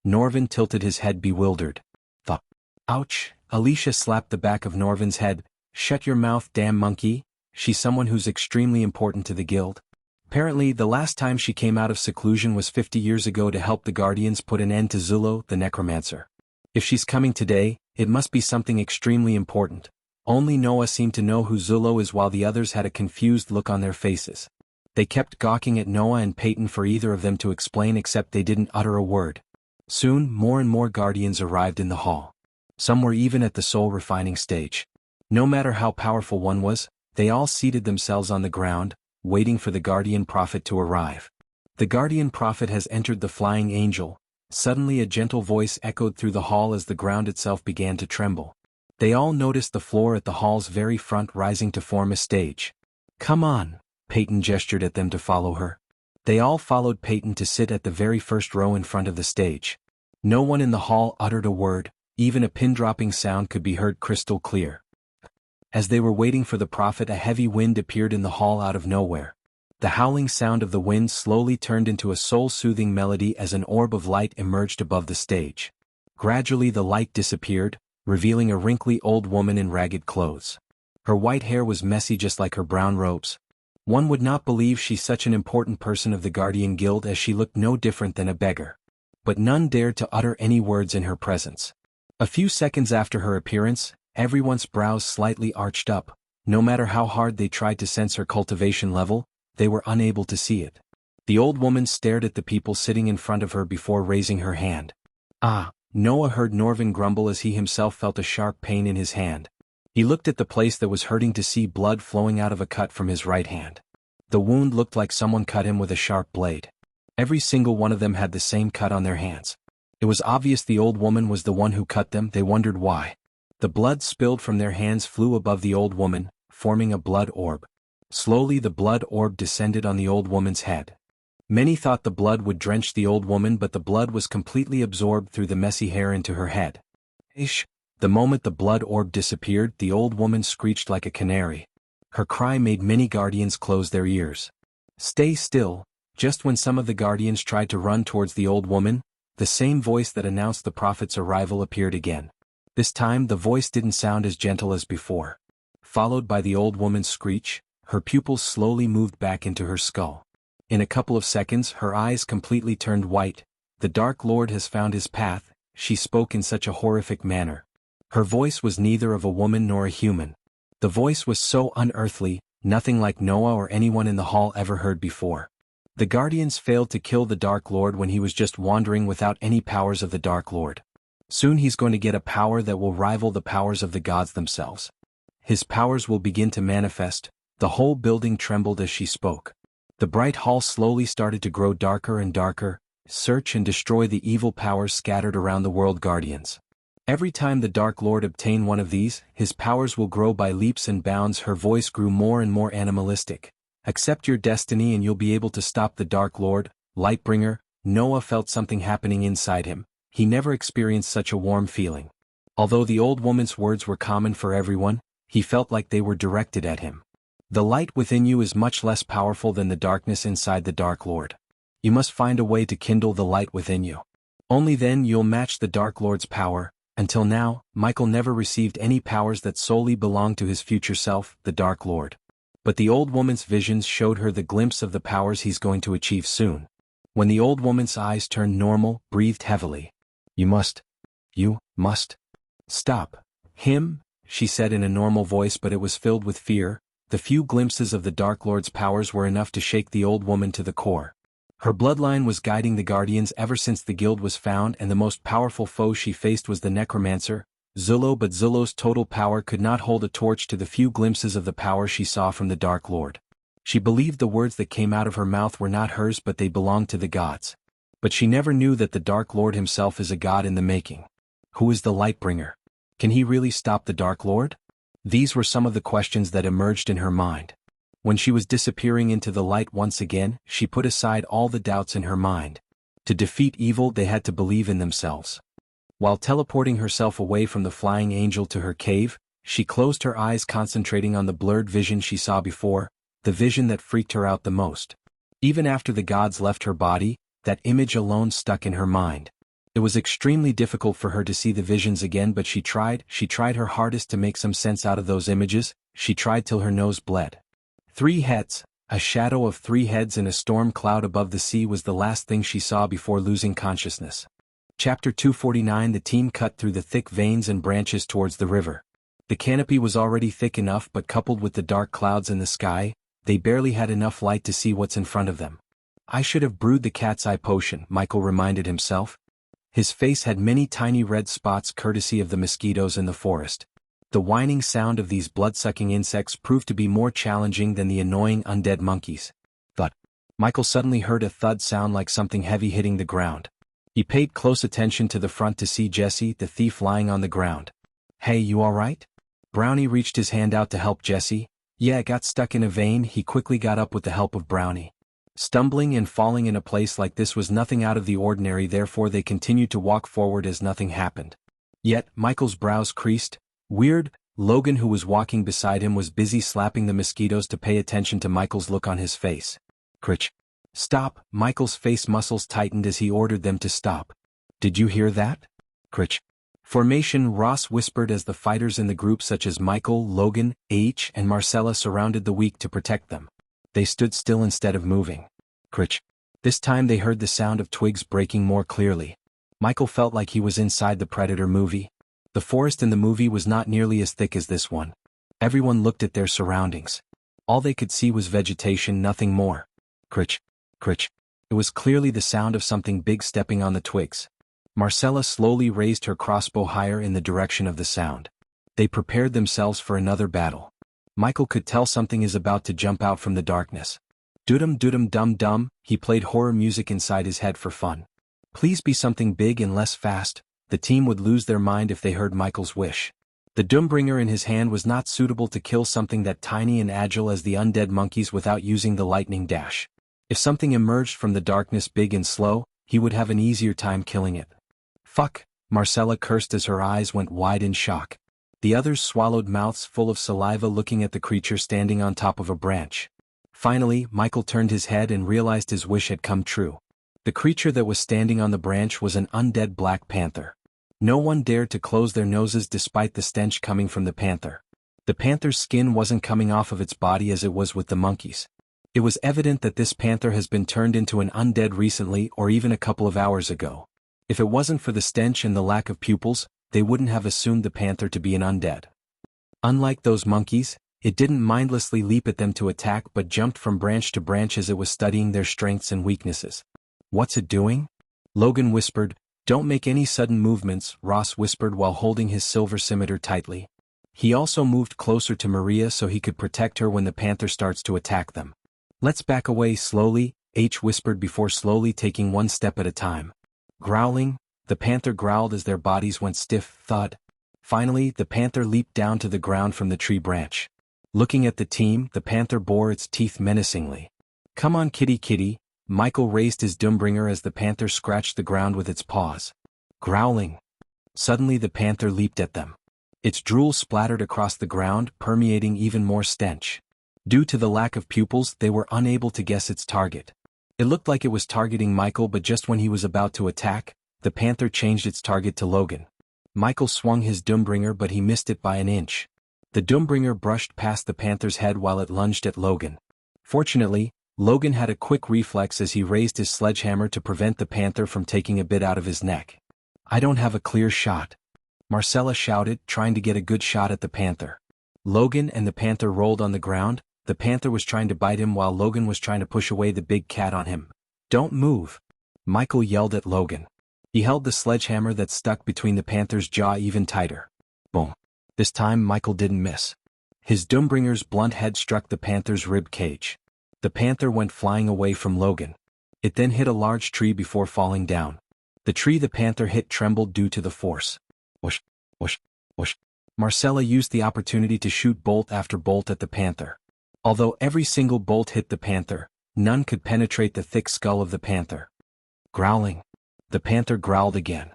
Norvin tilted his head bewildered. Ouch, Alicia slapped the back of Norvin's head. Shut your mouth, damn monkey. She's someone who's extremely important to the guild. Apparently, the last time she came out of seclusion was 50 years ago to help the Guardians put an end to Zullo, the necromancer. If she's coming today, it must be something extremely important. Only Noah seemed to know who Zullo is while the others had a confused look on their faces. They kept gawking at Noah and Peyton for either of them to explain except they didn't utter a word. Soon, more and more Guardians arrived in the hall. Some were even at the soul refining stage. No matter how powerful one was, they all seated themselves on the ground, waiting for the Guardian Prophet to arrive. The Guardian Prophet has entered the flying angel. Suddenly a gentle voice echoed through the hall as the ground itself began to tremble. They all noticed the floor at the hall's very front rising to form a stage. Come on, Peyton gestured at them to follow her. They all followed Peyton to sit at the very first row in front of the stage. No one in the hall uttered a word, even a pin-dropping sound could be heard crystal clear. As they were waiting for the prophet, a heavy wind appeared in the hall out of nowhere. The howling sound of the wind slowly turned into a soul-soothing melody as an orb of light emerged above the stage. Gradually the light disappeared, revealing a wrinkly old woman in ragged clothes. Her white hair was messy just like her brown robes. One would not believe she's such an important person of the Guardian Guild as she looked no different than a beggar. But none dared to utter any words in her presence. A few seconds after her appearance, everyone's brows slightly arched up. No matter how hard they tried to sense her cultivation level, they were unable to see it. The old woman stared at the people sitting in front of her before raising her hand. Ah, Noah heard Norvin grumble as he himself felt a sharp pain in his hand. He looked at the place that was hurting to see blood flowing out of a cut from his right hand. The wound looked like someone cut him with a sharp blade. Every single one of them had the same cut on their hands. It was obvious the old woman was the one who cut them. They wondered why. The blood spilled from their hands flew above the old woman, forming a blood orb. Slowly the blood orb descended on the old woman's head. Many thought the blood would drench the old woman, but the blood was completely absorbed through the messy hair into her head. Ish! The moment the blood orb disappeared, the old woman screeched like a canary. Her cry made many guardians close their ears. Stay still. Just when some of the guardians tried to run towards the old woman, the same voice that announced the prophet's arrival appeared again. This time the voice didn't sound as gentle as before. Followed by the old woman's screech, her pupils slowly moved back into her skull. In a couple of seconds her eyes completely turned white. The Dark Lord has found his path, she spoke in such a horrific manner. Her voice was neither of a woman nor a human. The voice was so unearthly, nothing like Noah or anyone in the hall ever heard before. The Guardians failed to kill the Dark Lord when he was just wandering without any powers of the Dark Lord. Soon he's going to get a power that will rival the powers of the gods themselves. His powers will begin to manifest. The whole building trembled as she spoke. The bright hall slowly started to grow darker and darker. Search and destroy the evil powers scattered around the world, Guardians. Every time the Dark Lord obtained one of these, his powers will grow by leaps and bounds. Her voice grew more and more animalistic. Accept your destiny and you'll be able to stop the Dark Lord, Lightbringer. Noah felt something happening inside him. He never experienced such a warm feeling. Although the old woman's words were common for everyone, he felt like they were directed at him. The light within you is much less powerful than the darkness inside the Dark Lord. You must find a way to kindle the light within you. Only then you'll match the Dark Lord's power. Until now, Michael never received any powers that solely belonged to his future self, the Dark Lord. But the old woman's visions showed her the glimpse of the powers he's going to achieve soon. When the old woman's eyes turned normal, breathed heavily. You must stop him, she said in a normal voice, but it was filled with fear. The few glimpses of the Dark Lord's powers were enough to shake the old woman to the core. Her bloodline was guiding the Guardians ever since the guild was found, and the most powerful foe she faced was the necromancer, Zullo, but Zullo's total power could not hold a torch to the few glimpses of the power she saw from the Dark Lord. She believed the words that came out of her mouth were not hers, but they belonged to the gods. But she never knew that the Dark Lord himself is a god in the making. Who is the Lightbringer? Can he really stop the Dark Lord? These were some of the questions that emerged in her mind. When she was disappearing into the light once again, she put aside all the doubts in her mind. To defeat evil, they had to believe in themselves. While teleporting herself away from the flying angel to her cave, she closed her eyes, concentrating on the blurred vision she saw before, the vision that freaked her out the most. Even after the gods left her body, that image alone stuck in her mind. It was extremely difficult for her to see the visions again, but she tried her hardest to make some sense out of those images. She tried till her nose bled. 3 heads, a shadow of 3 heads in a storm cloud above the sea was the last thing she saw before losing consciousness. Chapter 249. The team cut through the thick veins and branches towards the river. The canopy was already thick enough, but coupled with the dark clouds in the sky, they barely had enough light to see what's in front of them. I should have brewed the cat's eye potion, Michael reminded himself. His face had many tiny red spots courtesy of the mosquitoes in the forest. The whining sound of these blood-sucking insects proved to be more challenging than the annoying undead monkeys. But Michael suddenly heard a thud sound like something heavy hitting the ground. He paid close attention to the front to see Jesse, the thief, lying on the ground. "Hey, you alright?" Brownie reached his hand out to help Jesse. "Yeah, got stuck in a vein." He quickly got up with the help of Brownie. Stumbling and falling in a place like this was nothing out of the ordinary, therefore they continued to walk forward as nothing happened. Yet, Michael's brows creased. Weird. Logan, who was walking beside him, was busy slapping the mosquitoes to pay attention to Michael's look on his face. "Critch. Stop." Michael's face muscles tightened as he ordered them to stop. "Did you hear that?" "Critch. Formation," Ross whispered as the fighters in the group such as Michael, Logan, H, and Marcella surrounded the weak to protect them. They stood still instead of moving. "Critch." This time they heard the sound of twigs breaking more clearly. Michael felt like he was inside the Predator movie. The forest in the movie was not nearly as thick as this one. Everyone looked at their surroundings. All they could see was vegetation, nothing more. "Critch. Critch." It was clearly the sound of something big stepping on the twigs. Marcella slowly raised her crossbow higher in the direction of the sound. They prepared themselves for another battle. Michael could tell something is about to jump out from the darkness. Doodum doodum dum dum, he played horror music inside his head for fun. Please be something big and less fast. The team would lose their mind if they heard Michael's wish. The Doombringer in his hand was not suitable to kill something that tiny and agile as the undead monkeys without using the lightning dash. If something emerged from the darkness big and slow, he would have an easier time killing it. "Fuck," Marcella cursed as her eyes went wide in shock. The others swallowed, mouths full of saliva, looking at the creature standing on top of a branch. Finally, Michael turned his head and realized his wish had come true. The creature that was standing on the branch was an undead black panther. No one dared to close their noses despite the stench coming from the panther. The panther's skin wasn't coming off of its body as it was with the monkeys. It was evident that this panther has been turned into an undead recently or even a couple of hours ago. If it wasn't for the stench and the lack of pupils, they wouldn't have assumed the panther to be an undead. Unlike those monkeys, it didn't mindlessly leap at them to attack but jumped from branch to branch as it was studying their strengths and weaknesses. "What's it doing?" Logan whispered. "Don't make any sudden movements," Ross whispered while holding his silver scimitar tightly. He also moved closer to Maria so he could protect her when the panther starts to attack them. "Let's back away slowly," H whispered before slowly taking one step at a time. Growling, the panther growled as their bodies went stiff. Thud. Finally, the panther leaped down to the ground from the tree branch. Looking at the team, the panther bore its teeth menacingly. "Come on, kitty kitty." Michael raised his Doombringer as the panther scratched the ground with its paws. Growling. Suddenly the panther leaped at them. Its drool splattered across the ground, permeating even more stench. Due to the lack of pupils, they were unable to guess its target. It looked like it was targeting Michael, but just when he was about to attack, the panther changed its target to Logan. Michael swung his Doombringer, but he missed it by an inch. The Doombringer brushed past the panther's head while it lunged at Logan. Fortunately, Logan had a quick reflex as he raised his sledgehammer to prevent the panther from taking a bit out of his neck. "I don't have a clear shot," Marcella shouted, trying to get a good shot at the panther. Logan and the panther rolled on the ground. The panther was trying to bite him while Logan was trying to push away the big cat on him. "Don't move," Michael yelled at Logan. He held the sledgehammer that stuck between the panther's jaw even tighter. Boom. This time Michael didn't miss. His Doombringer's blunt head struck the panther's rib cage. The panther went flying away from Logan. It then hit a large tree before falling down. The tree the panther hit trembled due to the force. Whoosh, whoosh, whoosh. Marcella used the opportunity to shoot bolt after bolt at the panther. Although every single bolt hit the panther, none could penetrate the thick skull of the panther. Growling. The panther growled again.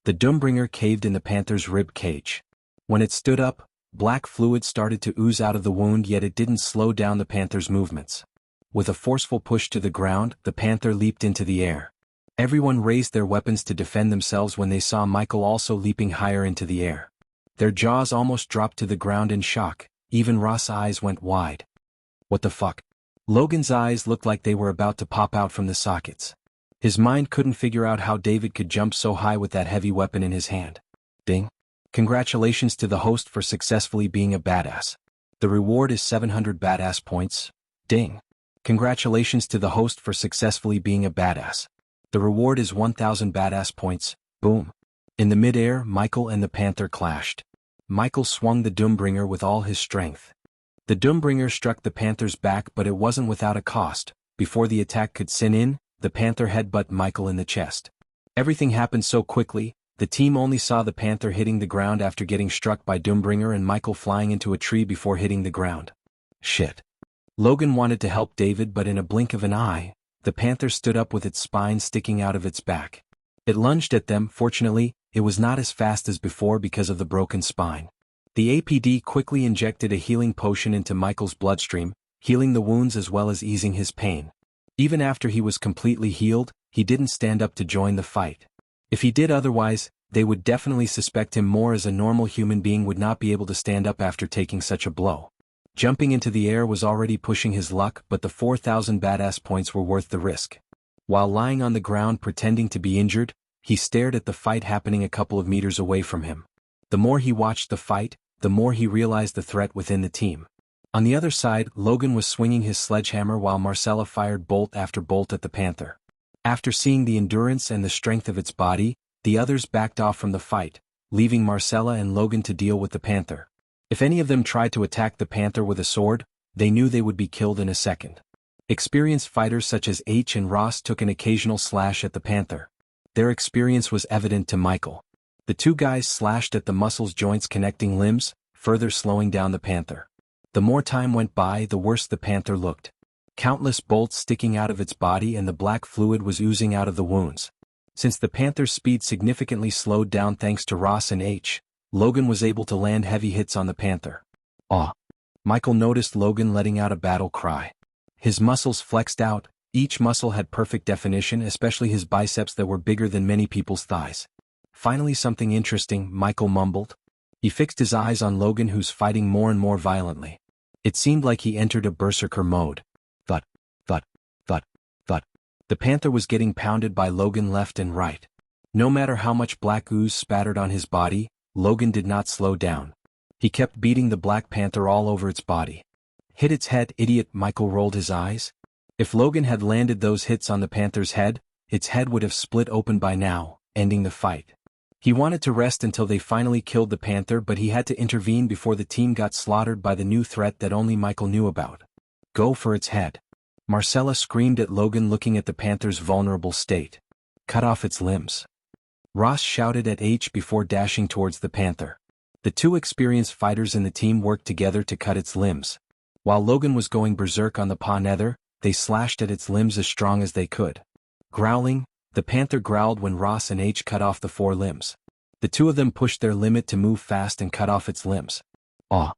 The Doombringer caved in the panther's rib cage. When it stood up, black fluid started to ooze out of the wound, yet it didn't slow down the panther's movements. With a forceful push to the ground, the panther leaped into the air. Everyone raised their weapons to defend themselves when they saw Michael also leaping higher into the air. Their jaws almost dropped to the ground in shock, even Ross' eyes went wide. What the fuck? Logan's eyes looked like they were about to pop out from the sockets. His mind couldn't figure out how David could jump so high with that heavy weapon in his hand. Ding. Congratulations to the host for successfully being a badass. The reward is 700 badass points. Ding. Congratulations to the host for successfully being a badass. The reward is 1000 badass points. Boom. In the mid-air, Michael and the panther clashed. Michael swung the Doombringer with all his strength. The Doombringer struck the panther's back, but it wasn't without a cost. Before the attack could sink in, the panther headbutted Michael in the chest. Everything happened so quickly, the team only saw the panther hitting the ground after getting struck by Doombringer and Michael flying into a tree before hitting the ground. Shit. Logan wanted to help David, but in a blink of an eye, the panther stood up with its spine sticking out of its back. It lunged at them. Fortunately, it was not as fast as before because of the broken spine. The APD quickly injected a healing potion into Michael's bloodstream, healing the wounds as well as easing his pain. Even after he was completely healed, he didn't stand up to join the fight. If he did otherwise, they would definitely suspect him more, as a normal human being would not be able to stand up after taking such a blow. Jumping into the air was already pushing his luck, but the 4000 badass points were worth the risk. While lying on the ground pretending to be injured, he stared at the fight happening a couple of meters away from him. The more he watched the fight, the more he realized the threat within the team. On the other side, Logan was swinging his sledgehammer while Marcella fired bolt after bolt at the panther. After seeing the endurance and the strength of its body, the others backed off from the fight, leaving Marcella and Logan to deal with the panther. If any of them tried to attack the panther with a sword, they knew they would be killed in a second. Experienced fighters such as H and Ross took an occasional slash at the panther. Their experience was evident to Michael. The two guys slashed at the muscles joints connecting limbs, further slowing down the panther. The more time went by, the worse the panther looked. Countless bolts sticking out of its body and the black fluid was oozing out of the wounds. Since the panther's speed significantly slowed down thanks to Ross and H, Logan was able to land heavy hits on the panther. Aw. Michael noticed Logan letting out a battle cry. His muscles flexed out, each muscle had perfect definition, especially his biceps that were bigger than many people's thighs. Finally, something interesting, Michael mumbled. He fixed his eyes on Logan, who's fighting more and more violently. It seemed like he entered a berserker mode. Thud, thud, thud, thud. The panther was getting pounded by Logan left and right. No matter how much black ooze spattered on his body, Logan did not slow down. He kept beating the black panther all over its body. Hit its head, idiot, Michael rolled his eyes. If Logan had landed those hits on the panther's head, its head would have split open by now, ending the fight. He wanted to rest until they finally killed the panther, but he had to intervene before the team got slaughtered by the new threat that only Michael knew about. Go for its head. Marcella screamed at Logan, looking at the panther's vulnerable state. Cut off its limbs. Ross shouted at H before dashing towards the panther. The two experienced fighters in the team worked together to cut its limbs. While Logan was going berserk on the paw nether, they slashed at its limbs as strong as they could. Growling, the panther growled when Ross and H cut off the 4 limbs. The two of them pushed their limit to move fast and cut off its limbs. Aw.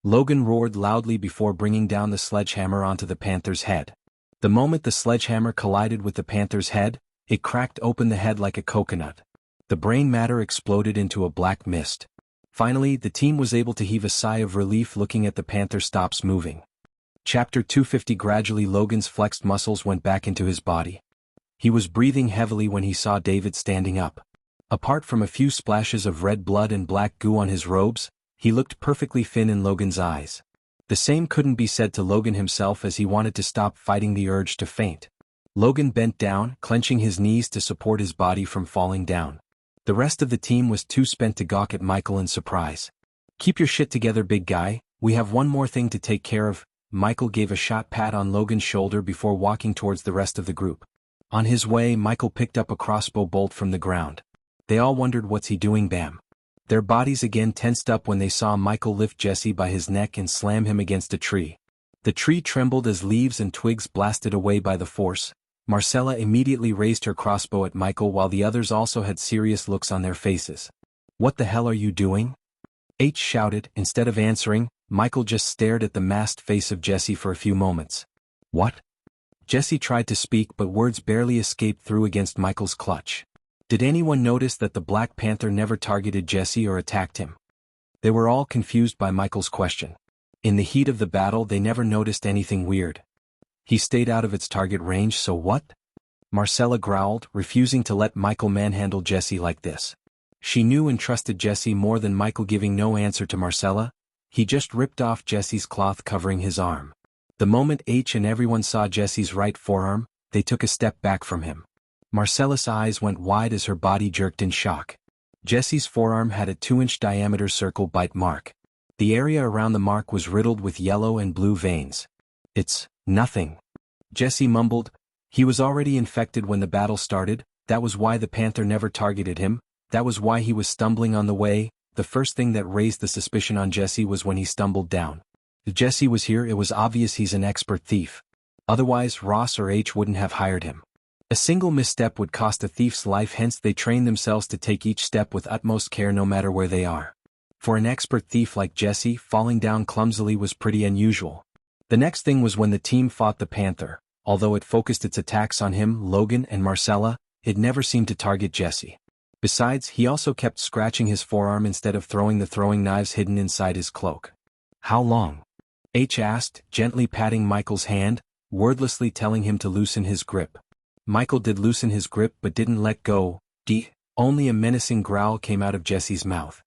Logan roared loudly before bringing down the sledgehammer onto the panther's head. The moment the sledgehammer collided with the panther's head, it cracked open the head like a coconut. The brain matter exploded into a black mist. Finally, the team was able to heave a sigh of relief looking at the panther stops moving. Chapter 250. Gradually Logan's flexed muscles went back into his body. He was breathing heavily when he saw David standing up. Apart from a few splashes of red blood and black goo on his robes, he looked perfectly thin in Logan's eyes. The same couldn't be said to Logan himself, as he wanted to stop fighting the urge to faint. Logan bent down, clenching his knees to support his body from falling down. The rest of the team was too spent to gawk at Michael in surprise. Keep your shit together, big guy, we have one more thing to take care of. Michael gave a shot pat on Logan's shoulder before walking towards the rest of the group. On his way, Michael picked up a crossbow bolt from the ground. They all wondered, what's he doing, Bam? Their bodies again tensed up when they saw Michael lift Jesse by his neck and slam him against a tree. The tree trembled as leaves and twigs blasted away by the force. Marcella immediately raised her crossbow at Michael while the others also had serious looks on their faces. "What the hell are you doing?" H shouted. Instead of answering, Michael just stared at the masked face of Jesse for a few moments. "What?" Jesse tried to speak but words barely escaped through against Michael's clutch. Did anyone notice that the Black Panther never targeted Jesse or attacked him? They were all confused by Michael's question. In the heat of the battle they never noticed anything weird. He stayed out of its target range, so what? Marcella growled, refusing to let Michael manhandle Jesse like this. She knew and trusted Jesse more than Michael. Giving no answer to Marcella, he just ripped off Jesse's cloth covering his arm. The moment H and everyone saw Jesse's right forearm, they took a step back from him. Marcella's eyes went wide as her body jerked in shock. Jesse's forearm had a 2-inch diameter circle bite mark. The area around the mark was riddled with yellow and blue veins. "It's nothing," Jesse mumbled. He was already infected when the battle started. That was why the panther never targeted him. That was why he was stumbling on the way. The first thing that raised the suspicion on Jesse was when he stumbled down. If Jesse was here, it was obvious he's an expert thief. Otherwise Ross or H wouldn't have hired him. A single misstep would cost a thief's life, hence they train themselves to take each step with utmost care no matter where they are. For an expert thief like Jesse, falling down clumsily was pretty unusual. The next thing was when the team fought the panther. Although it focused its attacks on him, Logan, and Marcella, it never seemed to target Jesse. Besides, he also kept scratching his forearm instead of throwing the throwing knives hidden inside his cloak. "How long?" H asked, gently patting Michael's hand, wordlessly telling him to loosen his grip. Michael did loosen his grip but didn't let go. Only a menacing growl came out of Jesse's mouth.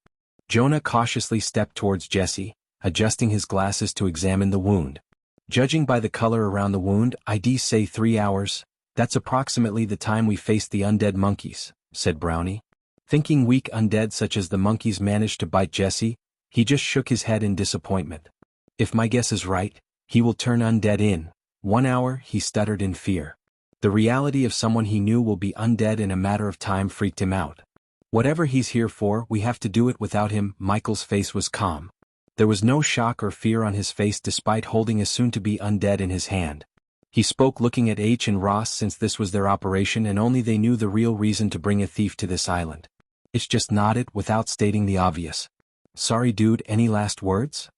Jonah cautiously stepped towards Jesse, adjusting his glasses to examine the wound. "Judging by the color around the wound, I'd say 3 hours. That's approximately the time we faced the undead monkeys," said Brownie. Thinking weak undead such as the monkeys managed to bite Jesse, he just shook his head in disappointment. "If my guess is right, he will turn undead in 1 hour," he stuttered in fear. The reality of someone he knew will be undead in a matter of time freaked him out. "Whatever he's here for, we have to do it without him." Michael's face was calm. There was no shock or fear on his face despite holding a soon-to-be undead in his hand. He spoke looking at H and Ross since this was their operation and only they knew the real reason to bring a thief to this island. H just nodded without stating the obvious. "Sorry dude, any last words?"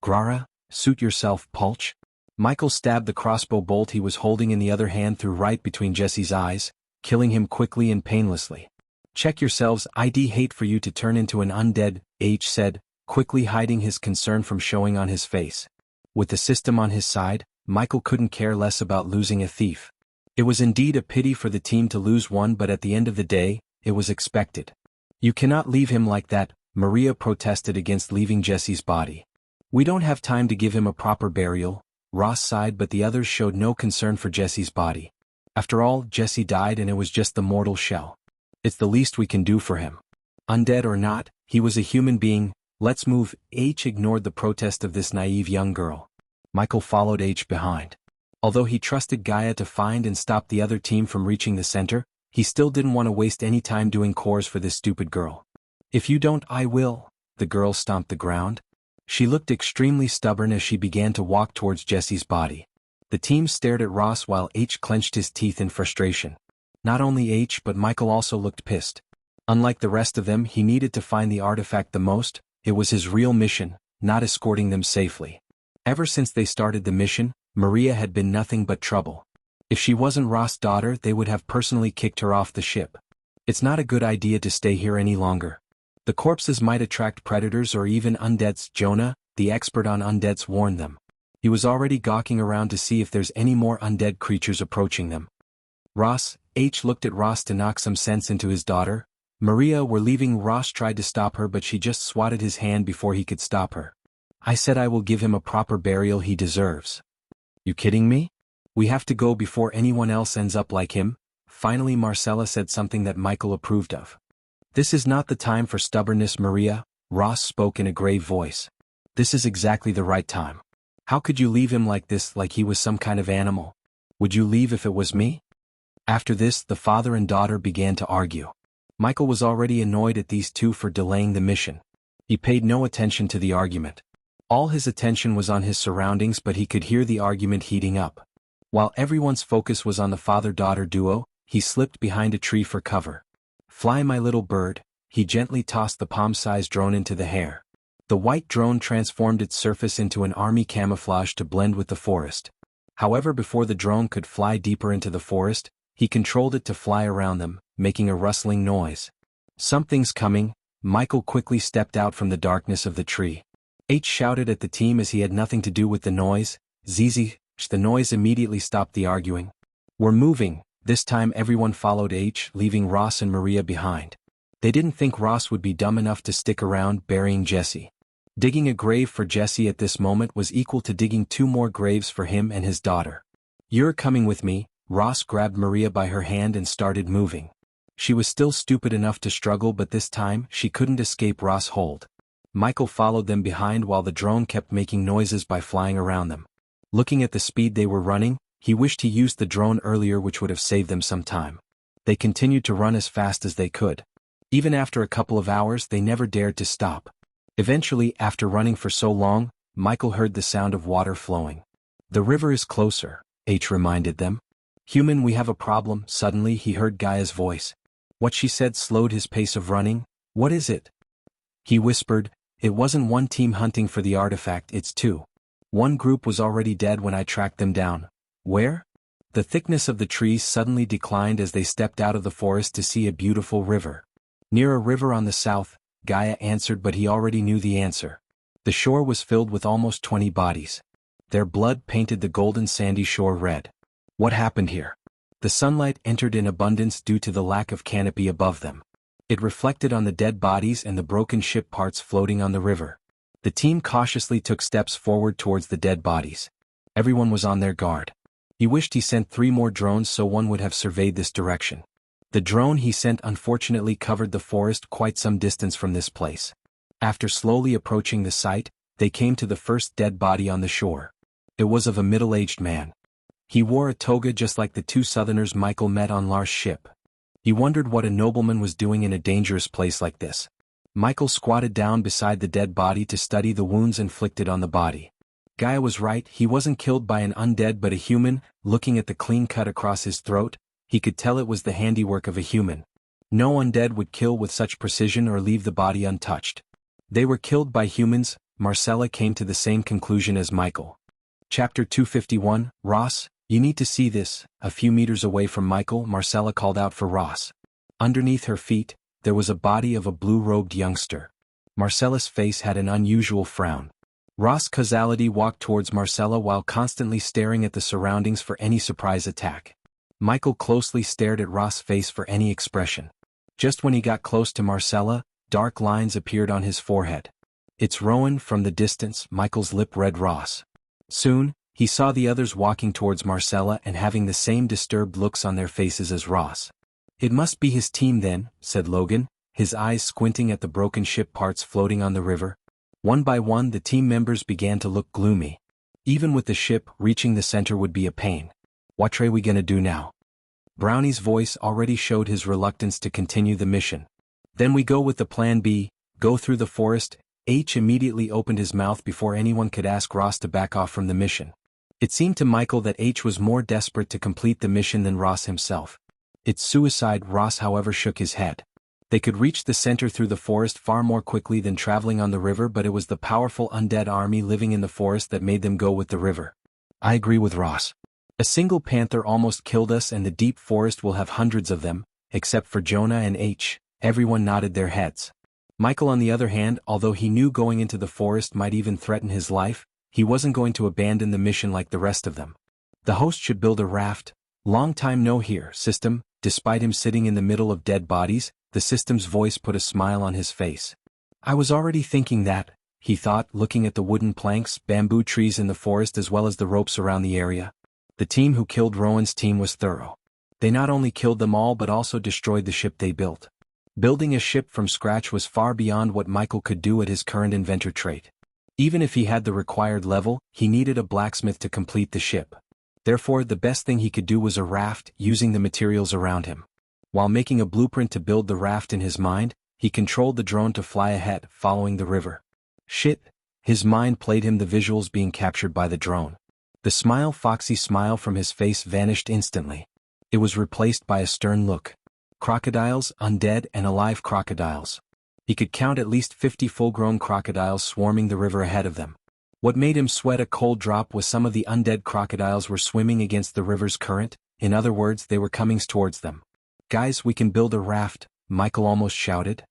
"Grara, suit yourself, Pulch." Michael stabbed the crossbow bolt he was holding in the other hand through right between Jesse's eyes, killing him quickly and painlessly. "Check yourselves, I'd hate for you to turn into an undead," H said, quickly hiding his concern from showing on his face. With the system on his side, Michael couldn't care less about losing a thief. It was indeed a pity for the team to lose one, but at the end of the day, it was expected. "You cannot leave him like that," Maria protested against leaving Jesse's body. "We don't have time to give him a proper burial," Ross sighed, but the others showed no concern for Jesse's body. After all, Jesse died and it was just the mortal shell. It's the least we can do for him. Undead or not, he was a human being. "Let's move." H ignored the protest of this naive young girl. Michael followed H behind. Although he trusted Gaia to find and stop the other team from reaching the center, he still didn't want to waste any time doing chores for this stupid girl. "If you don't, I will." The girl stomped the ground. She looked extremely stubborn as she began to walk towards Jesse's body. The team stared at Ross while H clenched his teeth in frustration. Not only H but Michael also looked pissed. Unlike the rest of them, he needed to find the artifact the most. It was his real mission, not escorting them safely. Ever since they started the mission, Maria had been nothing but trouble. If she wasn't Ross' daughter, they would have personally kicked her off the ship. "It's not a good idea to stay here any longer. The corpses might attract predators or even undeads," Jonah, the expert on undeads, warned them. He was already gawking around to see if there's any more undead creatures approaching them. "Ross," H looked at Ross to knock some sense into his daughter. "Maria, we're leaving." Ross tried to stop her but she just swatted his hand before he could stop her. "I said I will give him a proper burial he deserves." "You kidding me? We have to go before anyone else ends up like him." Finally Marcella said something that Michael approved of. "This is not the time for stubbornness, Maria," Ross spoke in a grave voice. "This is exactly the right time. How could you leave him like this, like he was some kind of animal? Would you leave if it was me?" After this, the father and daughter began to argue. Michael was already annoyed at these two for delaying the mission. He paid no attention to the argument. All his attention was on his surroundings, but he could hear the argument heating up. While everyone's focus was on the father-daughter duo, he slipped behind a tree for cover. "Fly, my little bird," he gently tossed the palm-sized drone into the air. The white drone transformed its surface into an army camouflage to blend with the forest. However, before the drone could fly deeper into the forest, he controlled it to fly around them, making a rustling noise. "Something's coming." Michael quickly stepped out from the darkness of the tree. H shouted at the team as he had nothing to do with the noise. "Zizi." The noise immediately stopped the arguing. "We're moving." This time everyone followed H, leaving Ross and Maria behind. They didn't think Ross would be dumb enough to stick around burying Jesse. Digging a grave for Jesse at this moment was equal to digging 2 more graves for him and his daughter. "You're coming with me." Ross grabbed Maria by her hand and started moving. She was still stupid enough to struggle, but this time she couldn't escape Ross' hold. Michael followed them behind while the drone kept making noises by flying around them. Looking at the speed they were running, he wished he used the drone earlier, which would have saved them some time. They continued to run as fast as they could. Even after a couple of hours, they never dared to stop. Eventually, after running for so long, Michael heard the sound of water flowing. "The river is closer," H reminded them. "Human, we have a problem." Suddenly he heard Gaia's voice. What she said slowed his pace of running. "What is it?" he whispered. "It wasn't one team hunting for the artifact, it's 2. One group was already dead when I tracked them down." "Where?" The thickness of the trees suddenly declined as they stepped out of the forest to see a beautiful river. "Near a river on the south," Gaia answered, but he already knew the answer. The shore was filled with almost 20 bodies. Their blood painted the golden sandy shore red. What happened here? The sunlight entered in abundance due to the lack of canopy above them. It reflected on the dead bodies and the broken ship parts floating on the river. The team cautiously took steps forward towards the dead bodies. Everyone was on their guard. He wished he sent 3 more drones so one would have surveyed this direction. The drone he sent unfortunately covered the forest quite some distance from this place. After slowly approaching the site, they came to the first dead body on the shore. It was of a middle-aged man. He wore a toga just like the 2 Southerners Michael met on Lars' ship. He wondered what a nobleman was doing in a dangerous place like this. Michael squatted down beside the dead body to study the wounds inflicted on the body. Gaia was right, he wasn't killed by an undead but a human. Looking at the clean cut across his throat, he could tell it was the handiwork of a human. No undead would kill with such precision or leave the body untouched. They were killed by humans. Marcella came to the same conclusion as Michael. Chapter 251, Ross, you need to see this. A few meters away from Michael, Marcella called out for Ross. Underneath her feet, there was a body of a blue-robed youngster. Marcella's face had an unusual frown. Ross causality walked towards Marcella while constantly staring at the surroundings for any surprise attack. Michael closely stared at Ross' face for any expression. Just when he got close to Marcella, dark lines appeared on his forehead. "It's Rowan." From the distance, Michael's lip read Ross. Soon, he saw the others walking towards Marcella and having the same disturbed looks on their faces as Ross. "It must be his team then," said Logan, his eyes squinting at the broken ship parts floating on the river. One by one the team members began to look gloomy. Even with the ship, reaching the center would be a pain. "What are we gonna do now?" Brownie's voice already showed his reluctance to continue the mission. "Then we go with the plan B, go through the forest." H immediately opened his mouth before anyone could ask Ross to back off from the mission. It seemed to Michael that H was more desperate to complete the mission than Ross himself. "It's suicide." Ross however shook his head. They could reach the center through the forest far more quickly than traveling on the river, but it was the powerful undead army living in the forest that made them go with the river. "I agree with Ross. A single panther almost killed us and the deep forest will have hundreds of them, except for Jonah and H." Everyone nodded their heads. Michael on the other hand, although he knew going into the forest might even threaten his life, he wasn't going to abandon the mission like the rest of them. The host should build a raft. "Long time no hear, system." Despite him sitting in the middle of dead bodies, the system's voice put a smile on his face. "I was already thinking that," he thought, looking at the wooden planks, bamboo trees in the forest as well as the ropes around the area. The team who killed Rowan's team was thorough. They not only killed them all but also destroyed the ship they built. Building a ship from scratch was far beyond what Michael could do at his current inventor trait. Even if he had the required level, he needed a blacksmith to complete the ship. Therefore, the best thing he could do was a raft, using the materials around him. While making a blueprint to build the raft in his mind, he controlled the drone to fly ahead, following the river. "Shit!" His mind played him the visuals being captured by the drone. The foxy smile from his face vanished instantly. It was replaced by a stern look. Crocodiles, undead and alive crocodiles. He could count at least 50 full-grown crocodiles swarming the river ahead of them. What made him sweat a cold drop was some of the undead crocodiles were swimming against the river's current, in other words they were coming towards them. "Guys, we can build a raft," Michael almost shouted.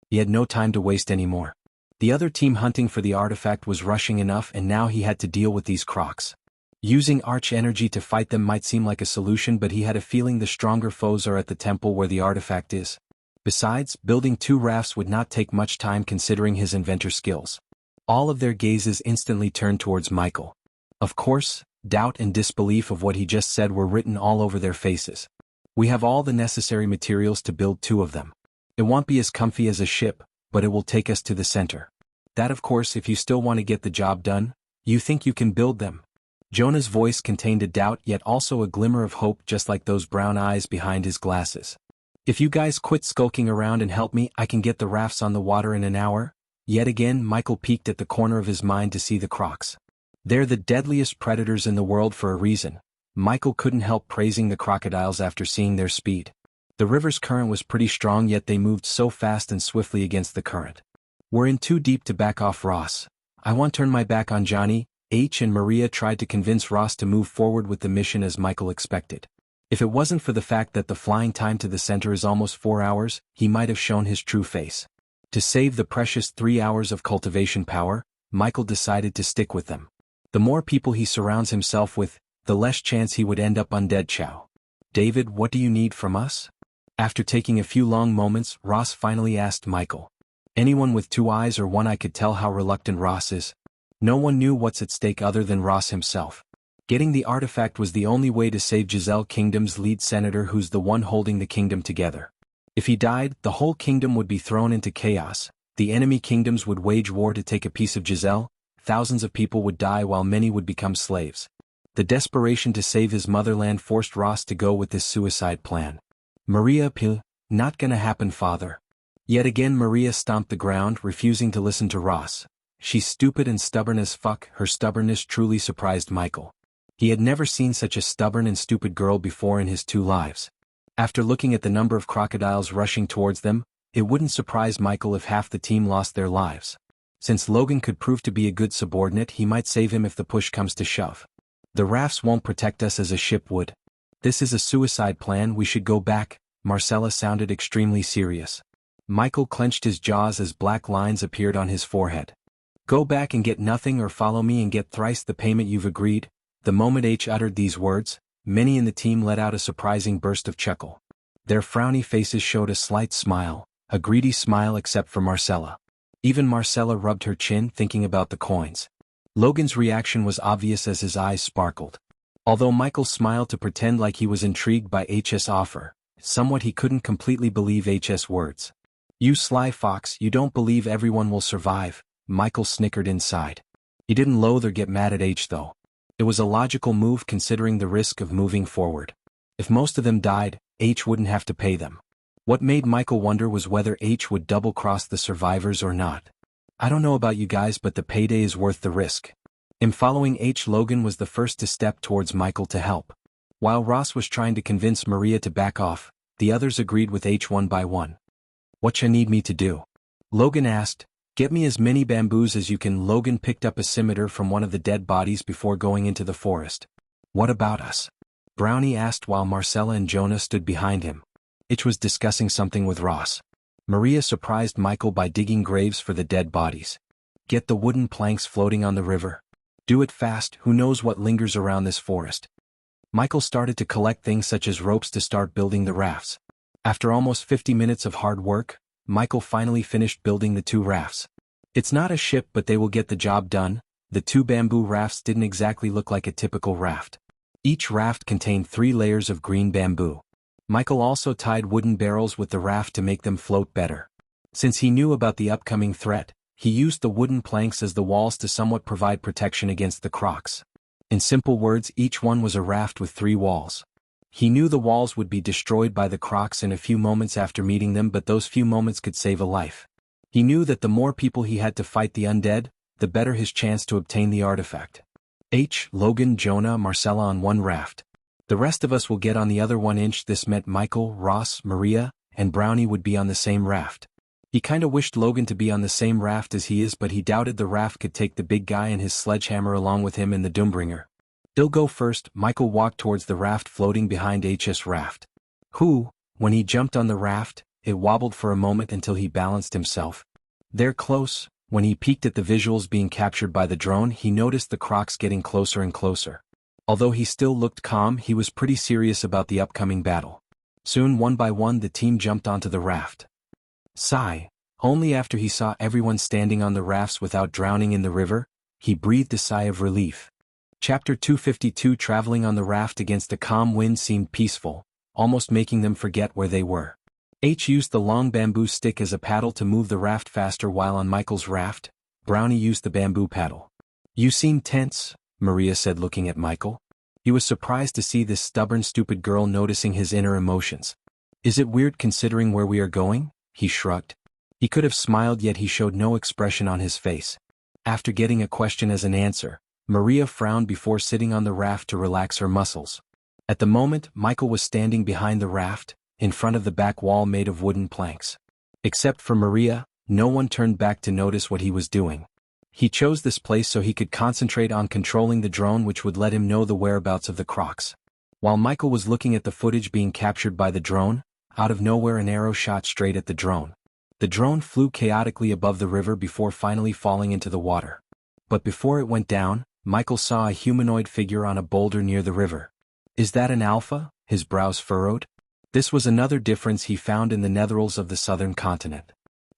He had no time to waste anymore. The other team hunting for the artifact was rushing enough and now he had to deal with these crocs. Using arch energy to fight them might seem like a solution, but he had a feeling the stronger foes are at the temple where the artifact is. Besides, building 2 rafts would not take much time considering his inventor skills. All of their gazes instantly turned towards Michael. Of course, doubt and disbelief of what he just said were written all over their faces. "We have all the necessary materials to build 2 of them. It won't be as comfy as a ship, but it will take us to the center. That of course if you still want to get the job done, you think you can build them?" Jonah's voice contained a doubt yet also a glimmer of hope, just like those brown eyes behind his glasses. "If you guys quit skulking around and help me, I can get the rafts on the water in an hour." Yet again Michael peeked at the corner of his mind to see the crocs. They're the deadliest predators in the world for a reason. Michael couldn't help praising the crocodiles after seeing their speed. The river's current was pretty strong yet they moved so fast and swiftly against the current. "We're in too deep to back off, Ross. I won't turn my back on Johnny." H and Maria tried to convince Ross to move forward with the mission as Michael expected. If it wasn't for the fact that the flying time to the center is almost 4 hours, he might have shown his true face. To save the precious 3 hours of cultivation power, Michael decided to stick with them. The more people he surrounds himself with, the less chance he would end up undead. "Chow. David, what do you need from us?" After taking a few long moments, Ross finally asked Michael. Anyone with 2 eyes or 1 eye could tell how reluctant Ross is. No one knew what's at stake other than Ross himself. Getting the artifact was the only way to save Giselle Kingdom's lead senator, who's the one holding the kingdom together. If he died, the whole kingdom would be thrown into chaos. The enemy kingdoms would wage war to take a piece of Giselle. Thousands of people would die while many would become slaves. The desperation to save his motherland forced Ross to go with this suicide plan. "Maria, not gonna happen, father." Yet again Maria stomped the ground, refusing to listen to Ross. "She's stupid and stubborn as fuck." Her stubbornness truly surprised Michael. He had never seen such a stubborn and stupid girl before in his 2 lives. After looking at the number of crocodiles rushing towards them, it wouldn't surprise Michael if half the team lost their lives. Since Logan could prove to be a good subordinate, he might save him if the push comes to shove. "The rafts won't protect us as a ship would. This is a suicide plan, we should go back." Marcella sounded extremely serious. Michael clenched his jaws as black lines appeared on his forehead. "Go back and get nothing, or follow me and get thrice the payment you've agreed." The moment H uttered these words, many in the team let out a surprising burst of chuckle. Their frowny faces showed a slight smile, a greedy smile except for Marcella. Even Marcella rubbed her chin thinking about the coins. Logan's reaction was obvious as his eyes sparkled. Although Michael smiled to pretend like he was intrigued by H's offer, somewhat he couldn't completely believe H's words. "You sly fox, you don't believe everyone will survive," Michael snickered inside. He didn't loathe or get mad at H though. It was a logical move considering the risk of moving forward. If most of them died, H wouldn't have to pay them. What made Michael wonder was whether H would double-cross the survivors or not. "I don't know about you guys, but the payday is worth the risk." In following H, Logan was the first to step towards Michael to help. While Ross was trying to convince Maria to back off, the others agreed with H one by one. "What you need me to do?" Logan asked. "Get me as many bamboos as you can." Logan picked up a scimitar from one of the dead bodies before going into the forest. "What about us?" Brownie asked while Marcella and Jonah stood behind him. H was discussing something with Ross. Maria surprised Michael by digging graves for the dead bodies. "Get the wooden planks floating on the river. Do it fast, who knows what lingers around this forest." Michael started to collect things such as ropes to start building the rafts. After almost 50 minutes of hard work, Michael finally finished building the 2 rafts. It's not a ship, but they will get the job done. The 2 bamboo rafts didn't exactly look like a typical raft. Each raft contained 3 layers of green bamboo. Michael also tied wooden barrels with the raft to make them float better. Since he knew about the upcoming threat, he used the wooden planks as the walls to somewhat provide protection against the crocs. In simple words, each one was a raft with 3 walls. He knew the walls would be destroyed by the crocs in a few moments after meeting them, but those few moments could save a life. He knew that the more people he had to fight the undead, the better his chance to obtain the artifact. Logan, Jonah, Marcella on one raft. The rest of us will get on the other one. This meant Michael, Ross, Maria, and Brownie would be on the same raft. He kinda wished Logan to be on the same raft as he is, but he doubted the raft could take the big guy and his sledgehammer along with him in the Doombringer. He'll go first. Michael walked towards the raft floating behind H's raft. When he jumped on the raft, it wobbled for a moment until he balanced himself. There close, when he peeked at the visuals being captured by the drone, he noticed the crocs getting closer and closer. Although he still looked calm, he was pretty serious about the upcoming battle. Soon, one by one, the team jumped onto the raft. Only after he saw everyone standing on the rafts without drowning in the river, he breathed a sigh of relief. Chapter 252. Traveling on the raft against a calm wind seemed peaceful, almost making them forget where they were. Used the long bamboo stick as a paddle to move the raft faster, while on Michael's raft, Brownie used the bamboo paddle. "You seem tense," Maria said, looking at Michael. He was surprised to see this stubborn, stupid girl noticing his inner emotions. "Is it weird considering where we are going?" He shrugged. He could have smiled, yet he showed no expression on his face. After getting a question as an answer, Maria frowned before sitting on the raft to relax her muscles. At the moment, Michael was standing behind the raft, in front of the back wall made of wooden planks. Except for Maria, no one turned back to notice what he was doing. He chose this place so he could concentrate on controlling the drone, which would let him know the whereabouts of the crocs. While Michael was looking at the footage being captured by the drone, out of nowhere an arrow shot straight at the drone. The drone flew chaotically above the river before finally falling into the water. But before it went down, Michael saw a humanoid figure on a boulder near the river. "Is that an alpha?" His brows furrowed. This was another difference he found in the netherals of the southern continent.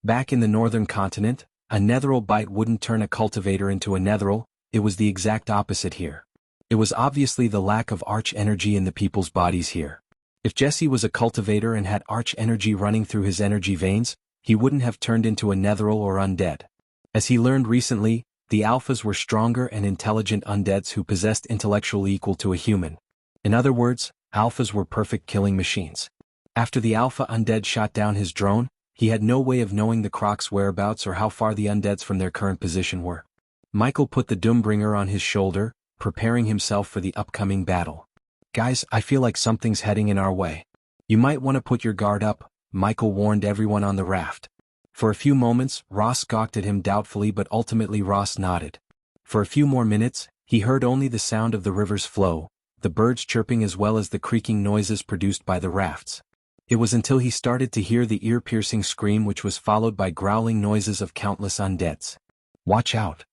Back in the northern continent, a netheral bite wouldn't turn a cultivator into a netheral. It was the exact opposite here. It was obviously the lack of arch energy in the people's bodies here. If Jesse was a cultivator and had arch energy running through his energy veins, he wouldn't have turned into a netheral or undead. As he learned recently, the alphas were stronger and intelligent undeads who possessed intellectual equal to a human. In other words, alphas were perfect killing machines. After the alpha undead shot down his drone, he had no way of knowing the crocs' whereabouts or how far the undeads from their current position were. Michael put the Doombringer on his shoulder, preparing himself for the upcoming battle. "Guys, I feel like something's heading in our way. You might want to put your guard up," Michael warned everyone on the raft. For a few moments, Ross gawked at him doubtfully, but ultimately Ross nodded. For a few more minutes, he heard only the sound of the river's flow, the birds chirping as well as the creaking noises produced by the rafts. It was until he started to hear the ear-piercing scream, which was followed by growling noises of countless undeads. "Watch out!"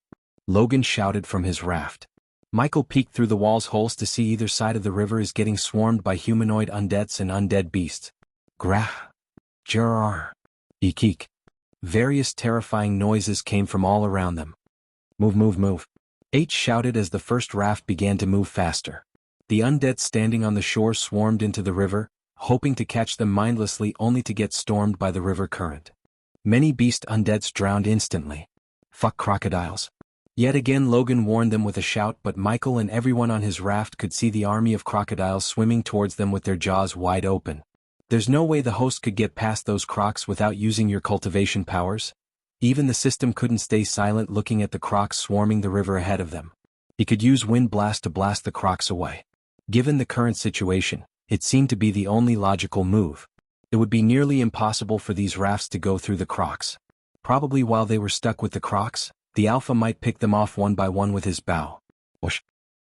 Logan shouted from his raft. Michael peeked through the wall's holes to see either side of the river is getting swarmed by humanoid undeads and undead beasts. Grah! Jarr! Eek! Various terrifying noises came from all around them. "Move, move, move!" Shouted as the first raft began to move faster. The undead standing on the shore swarmed into the river, hoping to catch them mindlessly, only to get stormed by the river current. Many beast undeads drowned instantly. "Fuck crocodiles." Yet again Logan warned them with a shout, but Michael and everyone on his raft could see the army of crocodiles swimming towards them with their jaws wide open. There's no way the host could get past those crocs without using your cultivation powers. Even the system couldn't stay silent looking at the crocs swarming the river ahead of them. He could use Wind Blast to blast the crocs away. Given the current situation, it seemed to be the only logical move. It would be nearly impossible for these rafts to go through the crocs. Probably while they were stuck with the crocs, the alpha might pick them off one by one with his bow. Whoosh!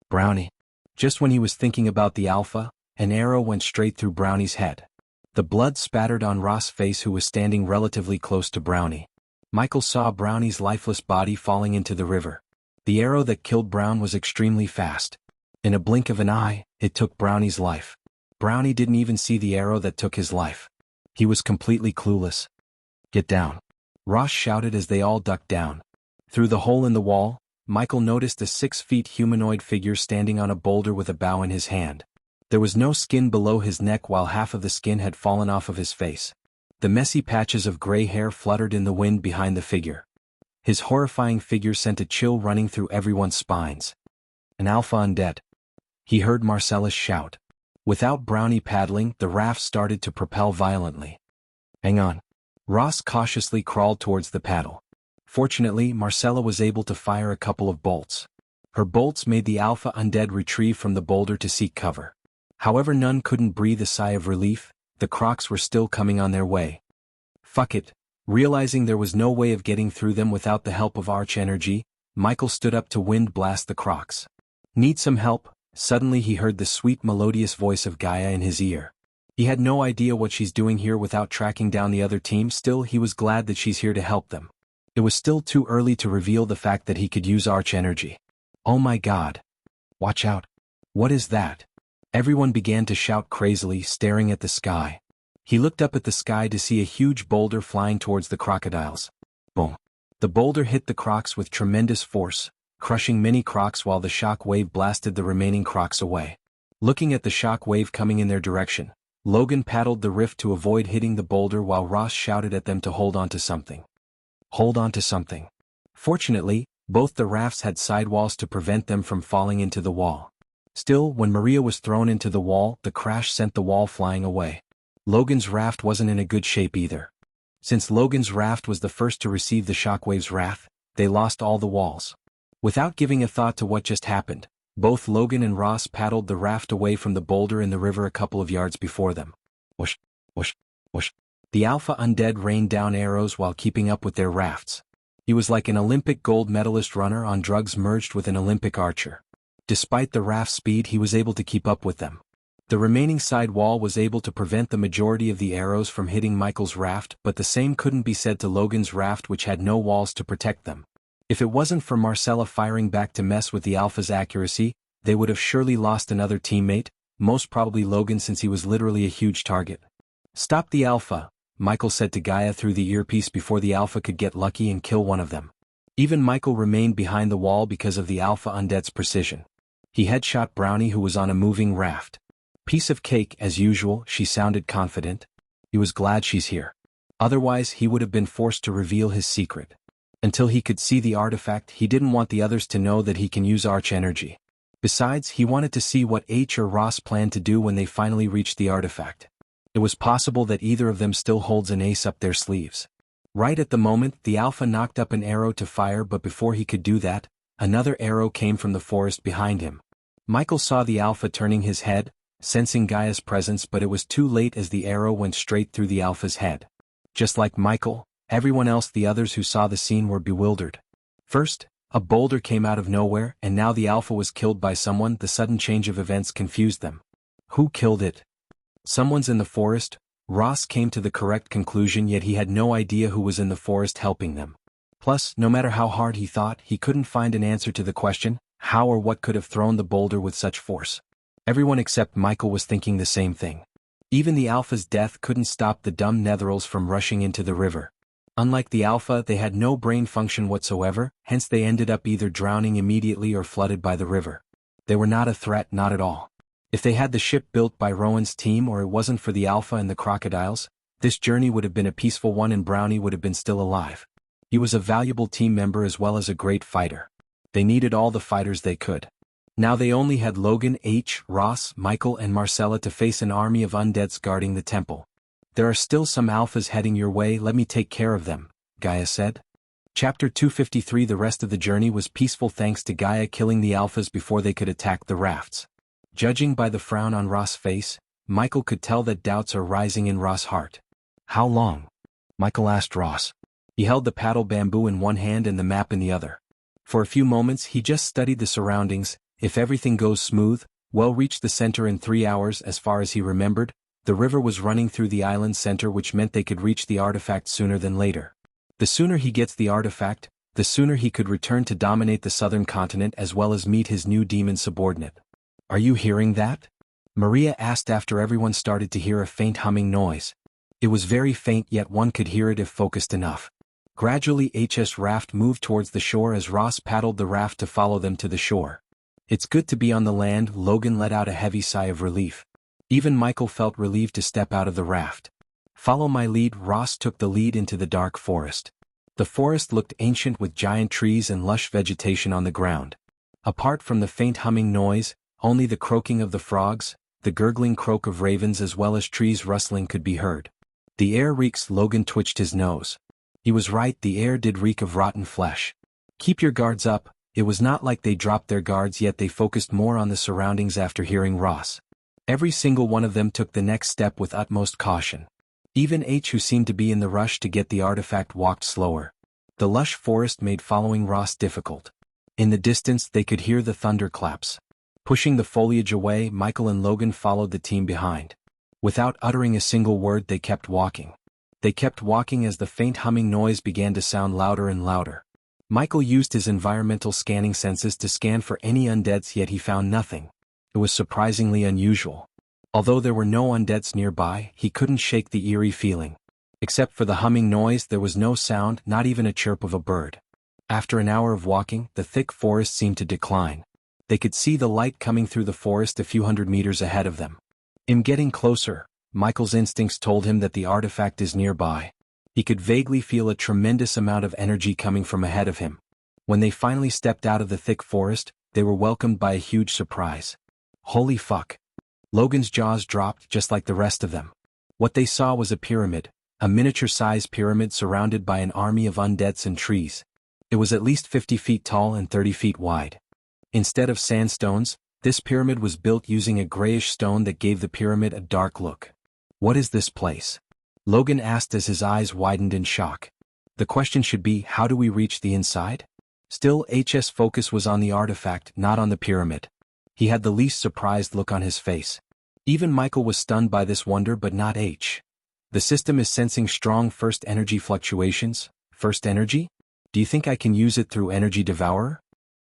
Brownie. Just when he was thinking about the alpha, an arrow went straight through Brownie's head. The blood spattered on Ross' face, who was standing relatively close to Brownie. Michael saw Brownie's lifeless body falling into the river. The arrow that killed Brown was extremely fast. In a blink of an eye, it took Brownie's life. Brownie didn't even see the arrow that took his life. He was completely clueless. "Get down!" Ross shouted as they all ducked down. Through the hole in the wall, Michael noticed a 6-foot humanoid figure standing on a boulder with a bow in his hand. There was no skin below his neck, while half of the skin had fallen off of his face. The messy patches of gray hair fluttered in the wind behind the figure. His horrifying figure sent a chill running through everyone's spines. "An alpha undead," he heard Marcellus shout. Without Brownie paddling, the raft started to propel violently. "Hang on." Ross cautiously crawled towards the paddle. Fortunately, Marcella was able to fire a couple of bolts. Her bolts made the alpha undead retrieve from the boulder to seek cover. However, none couldn't breathe a sigh of relief. The crocs were still coming on their way. Fuck it. Realizing there was no way of getting through them without the help of arch energy, Michael stood up to wind blast the crocs. Need some help? Suddenly he heard the sweet melodious voice of Gaia in his ear. He had no idea what she's doing here without tracking down the other team. Still, he was glad that she's here to help them. It was still too early to reveal the fact that he could use arch energy. Oh my god. Watch out. What is that? Everyone began to shout crazily, staring at the sky. He looked up at the sky to see a huge boulder flying towards the crocodiles. Boom. The boulder hit the crocs with tremendous force, crushing many crocs while the shock wave blasted the remaining crocs away. Looking at the shock wave coming in their direction, Logan paddled the rift to avoid hitting the boulder while Ross shouted at them to hold on to something. Hold on to something. Fortunately, both the rafts had sidewalls to prevent them from falling into the wall. Still, when Maria was thrown into the wall, the crash sent the wall flying away. Logan's raft wasn't in a good shape either. Since Logan's raft was the first to receive the shockwave's wrath, they lost all the walls. Without giving a thought to what just happened, both Logan and Ross paddled the raft away from the boulder in the river a couple of yards before them. Whoosh, whoosh, whoosh. The alpha undead rained down arrows while keeping up with their rafts. He was like an Olympic gold medalist runner on drugs merged with an Olympic archer. Despite the raft's speed, he was able to keep up with them. The remaining side wall was able to prevent the majority of the arrows from hitting Michael's raft, but the same couldn't be said to Logan's raft, which had no walls to protect them. If it wasn't for Marcella firing back to mess with the alpha's accuracy, they would have surely lost another teammate, most probably Logan, since he was literally a huge target. Stop the alpha, Michael said to Gaia through the earpiece before the alpha could get lucky and kill one of them. Even Michael remained behind the wall because of the alpha undead's precision. He headshot Brownie, who was on a moving raft. Piece of cake, as usual, she sounded confident. He was glad she's here. Otherwise, he would have been forced to reveal his secret. Until he could see the artifact, he didn't want the others to know that he can use arch energy. Besides, he wanted to see what H or Ross planned to do when they finally reached the artifact. It was possible that either of them still holds an ace up their sleeves. Right at the moment, the alpha knocked up an arrow to fire, but before he could do that, another arrow came from the forest behind him. Michael saw the alpha turning his head, sensing Gaia's presence, but it was too late as the arrow went straight through the alpha's head. Just like Michael, everyone else, the others who saw the scene, were bewildered. First, a boulder came out of nowhere, and now the alpha was killed by someone. The sudden change of events confused them. Who killed it? Someone's in the forest. Ross came to the correct conclusion, yet he had no idea who was in the forest helping them. Plus, no matter how hard he thought, he couldn't find an answer to the question, how or what could have thrown the boulder with such force. Everyone except Michael was thinking the same thing. Even the alpha's death couldn't stop the dumb netherals from rushing into the river. Unlike the alpha, they had no brain function whatsoever, hence they ended up either drowning immediately or flooded by the river. They were not a threat, not at all. If they had the ship built by Rowan's team, or it wasn't for the alpha and the crocodiles, this journey would have been a peaceful one and Brownie would have been still alive. He was a valuable team member as well as a great fighter. They needed all the fighters they could. Now they only had Logan, H, Ross, Michael and Marcella to face an army of undeads guarding the temple. There are still some alphas heading your way, let me take care of them, Gaia said. Chapter 253. The rest of the journey was peaceful thanks to Gaia killing the alphas before they could attack the rafts. Judging by the frown on Ross' face, Michael could tell that doubts are rising in Ross' heart. How long? Michael asked Ross. He held the paddle bamboo in one hand and the map in the other. For a few moments he just studied the surroundings. If everything goes smooth, we'll reach the center in 3 hours. As far as he remembered, the river was running through the island center, which meant they could reach the artifact sooner than later. The sooner he gets the artifact, the sooner he could return to dominate the southern continent as well as meet his new demon subordinate. Are you hearing that? Maria asked after everyone started to hear a faint humming noise. It was very faint, yet one could hear it if focused enough. Gradually HS raft moved towards the shore as Ross paddled the raft to follow them to the shore. It's good to be on the land. Logan let out a heavy sigh of relief. Even Michael felt relieved to step out of the raft. Follow my lead. Ross took the lead into the dark forest. The forest looked ancient with giant trees and lush vegetation on the ground. Apart from the faint humming noise, only the croaking of the frogs, the gurgling croak of ravens as well as trees rustling could be heard. The air reeks. Logan twitched his nose. He was right, the air did reek of rotten flesh. Keep your guards up. It was not like they dropped their guards, yet they focused more on the surroundings after hearing Ross. Every single one of them took the next step with utmost caution. Even H, who seemed to be in the rush to get the artifact, walked slower. The lush forest made following Ross difficult. In the distance they could hear the thunderclaps. Pushing the foliage away, Michael and Logan followed the team behind. Without uttering a single word, they kept walking. They kept walking as the faint humming noise began to sound louder and louder. Michael used his environmental scanning senses to scan for any undeads, yet he found nothing. It was surprisingly unusual. Although there were no undeads nearby, he couldn't shake the eerie feeling. Except for the humming noise, there was no sound, not even a chirp of a bird. After an hour of walking, the thick forest seemed to decline. They could see the light coming through the forest a few hundred meters ahead of them. In getting closer, Michael's instincts told him that the artifact is nearby. He could vaguely feel a tremendous amount of energy coming from ahead of him. When they finally stepped out of the thick forest, they were welcomed by a huge surprise. Holy fuck! Logan's jaws dropped just like the rest of them. What they saw was a pyramid, a miniature-sized pyramid surrounded by an army of undeads and trees. It was at least 50 feet tall and 30 feet wide. Instead of sandstones, this pyramid was built using a grayish stone that gave the pyramid a dark look. What is this place? Logan asked as his eyes widened in shock. The question should be, how do we reach the inside? Still, H's focus was on the artifact, not on the pyramid. He had the least surprised look on his face. Even Michael was stunned by this wonder, but not H. The system is sensing strong first energy fluctuations. First energy? Do you think I can use it through Energy Devourer?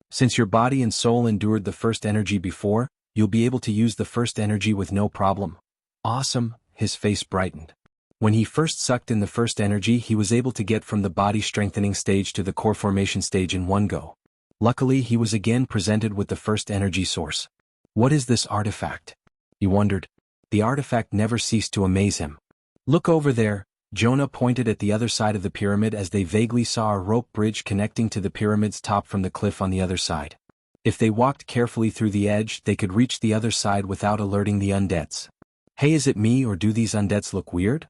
Since your body and soul endured the first energy before, you'll be able to use the first energy with no problem. Awesome, his face brightened. When he first sucked in the first energy, he was able to get from the body strengthening stage to the core formation stage in one go. Luckily, he was again presented with the first energy source. What is this artifact? He wondered. The artifact never ceased to amaze him. Look over there, Jonah pointed at the other side of the pyramid as they vaguely saw a rope bridge connecting to the pyramid's top from the cliff on the other side. If they walked carefully through the edge, they could reach the other side without alerting the undeads. Hey, is it me, or do these undeads look weird?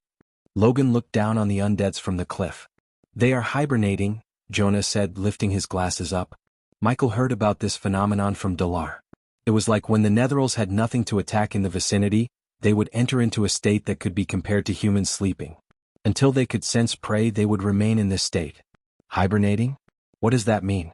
Logan looked down on the undeads from the cliff. They are hibernating, Jonah said, lifting his glasses up. Michael heard about this phenomenon from Dalar. It was like when the Netherals had nothing to attack in the vicinity, they would enter into a state that could be compared to humans sleeping. Until they could sense prey, they would remain in this state. Hibernating? What does that mean?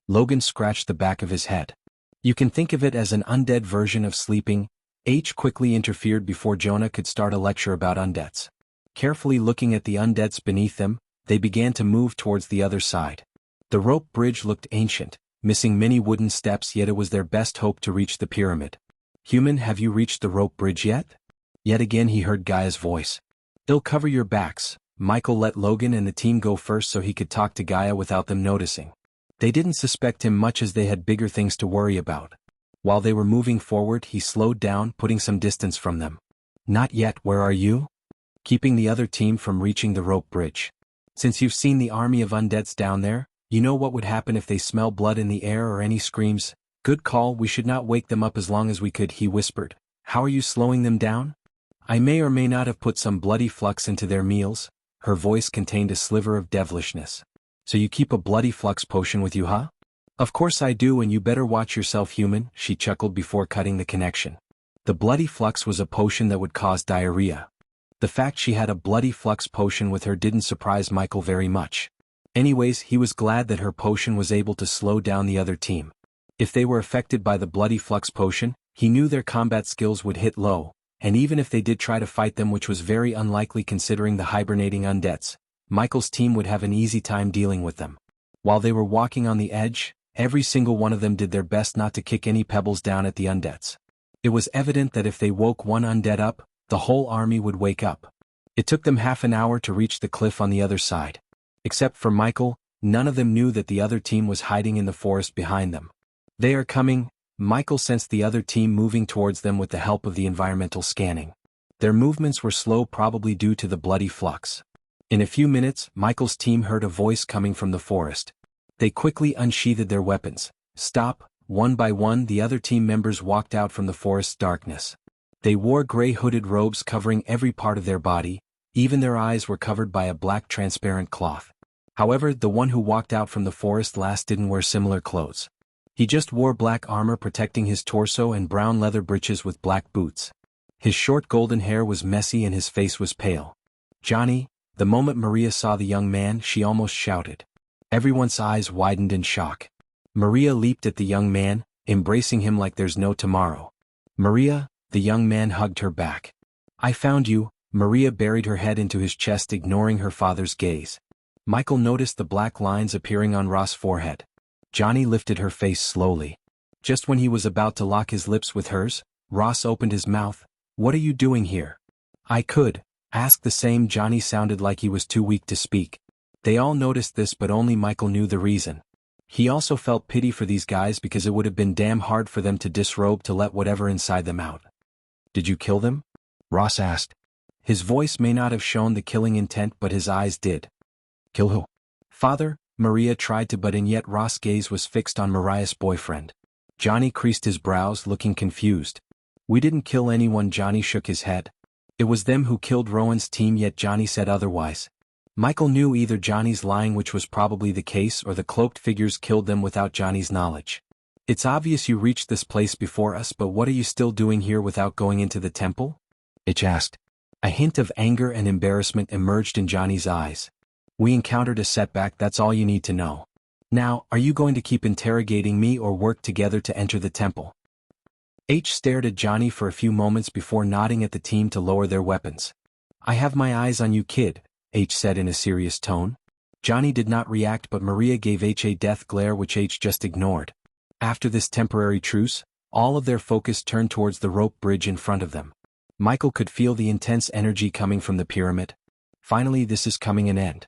Logan scratched the back of his head. You can think of it as an undead version of sleeping. H quickly interfered before Jonah could start a lecture about undeads. Carefully looking at the undeads beneath them, they began to move towards the other side. The rope bridge looked ancient, missing many wooden steps, yet it was their best hope to reach the pyramid. Human, have you reached the rope bridge yet? Yet again he heard Gaia's voice. They'll cover your backs. Michael let Logan and the team go first so he could talk to Gaia without them noticing. They didn't suspect him much as they had bigger things to worry about. While they were moving forward, he slowed down, putting some distance from them. Not yet, where are you? Keeping the other team from reaching the rope bridge. Since you've seen the army of undeads down there, you know what would happen if they smell blood in the air or any screams. Good call, we should not wake them up as long as we could, he whispered. How are you slowing them down? I may or may not have put some bloody flux into their meals. Her voice contained a sliver of devilishness. So you keep a bloody flux potion with you, huh? Of course I do, and you better watch yourself, human, she chuckled before cutting the connection. The bloody flux was a potion that would cause diarrhea. The fact she had a bloody flux potion with her didn't surprise Michael very much. Anyways, he was glad that her potion was able to slow down the other team. If they were affected by the bloody flux potion, he knew their combat skills would hit low, and even if they did try to fight them, which was very unlikely considering the hibernating undeads, Michael's team would have an easy time dealing with them. While they were walking on the edge, every single one of them did their best not to kick any pebbles down at the undeads. It was evident that if they woke one undead up, the whole army would wake up. It took them half an hour to reach the cliff on the other side. Except for Michael, none of them knew that the other team was hiding in the forest behind them. They are coming. Michael sensed the other team moving towards them with the help of the environmental scanning. Their movements were slow, probably due to the bloody flux. In a few minutes, Michael's team heard a voice coming from the forest. They quickly unsheathed their weapons. Stop. One by one, the other team members walked out from the forest's darkness. They wore gray hooded robes covering every part of their body, Even their eyes were covered by a black transparent cloth. However, the one who walked out from the forest last didn't wear similar clothes. He just wore black armor protecting his torso and brown leather breeches with black boots. His short golden hair was messy and his face was pale. "Johnny!" The moment Maria saw the young man, she almost shouted. Everyone's eyes widened in shock. Maria leaped at the young man, embracing him like there's no tomorrow. "Maria!" The young man hugged her back. "I found you." Maria buried her head into his chest, ignoring her father's gaze. Michael noticed the black lines appearing on Ross' forehead. Johnny lifted her face slowly. Just when he was about to lock his lips with hers, Ross opened his mouth. "What are you doing here?" "I could ask the same." Johnny sounded like he was too weak to speak. They all noticed this, but only Michael knew the reason. He also felt pity for these guys because it would have been damn hard for them to disrobe to let whatever inside them out. "Did you kill them?" Ross asked. His voice may not have shown the killing intent, but his eyes did. "Kill who?" "Father," Maria tried to butt in, yet Ross' gaze was fixed on Mariah's boyfriend. Johnny creased his brows, looking confused. "We didn't kill anyone." Johnny shook his head. "It was them who killed Rowan's team," yet Johnny said otherwise. Michael knew either Johnny's lying, which was probably the case, or the cloaked figures killed them without Johnny's knowledge. "It's obvious you reached this place before us, but what are you still doing here without going into the temple?" Itch asked. A hint of anger and embarrassment emerged in Johnny's eyes. "We encountered a setback, that's all you need to know. Now, are you going to keep interrogating me or work together to enter the temple?" H stared at Johnny for a few moments before nodding at the team to lower their weapons. "I have my eyes on you, kid," H said in a serious tone. Johnny did not react, but Maria gave H a death glare which H just ignored. After this temporary truce, all of their focus turned towards the rope bridge in front of them. Michael could feel the intense energy coming from the pyramid. Finally, this is coming an end.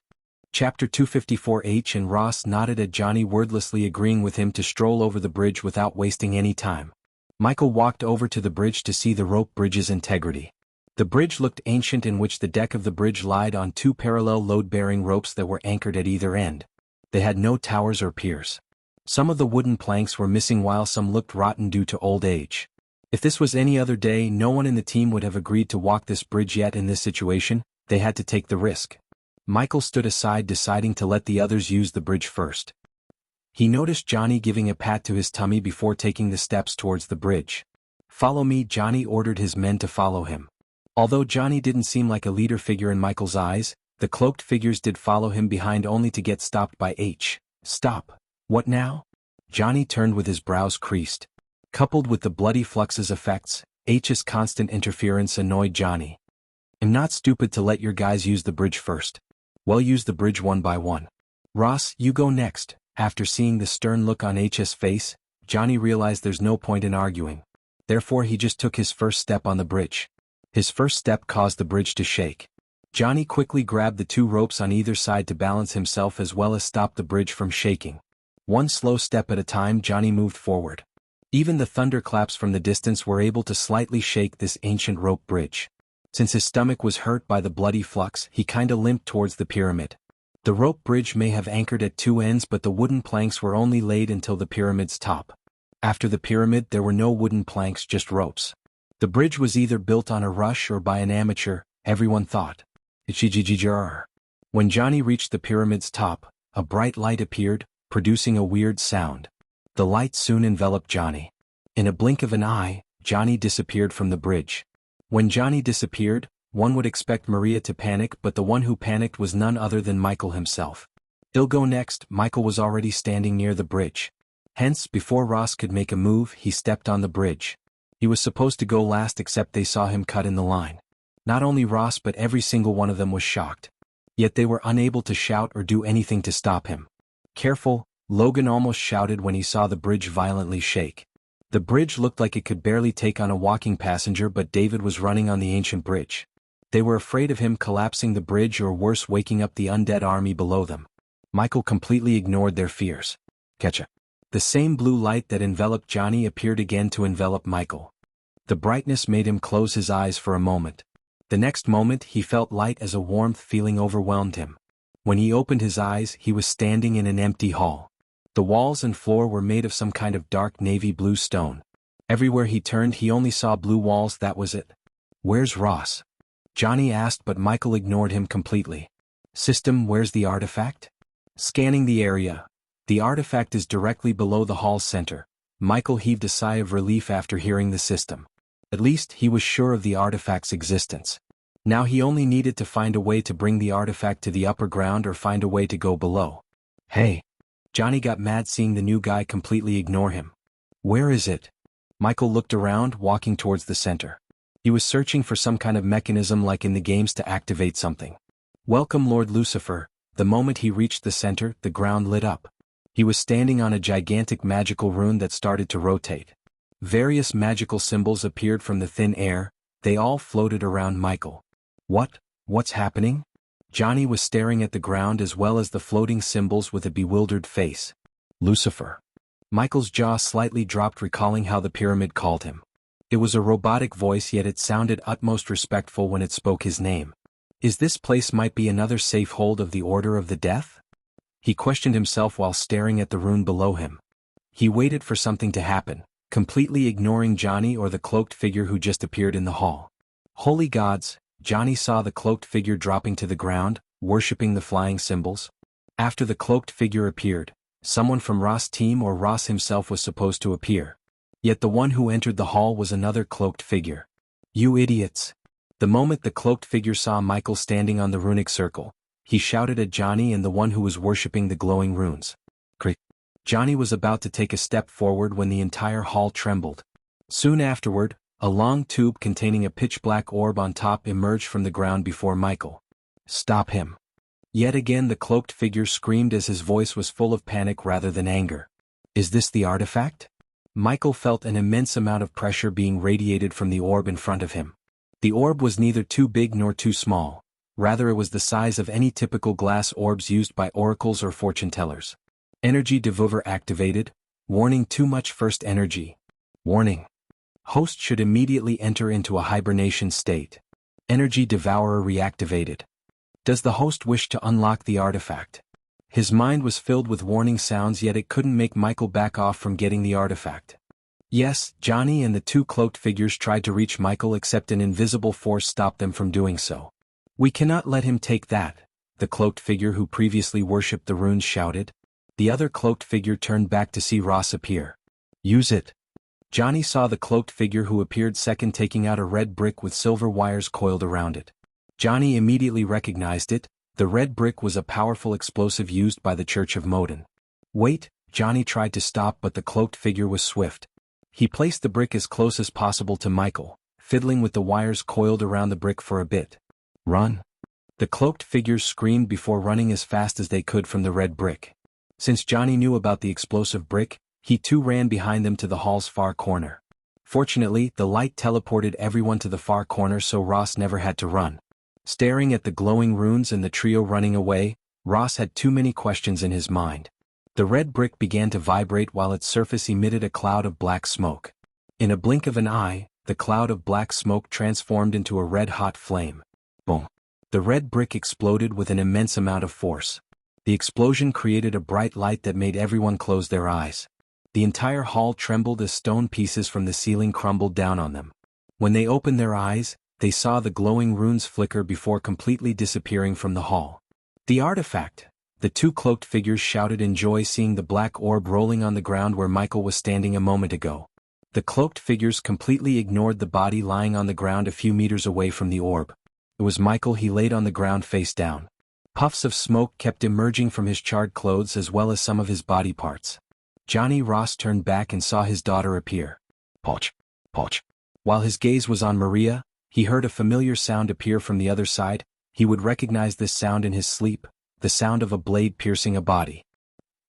Chapter 254. H and Ross nodded at Johnny, wordlessly agreeing with him to stroll over the bridge without wasting any time. Michael walked over to the bridge to see the rope bridge's integrity. The bridge looked ancient, in which the deck of the bridge lied on two parallel load-bearing ropes that were anchored at either end. They had no towers or piers. Some of the wooden planks were missing, while some looked rotten due to old age. If this was any other day, no one in the team would have agreed to walk this bridge, yet in this situation, they had to take the risk. Michael stood aside, deciding to let the others use the bridge first. He noticed Johnny giving a pat to his tummy before taking the steps towards the bridge. "Follow me." Johnny ordered his men to follow him. Although Johnny didn't seem like a leader figure in Michael's eyes, the cloaked figures did follow him behind, only to get stopped by H. "Stop. What now?" Johnny turned with his brows creased. Coupled with the bloody flux's effects, H's constant interference annoyed Johnny. "I'm not stupid to let your guys use the bridge first. Well, use the bridge one by one. Ross, you go next." After seeing the stern look on H's face, Johnny realized there's no point in arguing. Therefore, he just took his first step on the bridge. His first step caused the bridge to shake. Johnny quickly grabbed the two ropes on either side to balance himself as well as stop the bridge from shaking. One slow step at a time, Johnny moved forward. Even the thunderclaps from the distance were able to slightly shake this ancient rope bridge. Since his stomach was hurt by the bloody flux, he kinda limped towards the pyramid. The rope bridge may have anchored at two ends, but the wooden planks were only laid until the pyramid's top. After the pyramid, there were no wooden planks, just ropes. The bridge was either built on a rush or by an amateur, everyone thought. When Johnny reached the pyramid's top, a bright light appeared, producing a weird sound. The light soon enveloped Johnny. In a blink of an eye, Johnny disappeared from the bridge. When Johnny disappeared, one would expect Maria to panic, but the one who panicked was none other than Michael himself. "I'll go next." Michael was already standing near the bridge. Hence, before Ross could make a move, he stepped on the bridge. He was supposed to go last, except they saw him cut in the line. Not only Ross, but every single one of them was shocked. Yet they were unable to shout or do anything to stop him. "Careful," Logan almost shouted when he saw the bridge violently shake. The bridge looked like it could barely take on a walking passenger, but David was running on the ancient bridge. They were afraid of him collapsing the bridge, or worse, waking up the undead army below them. Michael completely ignored their fears. Ketchup. The same blue light that enveloped Johnny appeared again to envelop Michael. The brightness made him close his eyes for a moment. The next moment, he felt light as a warmth feeling overwhelmed him. When he opened his eyes, he was standing in an empty hall. The walls and floor were made of some kind of dark navy blue stone. Everywhere he turned, he only saw blue walls. That was it. "Where's Ross?" Johnny asked, but Michael ignored him completely. System, where's the artifact? Scanning the area. The artifact is directly below the hall's center. Michael heaved a sigh of relief after hearing the system. At least he was sure of the artifact's existence. Now he only needed to find a way to bring the artifact to the upper ground or find a way to go below. Hey! Johnny got mad seeing the new guy completely ignore him. Where is it? Michael looked around, walking towards the center. He was searching for some kind of mechanism like in the games to activate something. Welcome, Lord Lucifer. The moment he reached the center, the ground lit up. He was standing on a gigantic magical rune that started to rotate. Various magical symbols appeared from the thin air. They all floated around Michael. What's happening? Johnny was staring at the ground as well as the floating symbols with a bewildered face. Lucifer. Michael's jaw slightly dropped, recalling how the pyramid called him. It was a robotic voice, yet it sounded utmost respectful when it spoke his name. Is this place might be another safe hold of the Order of the Death? He questioned himself while staring at the rune below him. He waited for something to happen, completely ignoring Johnny or the cloaked figure who just appeared in the hall. Holy gods! Johnny saw the cloaked figure dropping to the ground, worshipping the flying symbols. After the cloaked figure appeared, someone from Ross' team or Ross himself was supposed to appear. Yet the one who entered the hall was another cloaked figure. You idiots! The moment the cloaked figure saw Michael standing on the runic circle, he shouted at Johnny and the one who was worshipping the glowing runes. Crick! Johnny was about to take a step forward when the entire hall trembled. Soon afterward, a long tube containing a pitch-black orb on top emerged from the ground before Michael. Stop him! Yet again the cloaked figure screamed as his voice was full of panic rather than anger. Is this the artifact? Michael felt an immense amount of pressure being radiated from the orb in front of him. The orb was neither too big nor too small, rather it was the size of any typical glass orbs used by oracles or fortune-tellers. Energy Devourer activated. Warning, too much first energy. Warning. Host should immediately enter into a hibernation state. Energy Devourer reactivated. Does the host wish to unlock the artifact? His mind was filled with warning sounds, yet it couldn't make Michael back off from getting the artifact. Yes, Johnny and the two cloaked figures tried to reach Michael, except an invisible force stopped them from doing so. We cannot let him take that, the cloaked figure who previously worshipped the runes shouted. The other cloaked figure turned back to see Ross appear. Use it. Johnny saw the cloaked figure who appeared second taking out a red brick with silver wires coiled around it. Johnny immediately recognized it. The red brick was a powerful explosive used by the Church of Modin. Wait, Johnny tried to stop, but the cloaked figure was swift. He placed the brick as close as possible to Michael, fiddling with the wires coiled around the brick for a bit. Run! The cloaked figures screamed before running as fast as they could from the red brick. Since Johnny knew about the explosive brick, he too ran behind them to the hall's far corner. Fortunately, the light teleported everyone to the far corner, so Ross never had to run. Staring at the glowing runes and the trio running away, Ross had too many questions in his mind. The red brick began to vibrate while its surface emitted a cloud of black smoke. In a blink of an eye, the cloud of black smoke transformed into a red-hot flame. Boom! The red brick exploded with an immense amount of force. The explosion created a bright light that made everyone close their eyes. The entire hall trembled as stone pieces from the ceiling crumbled down on them. When they opened their eyes, they saw the glowing runes flicker before completely disappearing from the hall. The artifact! The two cloaked figures shouted in joy, seeing the black orb rolling on the ground where Michael was standing a moment ago. The cloaked figures completely ignored the body lying on the ground a few meters away from the orb. It was Michael. He laid on the ground face down. Puffs of smoke kept emerging from his charred clothes as well as some of his body parts. Johnny Ross turned back and saw his daughter appear. Poch! Poch! While his gaze was on Maria, he heard a familiar sound appear from the other side. He would recognize this sound in his sleep, the sound of a blade piercing a body.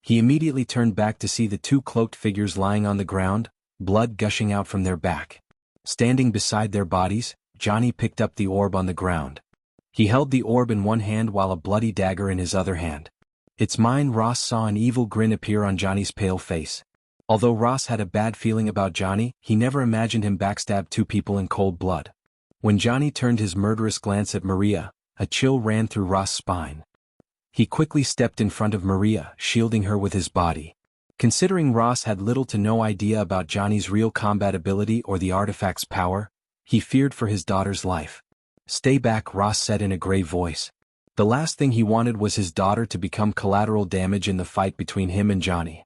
He immediately turned back to see the two cloaked figures lying on the ground, blood gushing out from their back. Standing beside their bodies, Johnny picked up the orb on the ground. He held the orb in one hand while a bloody dagger in his other hand. It's mine. Ross saw an evil grin appear on Johnny's pale face. Although Ross had a bad feeling about Johnny, he never imagined him backstab two people in cold blood. When Johnny turned his murderous glance at Maria, a chill ran through Ross' spine. He quickly stepped in front of Maria, shielding her with his body. Considering Ross had little to no idea about Johnny's real combat ability or the artifact's power, he feared for his daughter's life. Stay back, Ross said in a grave voice. The last thing he wanted was his daughter to become collateral damage in the fight between him and Johnny.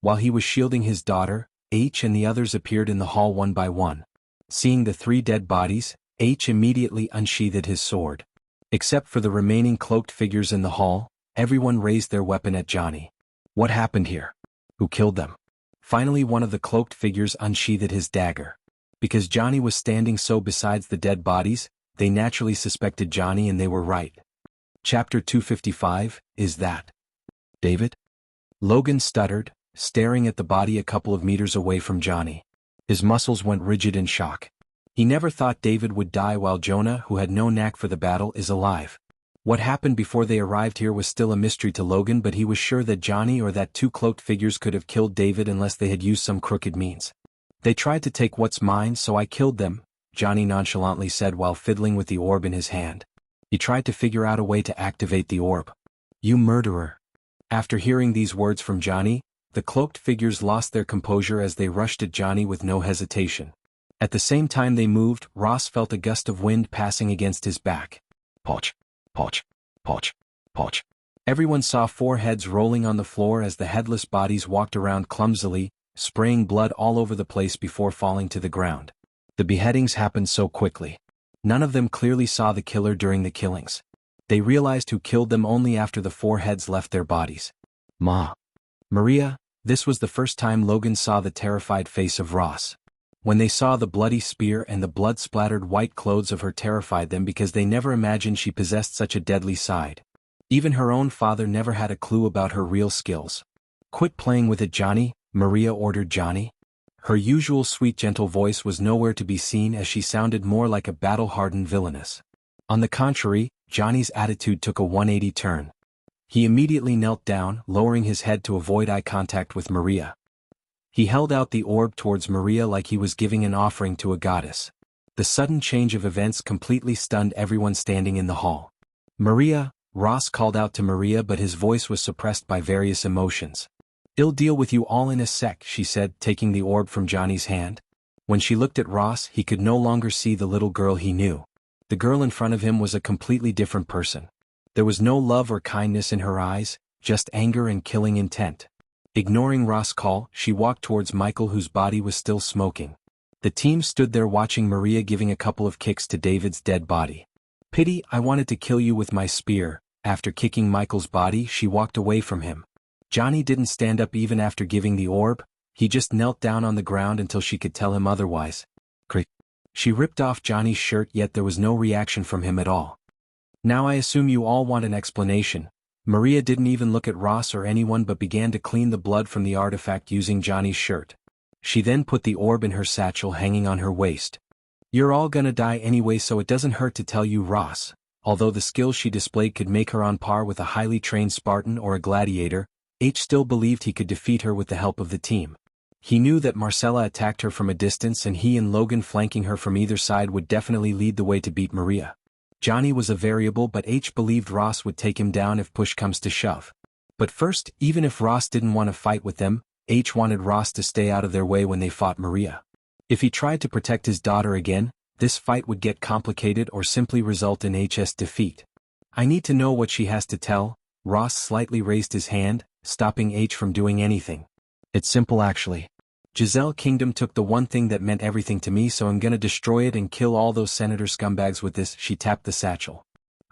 While he was shielding his daughter, H and the others appeared in the hall one by one. Seeing the 3 dead bodies, H immediately unsheathed his sword. Except for the remaining cloaked figures in the hall, everyone raised their weapon at Johnny. What happened here? Who killed them? Finally one of the cloaked figures unsheathed his dagger. Because Johnny was standing so besides the dead bodies, they naturally suspected Johnny and they were right. Chapter 255, Is that David? Logan stuttered, staring at the body a couple of meters away from Johnny. His muscles went rigid in shock. He never thought David would die while Jonah, who had no knack for the battle, is alive. What happened before they arrived here was still a mystery to Logan, but he was sure that Johnny or that 2 cloaked figures could have killed David unless they had used some crooked means. They tried to take what's mine, so I killed them, Johnny nonchalantly said while fiddling with the orb in his hand. He tried to figure out a way to activate the orb. You murderer. After hearing these words from Johnny, the cloaked figures lost their composure as they rushed at Johnny with no hesitation. At the same time they moved, Ross felt a gust of wind passing against his back. Poch, poch, poch, poch. Everyone saw 4 heads rolling on the floor as the headless bodies walked around clumsily, spraying blood all over the place before falling to the ground. The beheadings happened so quickly. None of them clearly saw the killer during the killings. They realized who killed them only after the 4 heads left their bodies. Maria, this was the first time Logan saw the terrified face of Ross. When they saw the bloody spear and the blood-splattered white clothes of her terrified them because they never imagined she possessed such a deadly side. Even her own father never had a clue about her real skills. Quit playing with it, Johnny, Maria ordered Johnny. Her usual sweet gentle voice was nowhere to be seen as she sounded more like a battle-hardened villainess. On the contrary, Johnny's attitude took a 180 turn. He immediately knelt down, lowering his head to avoid eye contact with Maria. He held out the orb towards Maria like he was giving an offering to a goddess. The sudden change of events completely stunned everyone standing in the hall. Maria, Ross called out to Maria, but his voice was suppressed by various emotions. I'll deal with you all in a sec, she said, taking the orb from Johnny's hand. When she looked at Ross, he could no longer see the little girl he knew. The girl in front of him was a completely different person. There was no love or kindness in her eyes, just anger and killing intent. Ignoring Ross' call, she walked towards Michael, whose body was still smoking. The team stood there watching Maria giving a couple of kicks to David's dead body. Pity, I wanted to kill you with my spear. After kicking Michael's body, she walked away from him. Johnny didn't stand up even after giving the orb, he just knelt down on the ground until she could tell him otherwise. Crick. She ripped off Johnny's shirt, yet there was no reaction from him at all. Now I assume you all want an explanation. Maria didn't even look at Ross or anyone but began to clean the blood from the artifact using Johnny's shirt. She then put the orb in her satchel hanging on her waist. You're all gonna die anyway, so it doesn't hurt to tell you, Ross. Although the skills she displayed could make her on par with a highly trained Spartan or a gladiator, H still believed he could defeat her with the help of the team. He knew that Marcella attacked her from a distance and he and Logan flanking her from either side would definitely lead the way to beat Maria. Johnny was a variable, but H believed Ross would take him down if push comes to shove. But first, even if Ross didn't want to fight with them, H wanted Ross to stay out of their way when they fought Maria. If he tried to protect his daughter again, this fight would get complicated or simply result in H's defeat. I need to know what she has to tell. Ross slightly raised his hand, stopping H from doing anything. It's simple actually. Giselle Kingdom took the one thing that meant everything to me, so I'm gonna destroy it and kill all those senator scumbags with this. She tapped the satchel.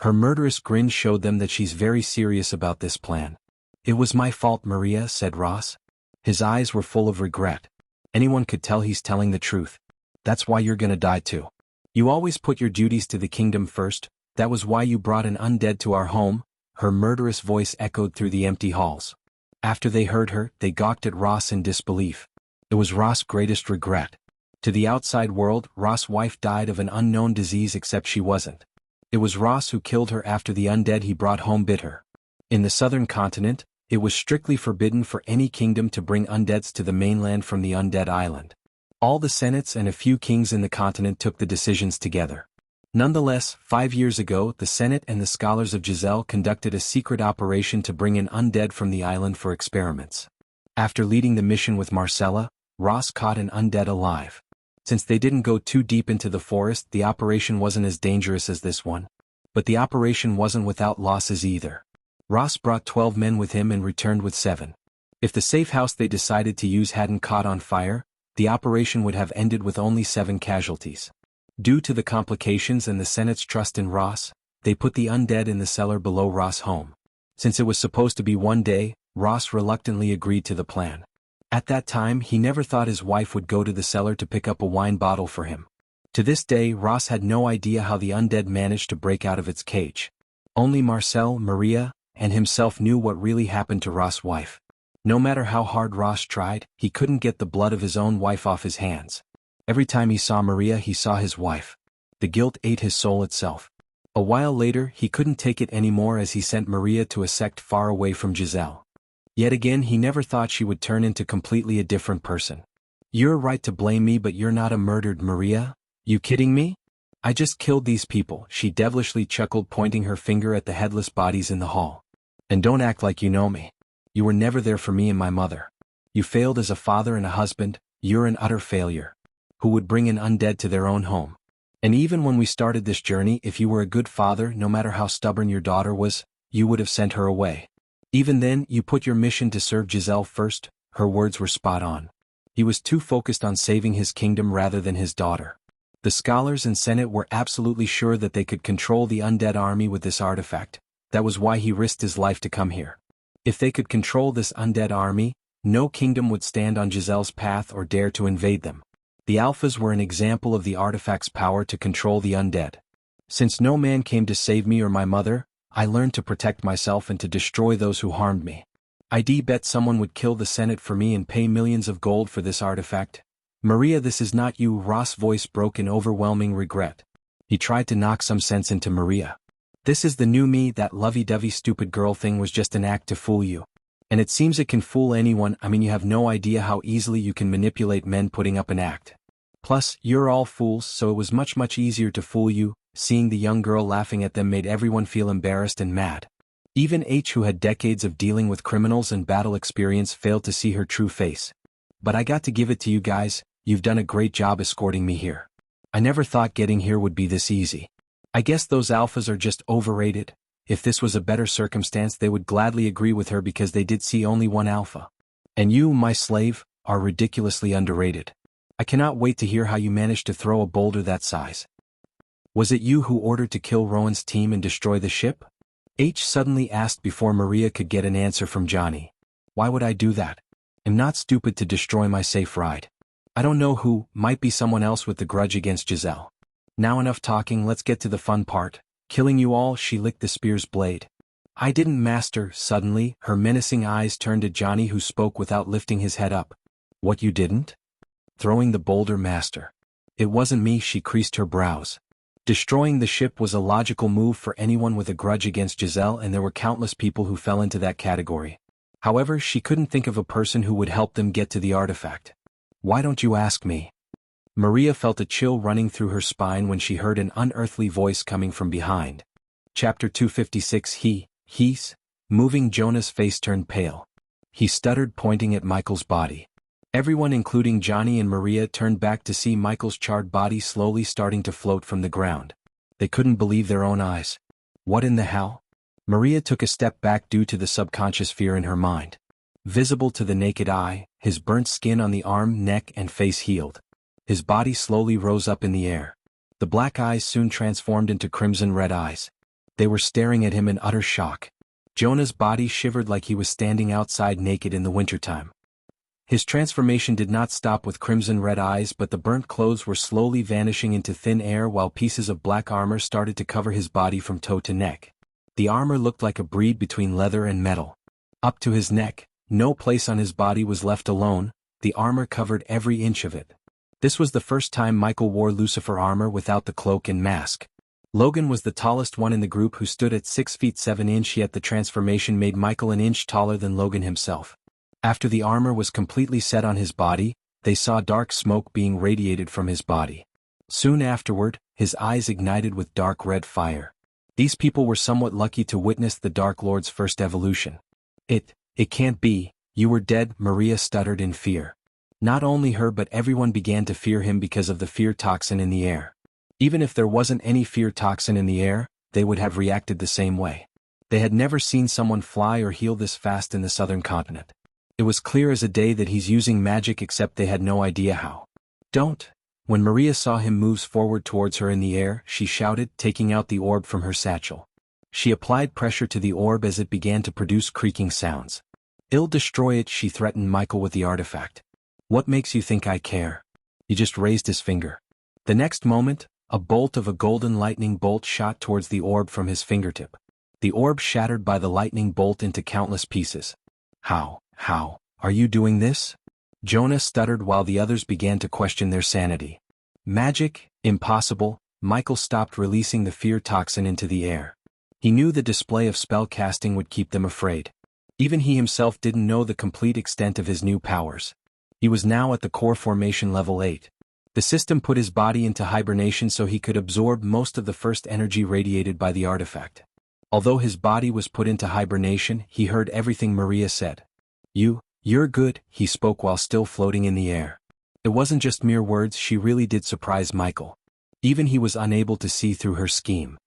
Her murderous grin showed them that she's very serious about this plan. It was my fault, Maria, said Ross. His eyes were full of regret. Anyone could tell he's telling the truth. That's why you're gonna die too. You always put your duties to the kingdom first. That was why you brought an undead to our home. Her murderous voice echoed through the empty halls. After they heard her, they gawked at Ross in disbelief. It was Ross' greatest regret. To the outside world, Ross' wife died of an unknown disease, except she wasn't. It was Ross who killed her after the undead he brought home bit her. In the southern continent, it was strictly forbidden for any kingdom to bring undeads to the mainland from the undead island. All the senates and a few kings in the continent took the decisions together. Nonetheless, 5 years ago, the Senate and the scholars of Giselle conducted a secret operation to bring in undead from the island for experiments. After leading the mission with Marcella, Ross caught an undead alive. Since they didn't go too deep into the forest, the operation wasn't as dangerous as this one. But the operation wasn't without losses either. Ross brought 12 men with him and returned with 7. If the safe house they decided to use hadn't caught on fire, the operation would have ended with only 7 casualties. Due to the complications and the Senate's trust in Ross, they put the undead in the cellar below Ross' home. Since it was supposed to be one day, Ross reluctantly agreed to the plan. At that time he never thought his wife would go to the cellar to pick up a wine bottle for him. To this day Ross had no idea how the undead managed to break out of its cage. Only Marcel, Maria, and himself knew what really happened to Ross' wife. No matter how hard Ross tried, he couldn't get the blood of his own wife off his hands. Every time he saw Maria he saw his wife. The guilt ate his soul itself. A while later he couldn't take it anymore as he sent Maria to a sect far away from Giselle. Yet again he never thought she would turn into completely a different person. "You're right to blame me, but you're not a murdered Maria? You kidding me? I just killed these people," she devilishly chuckled, pointing her finger at the headless bodies in the hall. "And don't act like you know me. You were never there for me and my mother. You failed as a father and a husband. You're an utter failure. Who would bring an undead to their own home? And even when we started this journey, if you were a good father, no matter how stubborn your daughter was, you would have sent her away. Even then, you put your mission to serve Giselle first." Her words were spot on. He was too focused on saving his kingdom rather than his daughter. The scholars and Senate were absolutely sure that they could control the undead army with this artifact. That was why he risked his life to come here. If they could control this undead army, no kingdom would stand on Giselle's path or dare to invade them. The Alphas were an example of the artifact's power to control the undead. "Since no man came to save me or my mother, I learned to protect myself and to destroy those who harmed me. I'd bet someone would kill the Senate for me and pay millions of gold for this artifact." "Maria, this is not you." Ross' voice broke in overwhelming regret. He tried to knock some sense into Maria. "This is the new me. That lovey-dovey stupid girl thing was just an act to fool you. And it seems it can fool anyone. I mean, you have no idea how easily you can manipulate men putting up an act. Plus, you're all fools, so it was much easier to fool you." Seeing the young girl laughing at them made everyone feel embarrassed and mad. Even H, who had decades of dealing with criminals and battle experience, failed to see her true face. "But I got to give it to you guys, you've done a great job escorting me here. I never thought getting here would be this easy. I guess those Alphas are just overrated." If this was a better circumstance they would gladly agree with her because they did see only one Alpha. "And you, my slave, are ridiculously underrated. I cannot wait to hear how you managed to throw a boulder that size. Was it you who ordered to kill Rowan's team and destroy the ship?" H suddenly asked before Maria could get an answer from Johnny. "Why would I do that? I'm not stupid to destroy my safe ride. I don't know who, might be someone else with the grudge against Giselle. Now enough talking, let's get to the fun part. Killing you all." She licked the spear's blade. "I didn't, master." Suddenly, her menacing eyes turned to Johnny, who spoke without lifting his head up. "What, you didn't? Throwing the boulder, master?" "It wasn't me." She creased her brows. Destroying the ship was a logical move for anyone with a grudge against Giselle, and there were countless people who fell into that category. However, she couldn't think of a person who would help them get to the artifact. "Why don't you ask me?" Maria felt a chill running through her spine when she heard an unearthly voice coming from behind. Chapter 256. He's moving. Jonah's face turned pale. He stuttered, pointing at Michael's body. Everyone, including Johnny and Maria, turned back to see Michael's charred body slowly starting to float from the ground. They couldn't believe their own eyes. What in the hell? Maria took a step back due to the subconscious fear in her mind. Visible to the naked eye, his burnt skin on the arm, neck, and face healed. His body slowly rose up in the air. The black eyes soon transformed into crimson-red eyes. They were staring at him in utter shock. Jonah's body shivered like he was standing outside naked in the wintertime. His transformation did not stop with crimson-red eyes, but the burnt clothes were slowly vanishing into thin air while pieces of black armor started to cover his body from toe to neck. The armor looked like a breed between leather and metal. Up to his neck, no place on his body was left alone, the armor covered every inch of it. This was the first time Michael wore Lucifer armor without the cloak and mask. Logan was the tallest one in the group, who stood at 6 feet 7 inches, yet the transformation made Michael an inch taller than Logan himself. After the armor was completely set on his body, they saw dark smoke being radiated from his body. Soon afterward, his eyes ignited with dark red fire. These people were somewhat lucky to witness the Dark Lord's first evolution. It can't be, you were dead," Maria stuttered in fear. Not only her but everyone began to fear him because of the fear toxin in the air. Even if there wasn't any fear toxin in the air, they would have reacted the same way. They had never seen someone fly or heal this fast in the southern continent. It was clear as a day that he's using magic, except they had no idea how. Don't! When Maria saw him moves forward towards her in the air, she shouted, taking out the orb from her satchel. She applied pressure to the orb as it began to produce creaking sounds. "I'll destroy it," she threatened Michael with the artifact. "What makes you think I care?" He just raised his finger. The next moment, a bolt of a golden lightning bolt shot towards the orb from his fingertip. The orb shattered by the lightning bolt into countless pieces. How are you doing this?" Jonah stuttered while the others began to question their sanity. "Magic? Impossible." Michael stopped releasing the fear toxin into the air. He knew the display of spell casting would keep them afraid. Even he himself didn't know the complete extent of his new powers. He was now at the core formation level 8. The system put his body into hibernation so he could absorb most of the first energy radiated by the artifact. Although his body was put into hibernation, he heard everything Maria said. You're good," he spoke while still floating in the air. It wasn't just mere words, she really did surprise Michael. Even he was unable to see through her scheme.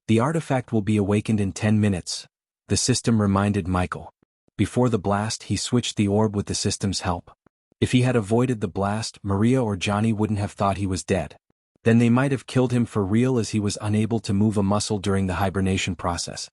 "The artifact will be awakened in 10 minutes, the system reminded Michael. Before the blast, he switched the orb with the system's help. If he had avoided the blast, Maria or Johnny wouldn't have thought he was dead. Then they might have killed him for real, as he was unable to move a muscle during the hibernation process.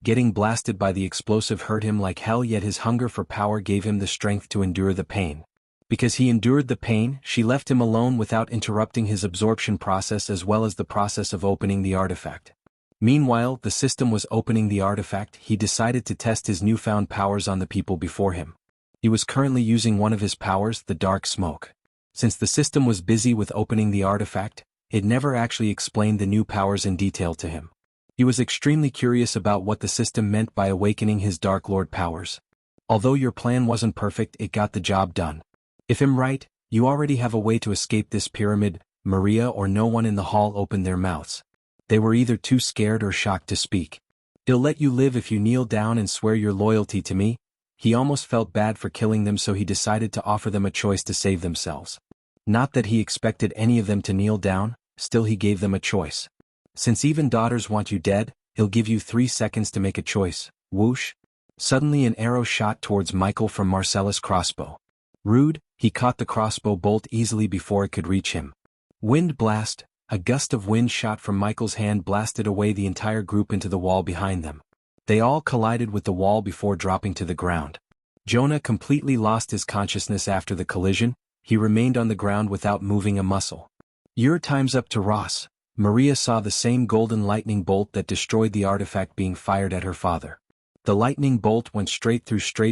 Getting blasted by the explosive hurt him like hell, yet his hunger for power gave him the strength to endure the pain. Because he endured the pain, she left him alone without interrupting his absorption process as well as the process of opening the artifact. Meanwhile, the system was opening the artifact. He decided to test his newfound powers on the people before him. He was currently using one of his powers, the dark smoke. Since the system was busy with opening the artifact, it never actually explained the new powers in detail to him. He was extremely curious about what the system meant by awakening his Dark Lord powers. "Although your plan wasn't perfect, it got the job done. If I'm right, you already have a way to escape this pyramid." Maria or no one in the hall opened their mouths. They were either too scared or shocked to speak. "I'll let you live if you kneel down and swear your loyalty to me." He almost felt bad for killing them, so he decided to offer them a choice to save themselves. Not that he expected any of them to kneel down, still he gave them a choice. "Since even daughters want you dead, I'll give you 3 seconds to make a choice." Whoosh! Suddenly an arrow shot towards Michael from Marcella's crossbow. Rude, he caught the crossbow bolt easily before it could reach him. Wind blast! A gust of wind shot from Michael's hand blasted away the entire group into the wall behind them. They all collided with the wall before dropping to the ground. Jonah completely lost his consciousness after the collision. He remained on the ground without moving a muscle. "Your time's up to Ross." Maria saw the same golden lightning bolt that destroyed the artifact being fired at her father. The lightning bolt went straight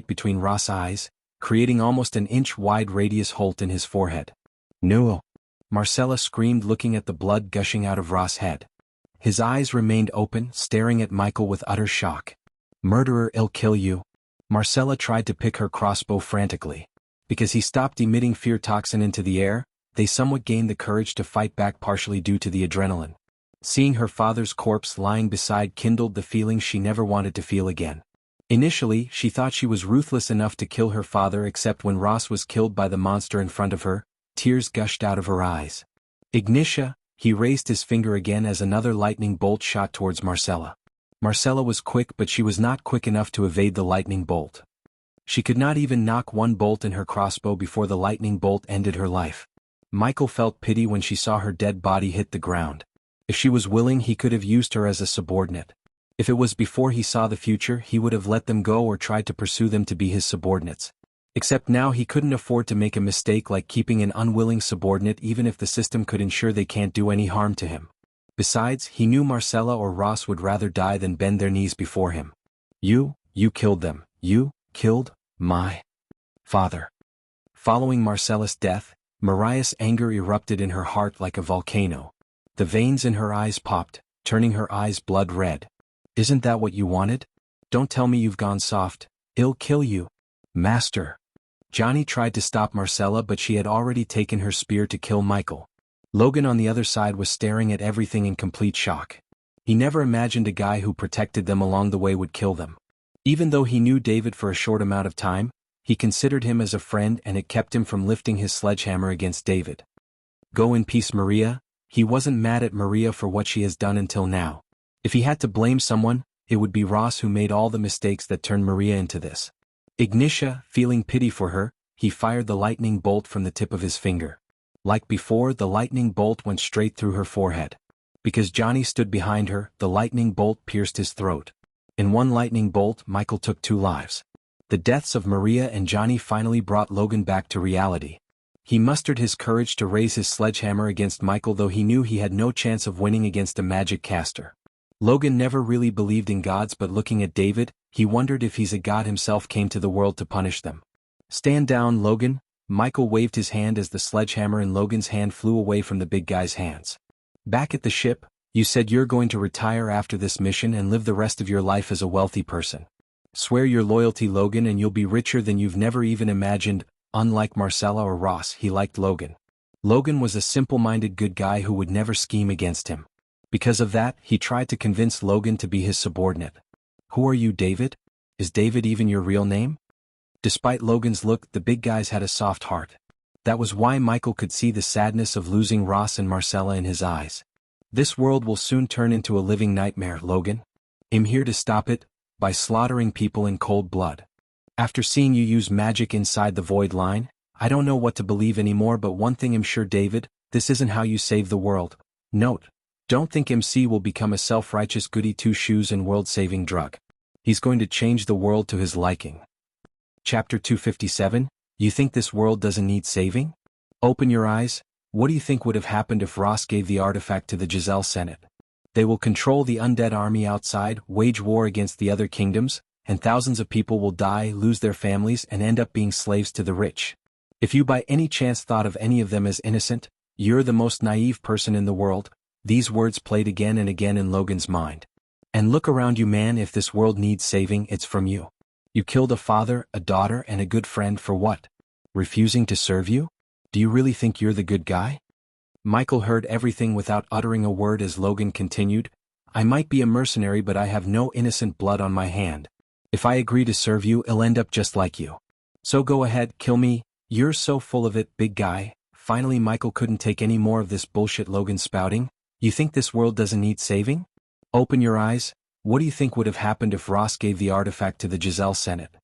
between Ross' eyes, creating almost an inch-wide radius hole in his forehead. "No!" Marcella screamed, looking at the blood gushing out of Ross' head. His eyes remained open, staring at Michael with utter shock. "Murderer, I'll kill you." Marcella tried to pick her crossbow frantically. Because he stopped emitting fear toxin into the air, they somewhat gained the courage to fight back, partially due to the adrenaline. Seeing her father's corpse lying beside kindled the feeling she never wanted to feel again. Initially, she thought she was ruthless enough to kill her father, except when Ross was killed by the monster in front of her, tears gushed out of her eyes. "Ignitia!" He raised his finger again as another lightning bolt shot towards Marcella. Marcella was quick, but she was not quick enough to evade the lightning bolt. She could not even knock one bolt in her crossbow before the lightning bolt ended her life. Michael felt pity when she saw her dead body hit the ground. If she was willing, he could have used her as a subordinate. If it was before he saw the future, he would have let them go or tried to pursue them to be his subordinates. Except now he couldn't afford to make a mistake like keeping an unwilling subordinate, even if the system could ensure they can't do any harm to him. Besides, he knew Marcella or Ross would rather die than bend their knees before him. You killed them. You killed my father." Following Marcella's death, Mariah's anger erupted in her heart like a volcano. The veins in her eyes popped, turning her eyes blood red. "Isn't that what you wanted? Don't tell me you've gone soft. I'll kill you." "Master." Johnny tried to stop Marcella, but she had already taken her spear to kill Michael. Logan on the other side was staring at everything in complete shock. He never imagined a guy who protected them along the way would kill them. Even though he knew David for a short amount of time, He considered him as a friend and it kept him from lifting his sledgehammer against David. Go in peace, Maria. He wasn't mad at Maria for what she has done until now. If he had to blame someone, it would be Ross who made all the mistakes that turned Maria into this. Ignitia, feeling pity for her, he fired the lightning bolt from the tip of his finger. Like before, the lightning bolt went straight through her forehead. Because Johnny stood behind her, the lightning bolt pierced his throat. In one lightning bolt, Michael took 2 lives. The deaths of Maria and Johnny finally brought Logan back to reality. He mustered his courage to raise his sledgehammer against Michael, though he knew he had no chance of winning against a magic caster. Logan never really believed in gods, but looking at David, he wondered if he's a god himself came to the world to punish them. Stand down, Logan. Michael waved his hand as the sledgehammer in Logan's hand flew away from the big guy's hands. Back at the ship, you said you're going to retire after this mission and live the rest of your life as a wealthy person. Swear your loyalty, Logan, and you'll be richer than you've never even imagined. Unlike Marcella or Ross, he liked Logan. Logan was a simple-minded good guy who would never scheme against him. Because of that, he tried to convince Logan to be his subordinate. Who are you, David? Is David even your real name? Despite Logan's look, the big guys had a soft heart. That was why Michael could see the sadness of losing Ross and Marcella in his eyes. This world will soon turn into a living nightmare, Logan. I'm here to stop it, by slaughtering people in cold blood. After seeing you use magic inside the void line, I don't know what to believe anymore, but one thing I'm sure, David, this isn't how you save the world. Note: don't think MC will become a self-righteous goody two-shoes and world-saving drug. He's going to change the world to his liking. Chapter 257, You think this world doesn't need saving? Open your eyes. What do you think would have happened if Ross gave the artifact to the Giselle Senate? They will control the undead army outside, wage war against the other kingdoms, and thousands of people will die, lose their families, and end up being slaves to the rich. If you by any chance thought of any of them as innocent, you're the most naive person in the world. These words played again and again in Logan's mind. And look around you, man. If this world needs saving, it's from you. You killed a father, a daughter, and a good friend for what? Refusing to serve you? Do you really think you're the good guy? Michael heard everything without uttering a word as Logan continued. I might be a mercenary, but I have no innocent blood on my hand. If I agree to serve you, I'll end up just like you. So go ahead, kill me. You're so full of it, big guy. Finally, Michael couldn't take any more of this bullshit Logan's spouting. You think this world doesn't need saving? Open your eyes. What do you think would have happened if Ross gave the artifact to the Giselle Senate?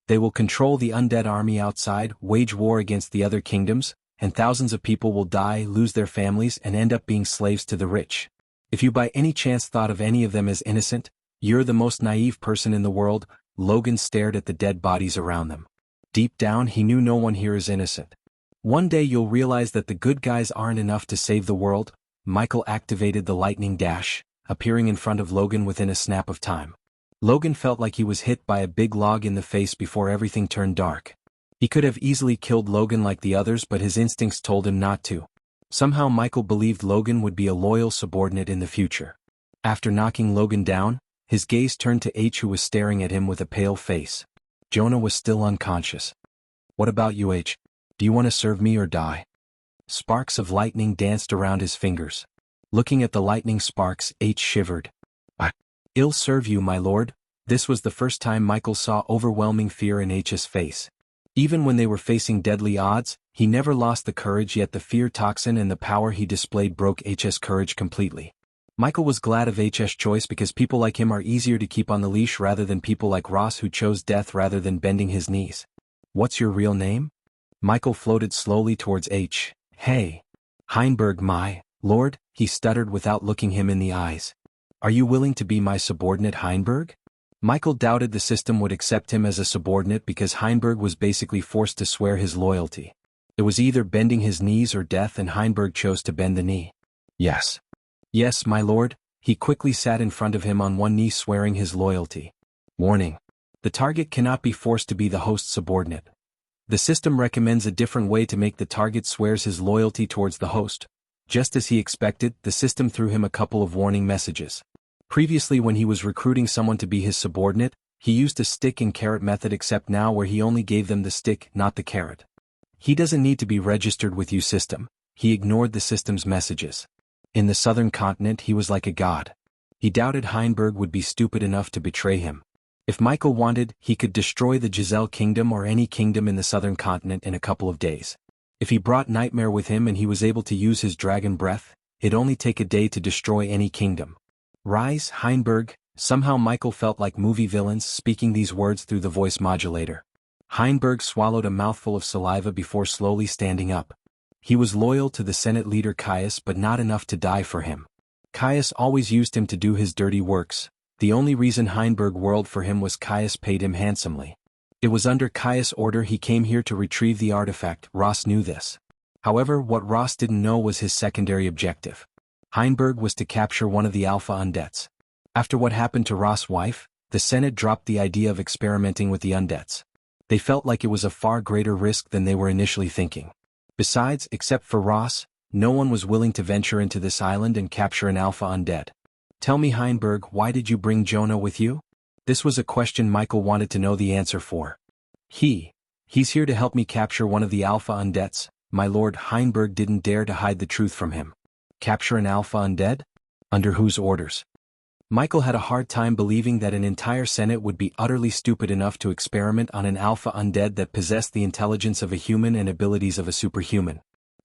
They will control the undead army outside, wage war against the other kingdoms, and thousands of people will die, lose their families, and end up being slaves to the rich. If you by any chance thought of any of them as innocent, you're the most naive person in the world. Logan stared at the dead bodies around them. Deep down, he knew no one here is innocent. One day you'll realize that the good guys aren't enough to save the world. Michael activated the lightning dash, appearing in front of Logan within a snap of time. Logan felt like he was hit by a big log in the face before everything turned dark. He could have easily killed Logan like the others, but his instincts told him not to. Somehow Michael believed Logan would be a loyal subordinate in the future. After knocking Logan down, his gaze turned to H, who was staring at him with a pale face. Jonah was still unconscious. What about you, H? Do you want to serve me or die? Sparks of lightning danced around his fingers. Looking at the lightning sparks, H shivered. I'll serve you, my lord. This was the first time Michael saw overwhelming fear in H's face. Even when they were facing deadly odds, he never lost the courage, yet the fear toxin and the power he displayed broke H's courage completely. Michael was glad of H's choice because people like him are easier to keep on the leash rather than people like Ross who chose death rather than bending his knees. What's your real name? Michael floated slowly towards H. Hey. Heinberg, my lord, he stuttered without looking him in the eyes. Are you willing to be my subordinate, Heinberg? Michael doubted the system would accept him as a subordinate because Heinberg was basically forced to swear his loyalty. It was either bending his knees or death, and Heinberg chose to bend the knee. Yes. Yes, my lord. He quickly sat in front of him on one knee, swearing his loyalty. Warning. The target cannot be forced to be the host's subordinate. The system recommends a different way to make the target swears his loyalty towards the host. Just as he expected, the system threw him a couple of warning messages. Previously, when he was recruiting someone to be his subordinate, he used a stick and carrot method, except now where he only gave them the stick, not the carrot. He doesn't need to be registered with you, system. He ignored the system's messages. In the southern continent, he was like a god. He doubted Heinberg would be stupid enough to betray him. If Michael wanted, he could destroy the Giselle Kingdom or any kingdom in the southern continent in a couple of days. If he brought Nightmare with him and he was able to use his dragon breath, it'd only take a day to destroy any kingdom. Rise, Heinberg. Somehow Michael felt like movie villains speaking these words through the voice modulator. Heinberg swallowed a mouthful of saliva before slowly standing up. He was loyal to the Senate leader Caius but not enough to die for him. Caius always used him to do his dirty works. The only reason Heinberg whirled for him was Caius paid him handsomely. It was under Caius' order he came here to retrieve the artifact. Ross knew this. However, what Ross didn't know was his secondary objective. Heinberg was to capture one of the Alpha Undeads. After what happened to Ross' wife, the Senate dropped the idea of experimenting with the Undeads. They felt like it was a far greater risk than they were initially thinking. Besides, except for Ross, no one was willing to venture into this island and capture an Alpha Undead. Tell me, Heinberg, why did you bring Jonah with you? This was a question Michael wanted to know the answer for. He's here to help me capture one of the Alpha Undeads. My lord. Heinberg didn't dare to hide the truth from him. Capture an Alpha Undead? Under whose orders? Michael had a hard time believing that an entire Senate would be utterly stupid enough to experiment on an Alpha Undead that possessed the intelligence of a human and abilities of a superhuman.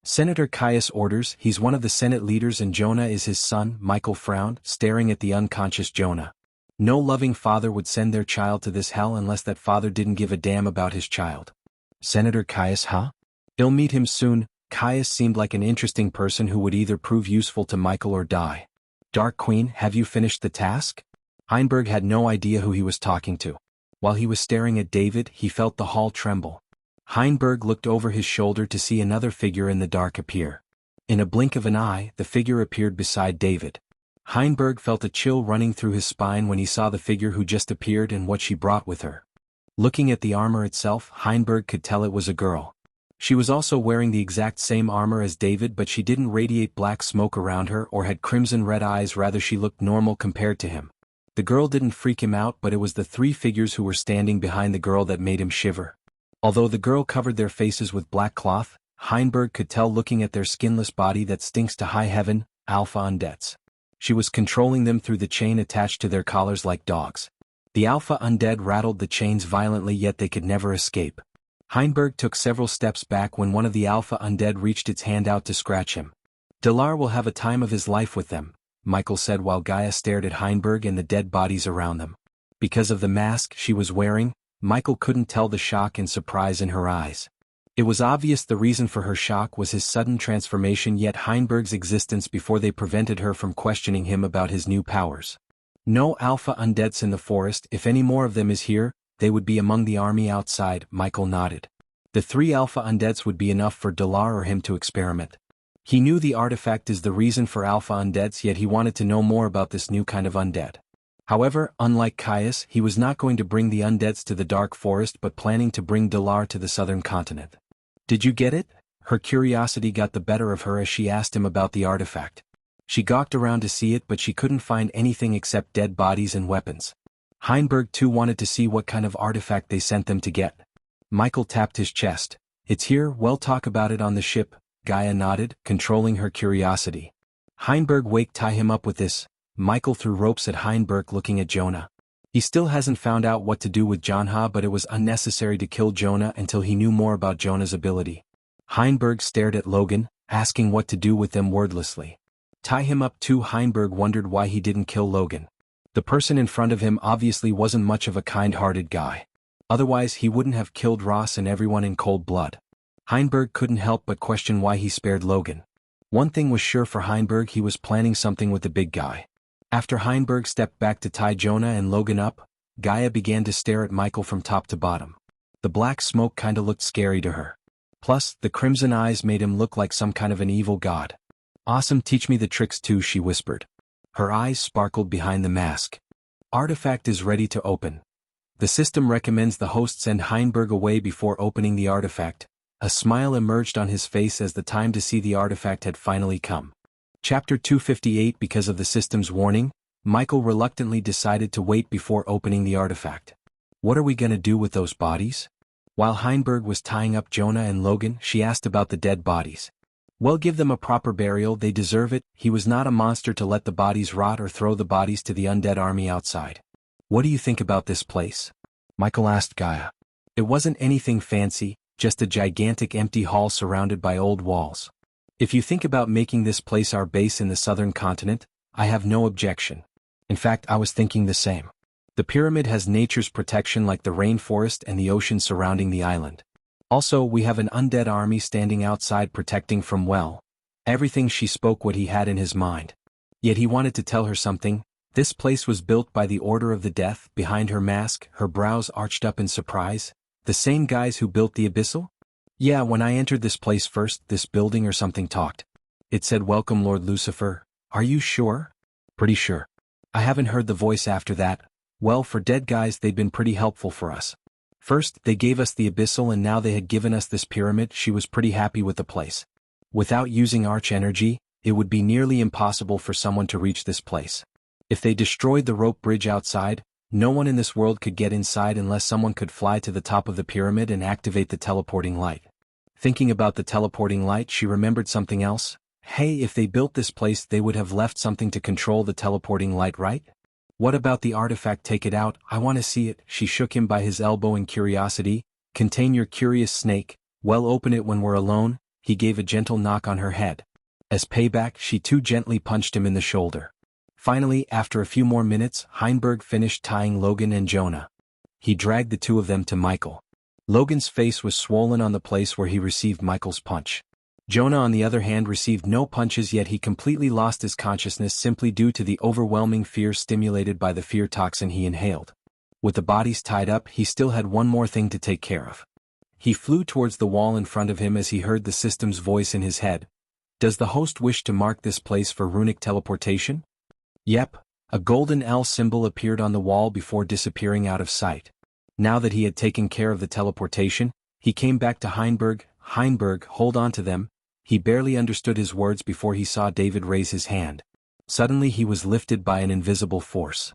Senator Caius orders. He's one of the Senate leaders and Jonah is his son. Michael frowned, staring at the unconscious Jonah. No loving father would send their child to this hell unless that father didn't give a damn about his child. Senator Caius, huh? I'll meet him soon. Caius seemed like an interesting person who would either prove useful to Michael or die. Dark Queen, have you finished the task? Heinberg had no idea who he was talking to. While he was staring at David, he felt the hall tremble. Heinberg looked over his shoulder to see another figure in the dark appear. In a blink of an eye, the figure appeared beside David. Heinberg felt a chill running through his spine when he saw the figure who just appeared and what she brought with her. Looking at the armor itself, Heinberg could tell it was a girl. She was also wearing the exact same armor as David, but she didn't radiate black smoke around her or had crimson-red eyes. Rather, she looked normal compared to him. The girl didn't freak him out, but it was the three figures who were standing behind the girl that made him shiver. Although the girl covered their faces with black cloth, Heinberg could tell looking at their skinless body that stinks to high heaven, Alpha Undeads. She was controlling them through the chain attached to their collars like dogs. The Alpha Undead rattled the chains violently, yet they could never escape. Heinberg took several steps back when one of the Alpha Undead reached its hand out to scratch him. Dalar will have a time of his life with them, Michael said while Gaia stared at Heinberg and the dead bodies around them. Because of the mask she was wearing, Michael couldn't tell the shock and surprise in her eyes. It was obvious the reason for her shock was his sudden transformation, yet Heinberg's existence before they prevented her from questioning him about his new powers. No Alpha Undeads in the forest. If any more of them is here, they would be among the army outside. Michael nodded. The 3 Alpha Undeads would be enough for Dalar or him to experiment. He knew the artifact is the reason for Alpha Undeads, yet he wanted to know more about this new kind of undead. However, unlike Caius, he was not going to bring the undeads to the dark forest but planning to bring Dalar to the southern continent. Did you get it? Her curiosity got the better of her as she asked him about the artifact. She gawked around to see it, but she couldn't find anything except dead bodies and weapons. Heinberg too wanted to see what kind of artifact they sent them to get. Michael tapped his chest. It's here, we'll talk about it on the ship. Gaia nodded, controlling her curiosity. Heinberg, wake, tie him up with this. Michael threw ropes at Heinberg, looking at Jonah. He still hasn't found out what to do with Jianghu, but it was unnecessary to kill Jonah until he knew more about Jonah's ability. Heinberg stared at Logan, asking what to do with them wordlessly. Tie him up too. Heinberg wondered why he didn't kill Logan. The person in front of him obviously wasn't much of a kind-hearted guy. Otherwise he wouldn't have killed Ross and everyone in cold blood. Heinberg couldn't help but question why he spared Logan. One thing was sure for Heinberg, he was planning something with the big guy. After Heinberg stepped back to tie Jonah and Logan up, Gaia began to stare at Michael from top to bottom. The black smoke kinda looked scary to her. Plus, the crimson eyes made him look like some kind of an evil god. Awesome, teach me the tricks too, she whispered. Her eyes sparkled behind the mask. Artifact is ready to open. The system recommends the host send Heinberg away before opening the artifact. A smile emerged on his face as the time to see the artifact had finally come. Chapter 258. Because of the system's warning, Michael reluctantly decided to wait before opening the artifact. What are we gonna do with those bodies? While Heinberg was tying up Jonah and Logan, she asked about the dead bodies. Well, give them a proper burial, they deserve it. He was not a monster to let the bodies rot or throw the bodies to the undead army outside. "What do you think about this place?" Michael asked Gaia. It wasn't anything fancy, just a gigantic empty hall surrounded by old walls. "If you think about making this place our base in the southern continent, I have no objection. In fact, I was thinking the same. The pyramid has nature's protection like the rainforest and the ocean surrounding the island. Also, we have an undead army standing outside protecting from everything." She spoke what he had in his mind. Yet he wanted to tell her something. This place was built by the Order of the Death. Behind her mask, her brows arched up in surprise. "The same guys who built the Abyssal?" "Yeah, when I entered this place first, this building or something talked. It said, 'Welcome Lord Lucifer.'" "Are you sure?" "Pretty sure. I haven't heard the voice after that. Well, for dead guys they'd been pretty helpful for us. First, they gave us the Abyssal and now they had given us this pyramid." She was pretty happy with the place. Without using arch energy, it would be nearly impossible for someone to reach this place. If they destroyed the rope bridge outside, no one in this world could get inside unless someone could fly to the top of the pyramid and activate the teleporting light. Thinking about the teleporting light, she remembered something else. Hey, if they built this place they would have left something to control the teleporting light, right? "What about the artifact? Take it out, I want to see it." She shook him by his elbow in curiosity. "Contain your curious snake. Well, open it when we're alone." He gave a gentle knock on her head. As payback, she too gently punched him in the shoulder. Finally, after a few more minutes, Heinberg finished tying Logan and Jonah. He dragged the two of them to Michael. Logan's face was swollen on the place where he received Michael's punch. Jonah on the other hand received no punches, yet he completely lost his consciousness simply due to the overwhelming fear stimulated by the fear toxin he inhaled. With the bodies tied up, he still had one more thing to take care of. He flew towards the wall in front of him as he heard the system's voice in his head. "Does the host wish to mark this place for runic teleportation?" Yep. A golden L symbol appeared on the wall before disappearing out of sight. Now that he had taken care of the teleportation, he came back to Heinberg. "Heinberg, hold on to them." He barely understood his words before he saw David raise his hand. Suddenly he was lifted by an invisible force.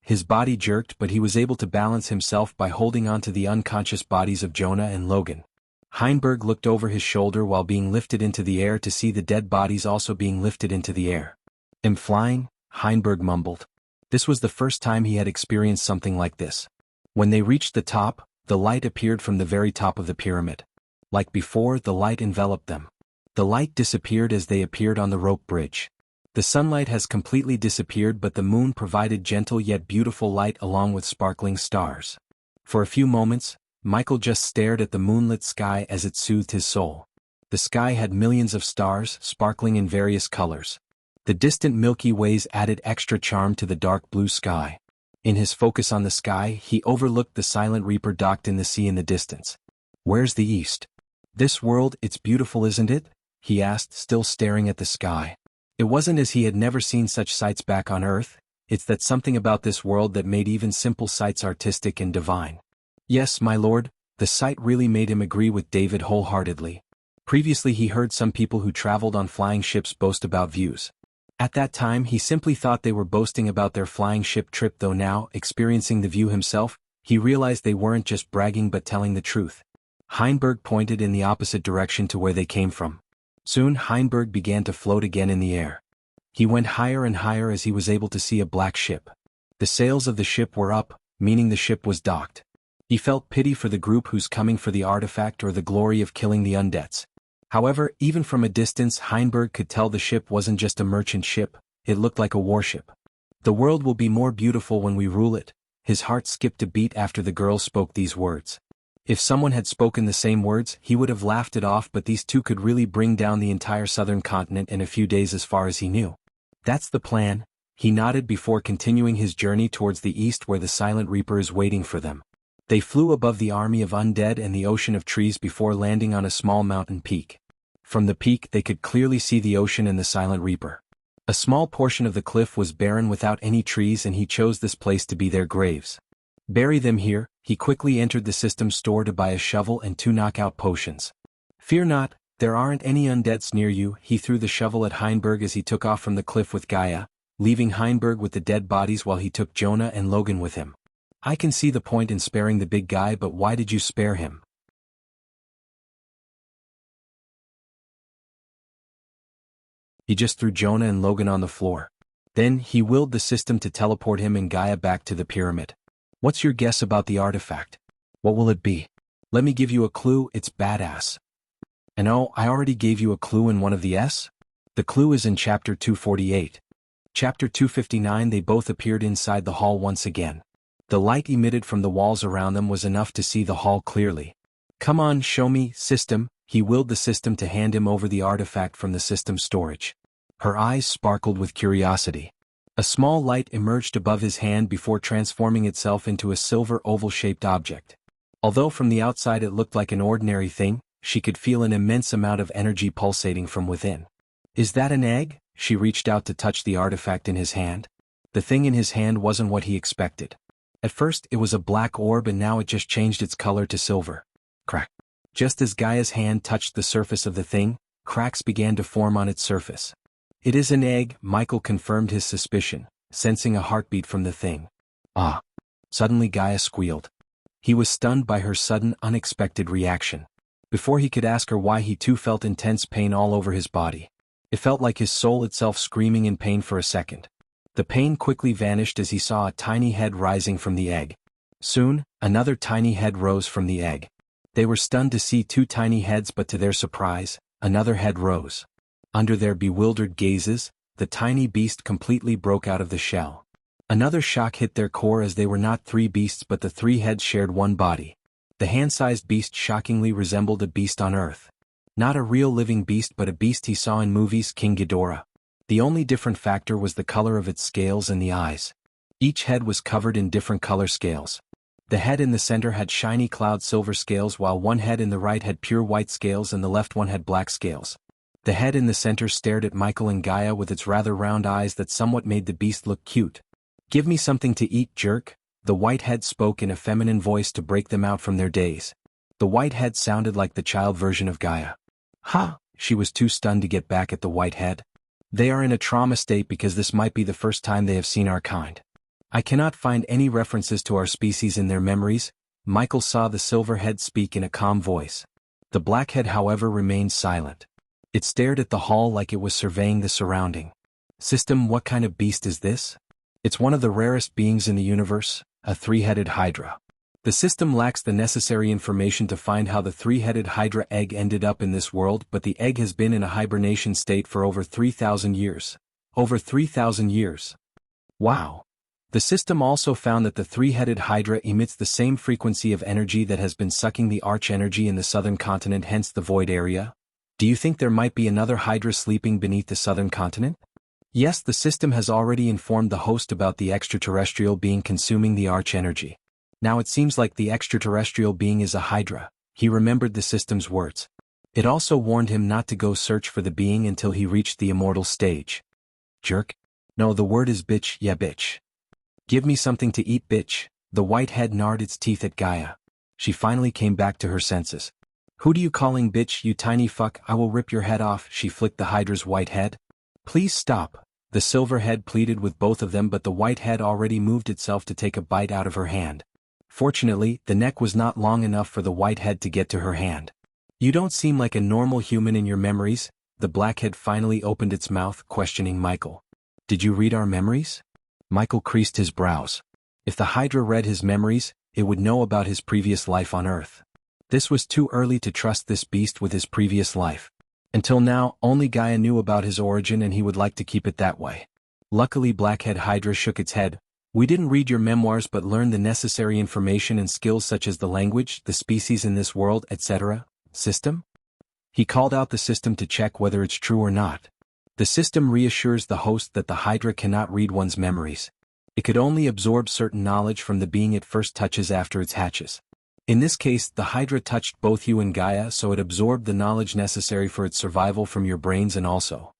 His body jerked, but he was able to balance himself by holding onto the unconscious bodies of Jonah and Logan. Heinberg looked over his shoulder while being lifted into the air to see the dead bodies also being lifted into the air. "I'm flying," Heinberg mumbled. This was the first time he had experienced something like this. When they reached the top, the light appeared from the very top of the pyramid. Like before, the light enveloped them. The light disappeared as they appeared on the rope bridge. The sunlight has completely disappeared, but the moon provided gentle yet beautiful light along with sparkling stars. For a few moments, Michael just stared at the moonlit sky as it soothed his soul. The sky had millions of stars, sparkling in various colors. The distant Milky Ways added extra charm to the dark blue sky. In his focus on the sky, he overlooked the silent reaper docked in the sea in the distance. "Where's the east?" "This world, it's beautiful, isn't it?" he asked, still staring at the sky. It wasn't as he had never seen such sights back on Earth, it's that something about this world that made even simple sights artistic and divine. "Yes, my lord," the sight really made him agree with David wholeheartedly. Previously he heard some people who traveled on flying ships boast about views. At that time he simply thought they were boasting about their flying ship trip, though now, experiencing the view himself, he realized they weren't just bragging but telling the truth. Heinberg pointed in the opposite direction to where they came from. Soon Heinberg began to float again in the air. He went higher and higher as he was able to see a black ship. The sails of the ship were up, meaning the ship was docked. He felt pity for the group who's coming for the artifact or the glory of killing the undeads. However, even from a distance Heinberg could tell the ship wasn't just a merchant ship, it looked like a warship. "The world will be more beautiful when we rule it." His heart skipped a beat after the girl spoke these words. If someone had spoken the same words, he would have laughed it off, but these two could really bring down the entire southern continent in a few days as far as he knew. "That's the plan." He nodded before continuing his journey towards the east where the Silent Reaper is waiting for them. They flew above the army of undead and the ocean of trees before landing on a small mountain peak. From the peak they could clearly see the ocean and the Silent Reaper. A small portion of the cliff was barren without any trees, and he chose this place to be their graves. "Bury them here." He quickly entered the system store to buy a shovel and 2 knockout potions. "Fear not, there aren't any undeads near you." He threw the shovel at Heinberg as he took off from the cliff with Gaia, leaving Heinberg with the dead bodies while he took Jonah and Logan with him. "I can see the point in sparing the big guy, but why did you spare him?" He just threw Jonah and Logan on the floor. Then, he willed the system to teleport him and Gaia back to the pyramid. What's your guess about the artifact? What will it be? Let me give you a clue, it's badass. And oh, I already gave you a clue in one of the S? The clue is in chapter 248. Chapter 259 they both appeared inside the hall once again. The light emitted from the walls around them was enough to see the hall clearly. Come on, show me, system, he willed the system to hand him over the artifact from the system's storage. Her eyes sparkled with curiosity. A small light emerged above his hand before transforming itself into a silver oval-shaped object. Although from the outside it looked like an ordinary thing, she could feel an immense amount of energy pulsating from within. Is that an egg? She reached out to touch the artifact in his hand. The thing in his hand wasn't what he expected. At first it was a black orb and now it just changed its color to silver. Crack. Just as Gaia's hand touched the surface of the thing, cracks began to form on its surface. It is an egg, Michael confirmed his suspicion, sensing a heartbeat from the thing. Ah. Suddenly Gaia squealed. He was stunned by her sudden, unexpected reaction. Before he could ask her why, he too felt intense pain all over his body. It felt like his soul itself screaming in pain for a second. The pain quickly vanished as he saw a tiny head rising from the egg. Soon, another tiny head rose from the egg. They were stunned to see two tiny heads, but to their surprise, another head rose. Under their bewildered gazes, the tiny beast completely broke out of the shell. Another shock hit their core as they were not three beasts but the three heads shared one body. The hand-sized beast shockingly resembled a beast on Earth. Not a real living beast but a beast he saw in movies, King Ghidorah. The only different factor was the color of its scales and the eyes. Each head was covered in different color scales. The head in the center had shiny cloud silver scales while one head in the right had pure white scales and the left one had black scales. The head in the center stared at Michael and Gaia with its rather round eyes that somewhat made the beast look cute. Give me something to eat, jerk, the white head spoke in a feminine voice to break them out from their daze. The white head sounded like the child version of Gaia. Ha! She was too stunned to get back at the white head. They are in a trauma state because this might be the first time they have seen our kind. I cannot find any references to our species in their memories. Michael saw the silver head speak in a calm voice. The black head, however, remained silent. It stared at the hall like it was surveying the surrounding. System, what kind of beast is this? It's one of the rarest beings in the universe, a three-headed hydra. The system lacks the necessary information to find how the three-headed hydra egg ended up in this world, but the egg has been in a hibernation state for over 3,000 years. Over 3,000 years. Wow. The system also found that the three-headed hydra emits the same frequency of energy that has been sucking the arch energy in the southern continent, hence the void area. Do you think there might be another hydra sleeping beneath the southern continent? Yes, the system has already informed the host about the extraterrestrial being consuming the arch energy. Now it seems like the extraterrestrial being is a hydra. He remembered the system's words. It also warned him not to go search for the being until he reached the immortal stage. Jerk? No, the word is bitch, yeah bitch. Give me something to eat, bitch. The white head gnarred its teeth at Gaia. She finally came back to her senses. Who do you calling bitch, you tiny fuck? I will rip your head off. She flicked the hydra's white head. Please stop. The silver head pleaded with both of them, but the white head already moved itself to take a bite out of her hand. Fortunately, the neck was not long enough for the white head to get to her hand. You don't seem like a normal human in your memories. The black head finally opened its mouth, questioning Michael. Did you read our memories? Michael creased his brows. If the hydra read his memories, it would know about his previous life on Earth. This was too early to trust this beast with his previous life. Until now, only Gaia knew about his origin and he would like to keep it that way. Luckily, Blackhead Hydra shook its head. We didn't read your memoirs but learned the necessary information and skills such as the language, the species in this world, etc. System? He called out the system to check whether it's true or not. The system reassures the host that the Hydra cannot read one's memories. It could only absorb certain knowledge from the being it first touches after it hatches. In this case, the Hydra touched both you and Gaia, so it absorbed the knowledge necessary for its survival from your brains and also.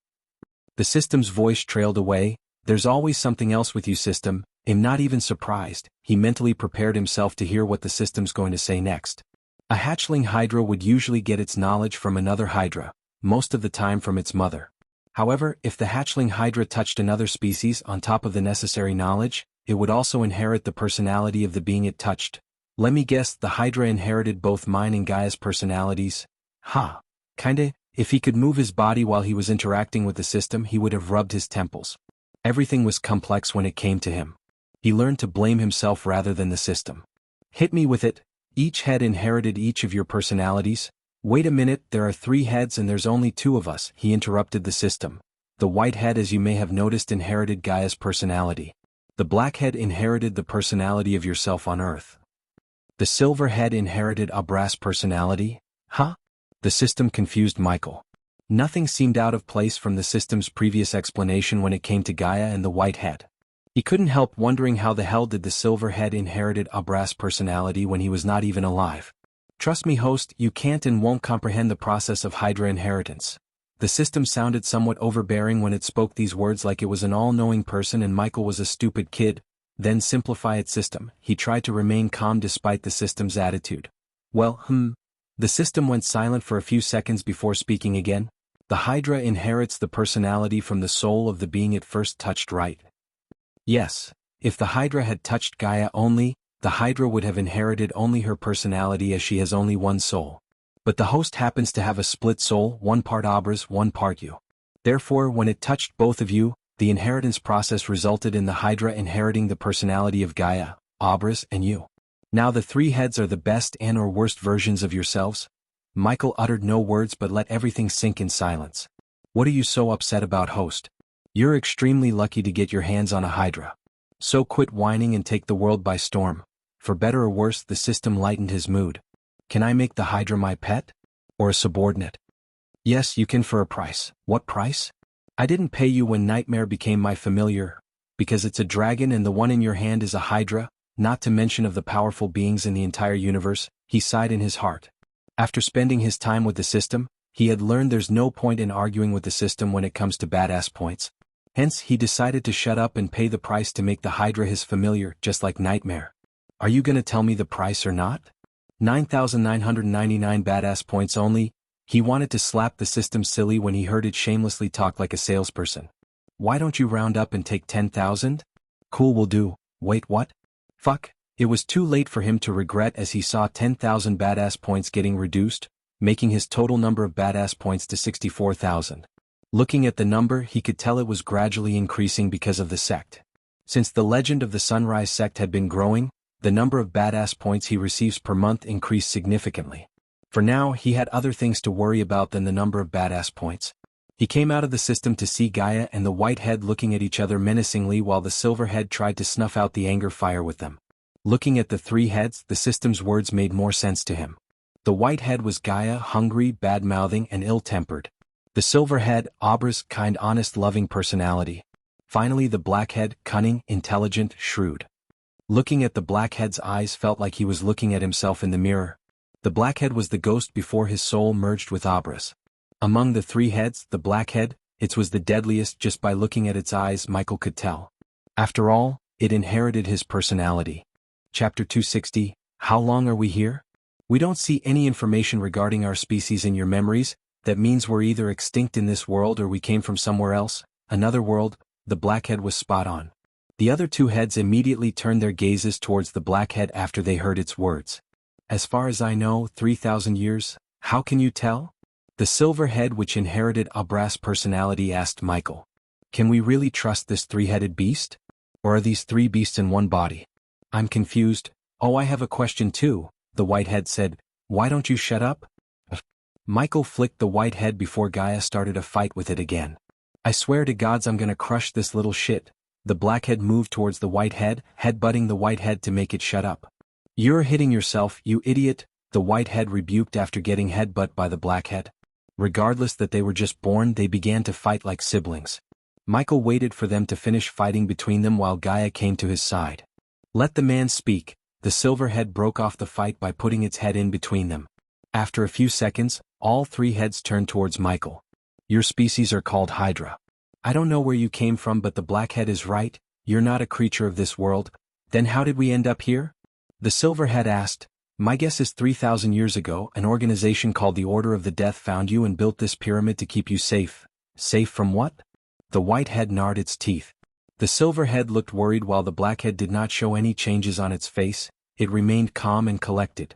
The system's voice trailed away. There's always something else with you, system. I'm not even surprised. He mentally prepared himself to hear what the system's going to say next. A hatchling Hydra would usually get its knowledge from another Hydra, most of the time from its mother. However, if the hatchling Hydra touched another species on top of the necessary knowledge, it would also inherit the personality of the being it touched. Let me guess, the Hydra inherited both mine and Gaia's personalities? Ha. Kinda. If he could move his body while he was interacting with the system, he would have rubbed his temples. Everything was complex when it came to him. He learned to blame himself rather than the system. Hit me with it. Each head inherited each of your personalities. Wait a minute, there are 3 heads and there's only 2 of us, he interrupted the system. The white head, as you may have noticed, inherited Gaia's personality. The black head inherited the personality of yourself on Earth. The silver head inherited a brass personality? Huh? The system confused Michael. Nothing seemed out of place from the system's previous explanation when it came to Gaia and the white head. He couldn't help wondering how the hell did the silver head inherited a brass personality when he was not even alive. Trust me, host, you can't and won't comprehend the process of Hydra inheritance. The system sounded somewhat overbearing when it spoke these words, like it was an all-knowing person and Michael was a stupid kid. Then simplify it, system. He tried to remain calm despite the system's attitude. Well, The system went silent for a few seconds before speaking again. The Hydra inherits the personality from the soul of the being it first touched, right? Yes. If the Hydra had touched Gaia only, the Hydra would have inherited only her personality, as she has only one soul. But the host happens to have a split soul, one part Abra's, one part you. Therefore, when it touched both of you, the inheritance process resulted in the Hydra inheriting the personality of Gaia, Abra's, and you. Now the 3 heads are the best and or worst versions of yourselves? Michael uttered no words but let everything sink in silence. What are you so upset about, host? You're extremely lucky to get your hands on a Hydra. So quit whining and take the world by storm. For better or worse, the system lightened his mood. Can I make the Hydra my pet? Or a subordinate? Yes, you can, for a price. What price? I didn't pay you when Nightmare became my familiar. Because it's a dragon and the one in your hand is a Hydra, not to mention of the powerful beings in the entire universe, he sighed in his heart. After spending his time with the system, he had learned there's no point in arguing with the system when it comes to badass points. Hence, he decided to shut up and pay the price to make the Hydra his familiar, just like Nightmare. Are you gonna tell me the price or not? 9,999 badass points only. He wanted to slap the system silly when he heard it shamelessly talk like a salesperson. Why don't you round up and take 10,000? Cool, will do. Wait, what? Fuck. It was too late for him to regret as he saw 10,000 badass points getting reduced, making his total number of badass points to 64,000. Looking at the number, he could tell it was gradually increasing because of the sect. Since the legend of the Sunrise sect had been growing, the number of badass points he receives per month increased significantly. For now, he had other things to worry about than the number of badass points. He came out of the system to see Gaia and the white head looking at each other menacingly while the silver head tried to snuff out the anger fire with them. Looking at the 3 heads, the system's words made more sense to him. The white head was Gaia, hungry, bad-mouthing, and ill-tempered. The silver head, Abra's kind, honest, loving personality. Finally, the black head, cunning, intelligent, shrewd. Looking at the black head's eyes felt like he was looking at himself in the mirror. The black head was the ghost before his soul merged with Abra's. Among the 3 heads, the black head, it was the deadliest. Just by looking at its eyes, Michael could tell. After all, it inherited his personality. Chapter 260, How long are we here? We don't see any information regarding our species in your memories. That means we're either extinct in this world or we came from somewhere else, another world. The blackhead was spot on. The other 2 heads immediately turned their gazes towards the blackhead after they heard its words. As far as I know, 3,000 years. How can you tell? The silver head, which inherited a brass personality, asked Michael. Can we really trust this 3-headed beast? Or are these 3 beasts in one body? I'm confused. Oh, I have a question too, the white head said. Why don't you shut up? Michael flicked the white head before Gaia started a fight with it again. I swear to gods I'm gonna crush this little shit. The blackhead moved towards the white head, headbutting the white head to make it shut up. You're hitting yourself, you idiot, the white head rebuked after getting headbutt by the blackhead. Regardless that they were just born, they began to fight like siblings. Michael waited for them to finish fighting between them while Gaia came to his side. Let the man speak. The silver head broke off the fight by putting its head in between them. After a few seconds, all 3 heads turned towards Michael. Your species are called Hydra. I don't know where you came from, but the blackhead is right. You're not a creature of this world. Then how did we end up here? The silver head asked. My guess is 3,000 years ago, an organization called the Order of the Death found you and built this pyramid to keep you safe. Safe from what? The white head gnarred its teeth. The silver head looked worried while the blackhead did not show any changes on its face. It remained calm and collected.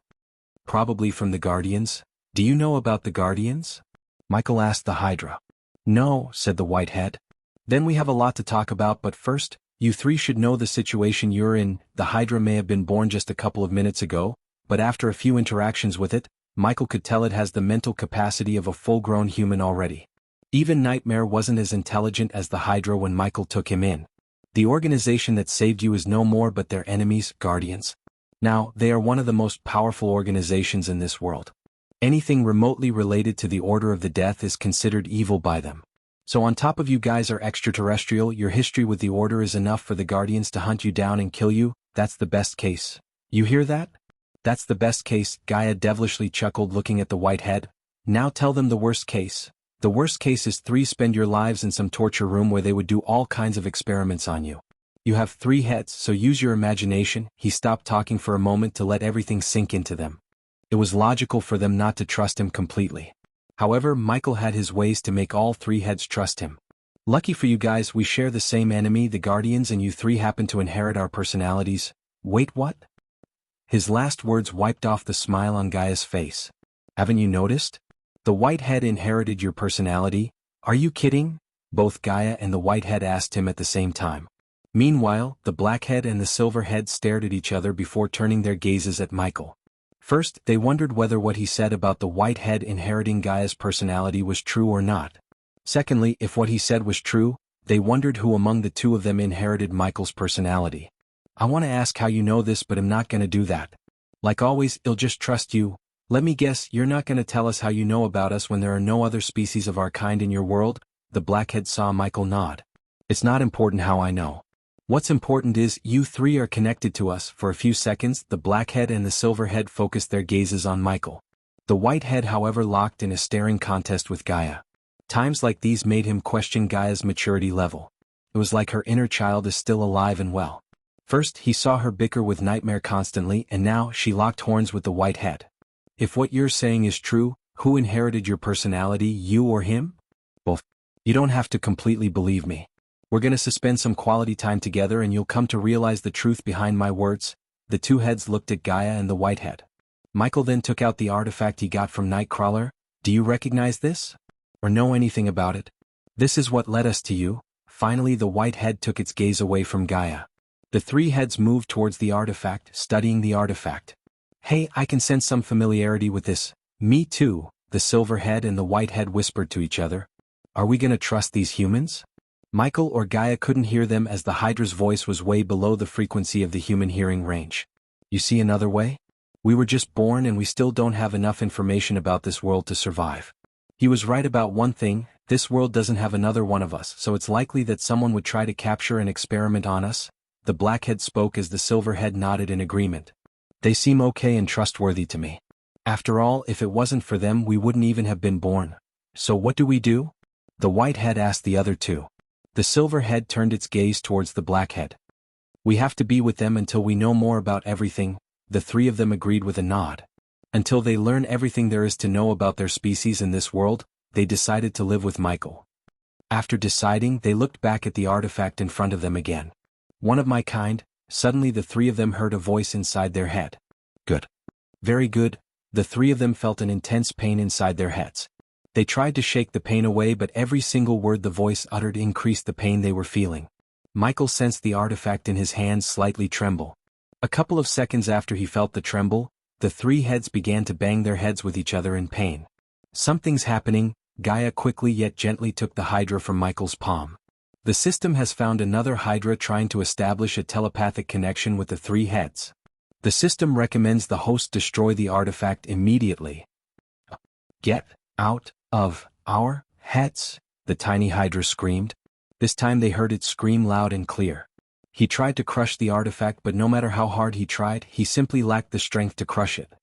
Probably from the Guardians. Do you know about the Guardians? Michael asked the Hydra. No, said the white head. Then we have a lot to talk about, but first, you three should know the situation you're in. The Hydra may have been born just a couple of minutes ago, but after a few interactions with it, Michael could tell it has the mental capacity of a full-grown human already. Even Nightmare wasn't as intelligent as the Hydra when Michael took him in. The organization that saved you is no more but their enemies, Guardians. Now, they are one of the most powerful organizations in this world. Anything remotely related to the Order of the Death is considered evil by them. So on top of you guys are extraterrestrial, your history with the Order is enough for the Guardians to hunt you down and kill you. That's the best case. You hear that? That's the best case, Gaia devilishly chuckled, looking at the white head. Now tell them the worst case. The worst case is 3 spend your lives in some torture room where they would do all kinds of experiments on you. You have 3 heads, so use your imagination. He stopped talking for a moment to let everything sink into them. It was logical for them not to trust him completely. However, Michael had his ways to make all 3 heads trust him. Lucky for you guys, we share the same enemy, the Guardians, and you 3 happen to inherit our personalities. Wait, what? His last words wiped off the smile on Gaia's face. Haven't you noticed? The white head inherited your personality? Are you kidding? Both Gaia and the white head asked him at the same time. Meanwhile, the black head and the silver head stared at each other before turning their gazes at Michael. First, they wondered whether what he said about the white head inheriting Gaia's personality was true or not. Secondly, if what he said was true, they wondered who among the 2 of them inherited Michael's personality. I want to ask how you know this, but I'm not going to do that. Like always, I'll just trust you. Let me guess, you're not going to tell us how you know about us when there are no other species of our kind in your world? The blackhead saw Michael nod. It's not important how I know. What's important is, you 3 are connected to us. For a few seconds, the blackhead and the silverhead focused their gazes on Michael. The whitehead, however, locked in a staring contest with Gaia. Times like these made him question Gaia's maturity level. It was like her inner child is still alive and well. First, he saw her bicker with Nightmare constantly, and now she locked horns with the whitehead. If what you're saying is true, who inherited your personality, you or him? Well, you don't have to completely believe me. We're gonna spend some quality time together and you'll come to realize the truth behind my words. The 2 heads looked at Gaia and the whitehead. Michael then took out the artifact he got from Nightcrawler. Do you recognize this? Or know anything about it? This is what led us to you. Finally, the whitehead took its gaze away from Gaia. The 3 heads moved towards the artifact, studying the artifact. Hey, I can sense some familiarity with this. Me too, the silver head and the white head whispered to each other. Are we gonna trust these humans? Michael or Gaia couldn't hear them as the Hydra's voice was way below the frequency of the human hearing range. You see another way? We were just born and we still don't have enough information about this world to survive. He was right about one thing, this world doesn't have another one of us, so it's likely that someone would try to capture an experiment on us. The blackhead spoke as the silverhead nodded in agreement. They seem okay and trustworthy to me. After all, if it wasn't for them we wouldn't even have been born. So what do we do? The whitehead asked the other 2. The silverhead turned its gaze towards the blackhead. We have to be with them until we know more about everything. The 3 of them agreed with a nod. Until they learn everything there is to know about their species in this world, they decided to live with Michael. After deciding, they looked back at the artifact in front of them again. One of my kind. Suddenly the 3 of them heard a voice inside their head. Good. Very good. The 3 of them felt an intense pain inside their heads. They tried to shake the pain away, but every single word the voice uttered increased the pain they were feeling. Michael sensed the artifact in his hands slightly tremble. A couple of seconds after he felt the tremble, the 3 heads began to bang their heads with each other in pain. Something's happening. Gaia quickly yet gently took the Hydra from Michael's palm. The system has found another Hydra trying to establish a telepathic connection with the 3 heads. The system recommends the host destroy the artifact immediately. Get out of our heads, the tiny Hydra screamed. This time they heard it scream loud and clear. He tried to crush the artifact, but no matter how hard he tried, he simply lacked the strength to crush it.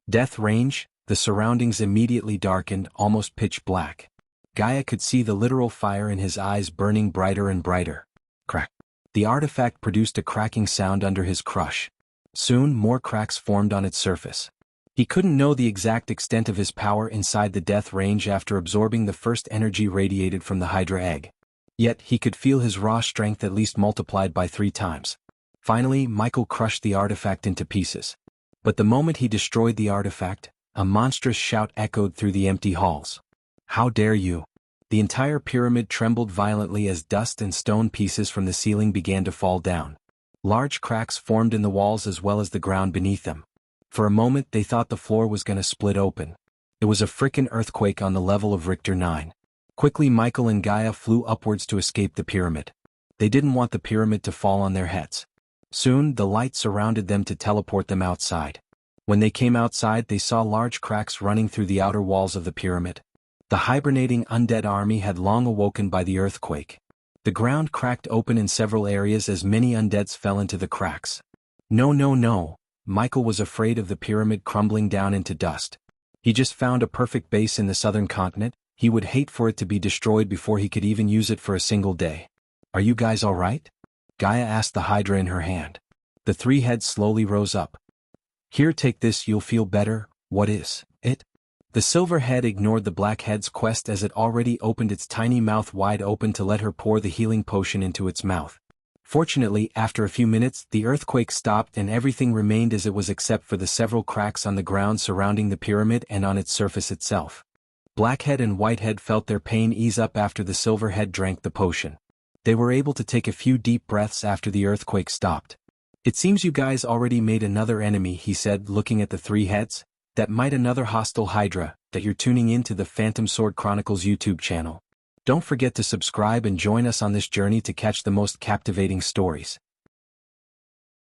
Death range, the surroundings immediately darkened, almost pitch black. Gaia could see the literal fire in his eyes burning brighter and brighter. Crack. The artifact produced a cracking sound under his crush. Soon, more cracks formed on its surface. He couldn't know the exact extent of his power inside the death range after absorbing the first energy radiated from the Hydra egg. Yet, he could feel his raw strength at least multiplied by 3 times. Finally, Michael crushed the artifact into pieces. But the moment he destroyed the artifact, a monstrous shout echoed through the empty halls. How dare you? The entire pyramid trembled violently as dust and stone pieces from the ceiling began to fall down. Large cracks formed in the walls as well as the ground beneath them. For a moment they thought the floor was gonna split open. It was a frickin' earthquake on the level of Richter 9. Quickly Michael and Gaia flew upwards to escape the pyramid. They didn't want the pyramid to fall on their heads. Soon the light surrounded them to teleport them outside. When they came outside they saw large cracks running through the outer walls of the pyramid. The hibernating undead army had long awoken by the earthquake. The ground cracked open in several areas as many undeads fell into the cracks. No. Michael was afraid of the pyramid crumbling down into dust. He just found a perfect base in the southern continent. He would hate for it to be destroyed before he could even use it for a single day. Are you guys alright? Gaia asked the Hydra in her hand. The three heads slowly rose up. Here, take this, you'll feel better. What is it? The silver head ignored the black head's quest as it already opened its tiny mouth wide open to let her pour the healing potion into its mouth. Fortunately, after a few minutes, the earthquake stopped and everything remained as it was except for the several cracks on the ground surrounding the pyramid and on its surface itself. Blackhead and Whitehead felt their pain ease up after the Silverhead drank the potion. They were able to take a few deep breaths after the earthquake stopped. It seems you guys already made another enemy, he said, looking at the three heads. That might another hostile Hydra, that you're tuning in to the Phantom Sword Chronicles YouTube channel. Don't forget to subscribe and join us on this journey to catch the most captivating stories.